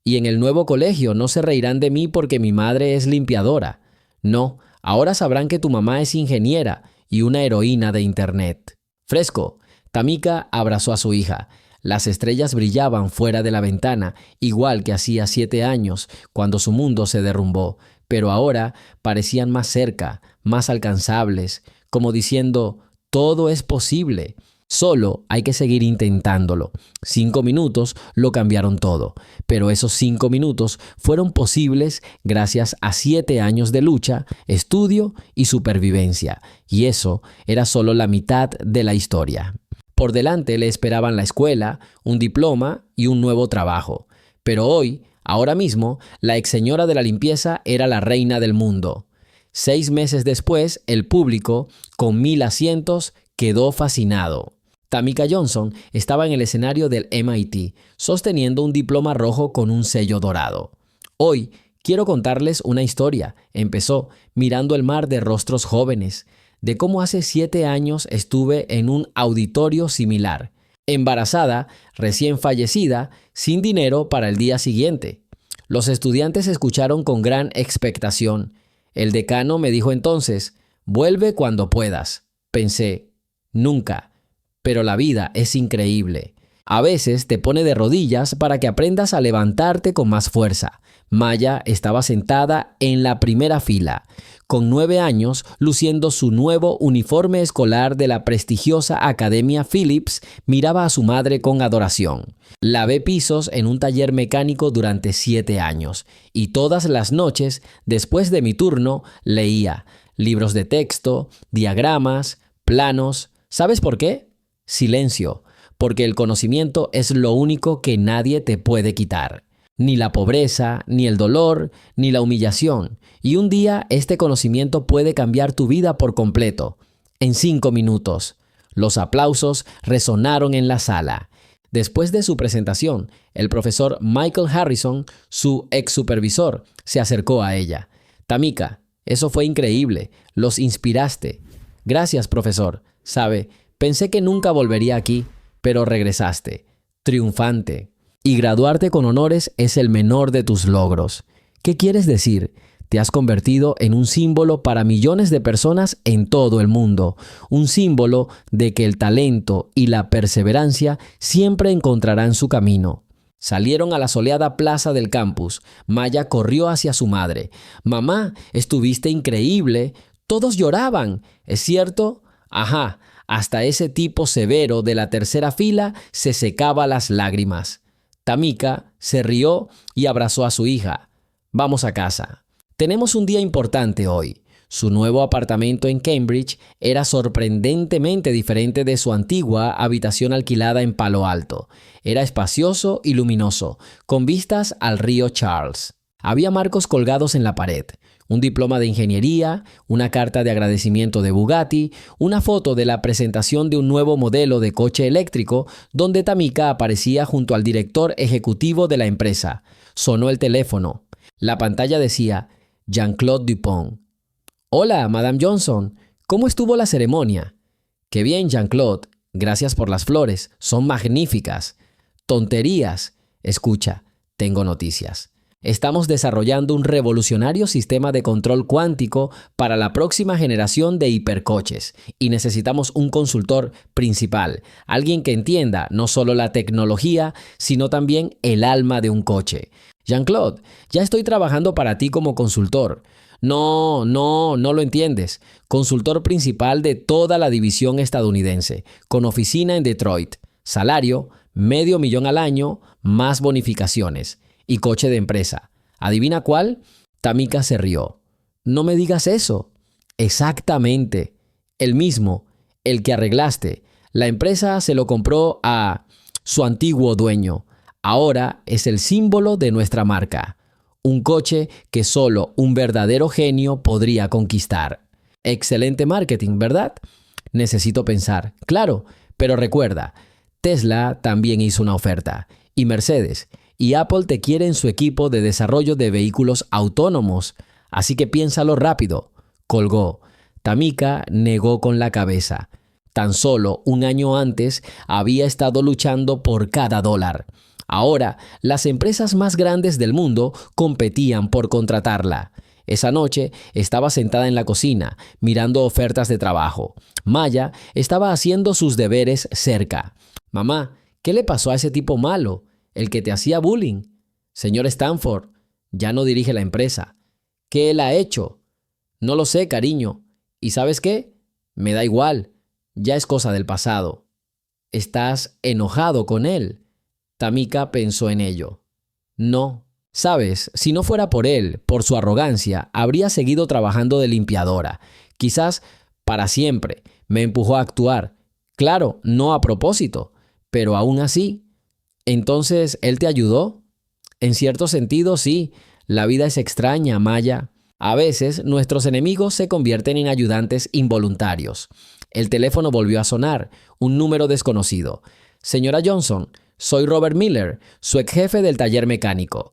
Speaker 1: Y en el nuevo colegio no se reirán de mí porque mi madre es limpiadora. No, ahora sabrán que tu mamá es ingeniera y una heroína de Internet». «Fresco». Tamika abrazó a su hija. Las estrellas brillaban fuera de la ventana, igual que hacía 7 años, cuando su mundo se derrumbó, pero ahora parecían más cerca, más alcanzables, como diciendo, todo es posible. Solo hay que seguir intentándolo. 5 minutos lo cambiaron todo, pero esos 5 minutos fueron posibles gracias a 7 años de lucha, estudio y supervivencia, y eso era solo la mitad de la historia. Por delante le esperaban la escuela, un diploma y un nuevo trabajo, pero hoy Ahora mismo, la ex señora de la limpieza era la reina del mundo. 6 meses después, el público, con 1000 asientos, quedó fascinado. Tamika Johnson estaba en el escenario del MIT, sosteniendo un diploma rojo con un sello dorado. Hoy, quiero contarles una historia. Empezó mirando el mar de rostros jóvenes, de cómo hace 7 años estuve en un auditorio similar, embarazada, recién fallecida, sin dinero para el día siguiente. Los estudiantes escucharon con gran expectación. El decano me dijo entonces, vuelve cuando puedas. Pensé, nunca. Pero la vida es increíble. A veces te pone de rodillas para que aprendas a levantarte con más fuerza. Maya estaba sentada en la primera fila, con 9 años, luciendo su nuevo uniforme escolar de la prestigiosa Academia Phillips, miraba a su madre con adoración. Lavé pisos en un taller mecánico durante 7 años y todas las noches, después de mi turno, leía libros de texto, diagramas, planos. ¿Sabes por qué? Silencio, porque el conocimiento es lo único que nadie te puede quitar. Ni la pobreza, ni el dolor, ni la humillación. Y un día este conocimiento puede cambiar tu vida por completo. En 5 minutos. Los aplausos resonaron en la sala. Después de su presentación, el profesor Michael Harrison, su ex supervisor, se acercó a ella. Tamika, eso fue increíble. Los inspiraste. Gracias, profesor. Sabe, pensé que nunca volvería aquí, pero regresaste. Triunfante. Y graduarte con honores es el menor de tus logros. ¿Qué quieres decir? Te has convertido en un símbolo para millones de personas en todo el mundo. Un símbolo de que el talento y la perseverancia siempre encontrarán su camino. Salieron a la soleada plaza del campus. Maya corrió hacia su madre. Mamá, estuviste increíble. Todos lloraban. ¿Es cierto? Ajá. Hasta ese tipo severo de la tercera fila se secaba las lágrimas. Tamika se rió y abrazó a su hija. Vamos a casa. Tenemos un día importante hoy. Su nuevo apartamento en Cambridge era sorprendentemente diferente de su antigua habitación alquilada en Palo Alto. Era espacioso y luminoso, con vistas al río Charles. Había marcos colgados en la pared, un diploma de ingeniería, una carta de agradecimiento de Bugatti, una foto de la presentación de un nuevo modelo de coche eléctrico donde Tamika aparecía junto al director ejecutivo de la empresa. Sonó el teléfono. La pantalla decía Jean-Claude Dupont. Hola, Madame Johnson. ¿Cómo estuvo la ceremonia? Qué bien, Jean-Claude. Gracias por las flores. Son magníficas. Tonterías. Escucha, tengo noticias. Estamos desarrollando un revolucionario sistema de control cuántico para la próxima generación de hipercoches y necesitamos un consultor principal, alguien que entienda no solo la tecnología, sino también el alma de un coche. Jean-Claude, ya estoy trabajando para ti como consultor. No lo entiendes. Consultor principal de toda la división estadounidense, con oficina en Detroit. Salario, $500,000 al año, más bonificaciones. Y coche de empresa. ¿Adivina cuál? Tamika se rió. No me digas eso. Exactamente. El mismo, el que arreglaste. La empresa se lo compró a su antiguo dueño. Ahora es el símbolo de nuestra marca. Un coche que solo un verdadero genio podría conquistar. Excelente marketing, ¿verdad? Necesito pensar. Claro, pero recuerda, Tesla también hizo una oferta. Y Mercedes. Y Apple te quiere en su equipo de desarrollo de vehículos autónomos. Así que piénsalo rápido. Colgó. Tamika negó con la cabeza. Tan solo un año antes había estado luchando por cada dólar. Ahora, las empresas más grandes del mundo competían por contratarla. Esa noche estaba sentada en la cocina, mirando ofertas de trabajo. Maya estaba haciendo sus deberes cerca. Mamá, ¿qué le pasó a ese tipo malo? El que te hacía bullying. Señor Stanford, ya no dirige la empresa. ¿Qué él ha hecho? No lo sé, cariño. ¿Y sabes qué? Me da igual. Ya es cosa del pasado. ¿Estás enojado con él? Tamika pensó en ello. No. Sabes, si no fuera por él, por su arrogancia, habría seguido trabajando de limpiadora. Quizás para siempre. Me empujó a actuar. Claro, no a propósito, pero aún así. ¿Entonces él te ayudó? En cierto sentido, sí, la vida es extraña, Maya. A veces nuestros enemigos se convierten en ayudantes involuntarios. El teléfono volvió a sonar, un número desconocido. Señora Johnson, soy Robert Miller, su ex jefe del taller mecánico.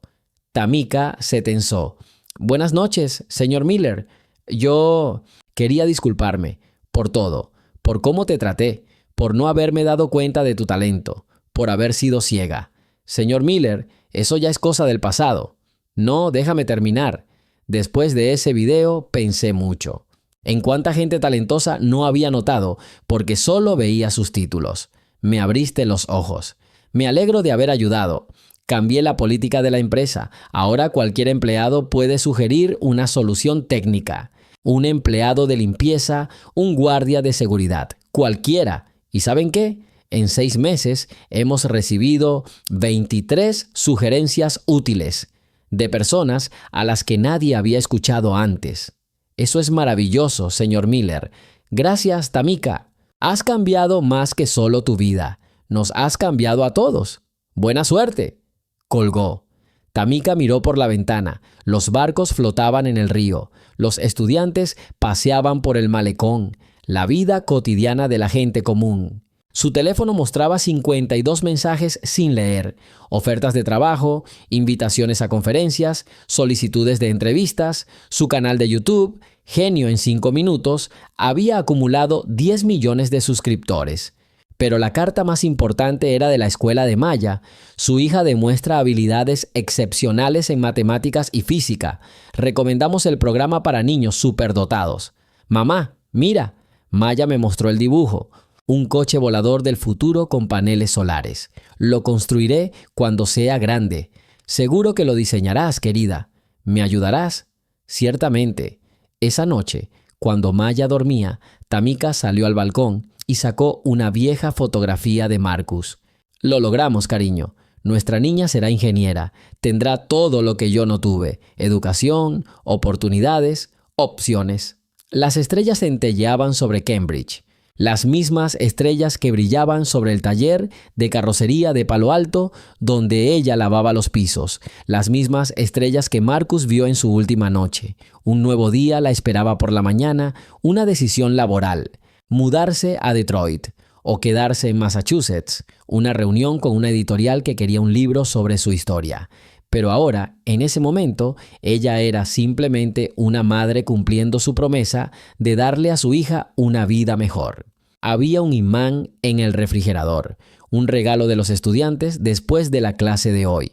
Speaker 1: Tamika se tensó. Buenas noches, señor Miller. Yo quería disculparme por todo, por cómo te traté, por no haberme dado cuenta de tu talento, por haber sido ciega. Señor Miller, eso ya es cosa del pasado. No, déjame terminar. Después de ese video pensé mucho. En cuánta gente talentosa no había notado porque solo veía sus títulos. Me abriste los ojos. Me alegro de haber ayudado. Cambié la política de la empresa. Ahora cualquier empleado puede sugerir una solución técnica. Un empleado de limpieza, un guardia de seguridad, cualquiera. ¿Y saben qué? En 6 meses hemos recibido 23 sugerencias útiles de personas a las que nadie había escuchado antes. Eso es maravilloso, señor Miller. Gracias, Tamika. Has cambiado más que solo tu vida. Nos has cambiado a todos. Buena suerte. Colgó. Tamika miró por la ventana. Los barcos flotaban en el río. Los estudiantes paseaban por el malecón. La vida cotidiana de la gente común. Su teléfono mostraba 52 mensajes sin leer, ofertas de trabajo, invitaciones a conferencias, solicitudes de entrevistas, su canal de YouTube, genio en 5 minutos, había acumulado 10 millones de suscriptores. Pero la carta más importante era de la escuela de Maya. Su hija demuestra habilidades excepcionales en matemáticas y física. Recomendamos el programa para niños superdotados. Mamá, mira, Maya me mostró el dibujo. Un coche volador del futuro con paneles solares. Lo construiré cuando sea grande. Seguro que lo diseñarás, querida. ¿Me ayudarás? Ciertamente. Esa noche, cuando Maya dormía, Tamika salió al balcón y sacó una vieja fotografía de Marcus. Lo logramos, cariño. Nuestra niña será ingeniera. Tendrá todo lo que yo no tuve. Educación, oportunidades, opciones. Las estrellas centelleaban sobre Cambridge. Las mismas estrellas que brillaban sobre el taller de carrocería de Palo Alto donde ella lavaba los pisos, las mismas estrellas que Marcus vio en su última noche. Un nuevo día la esperaba por la mañana, una decisión laboral, mudarse a Detroit o quedarse en Massachusetts, una reunión con una editorial que quería un libro sobre su historia. Pero ahora, en ese momento, ella era simplemente una madre cumpliendo su promesa de darle a su hija una vida mejor. Había un imán en el refrigerador, un regalo de los estudiantes después de la clase de hoy.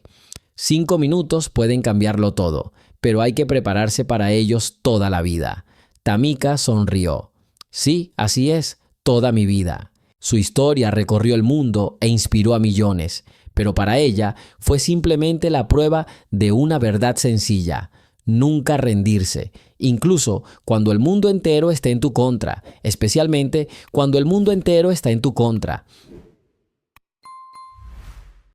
Speaker 1: 5 minutos pueden cambiarlo todo, pero hay que prepararse para ellos toda la vida. Tamika sonrió. Sí, así es, toda mi vida. Su historia recorrió el mundo e inspiró a millones. Pero para ella fue simplemente la prueba de una verdad sencilla: nunca rendirse, incluso cuando el mundo entero esté en tu contra, especialmente cuando el mundo entero está en tu contra.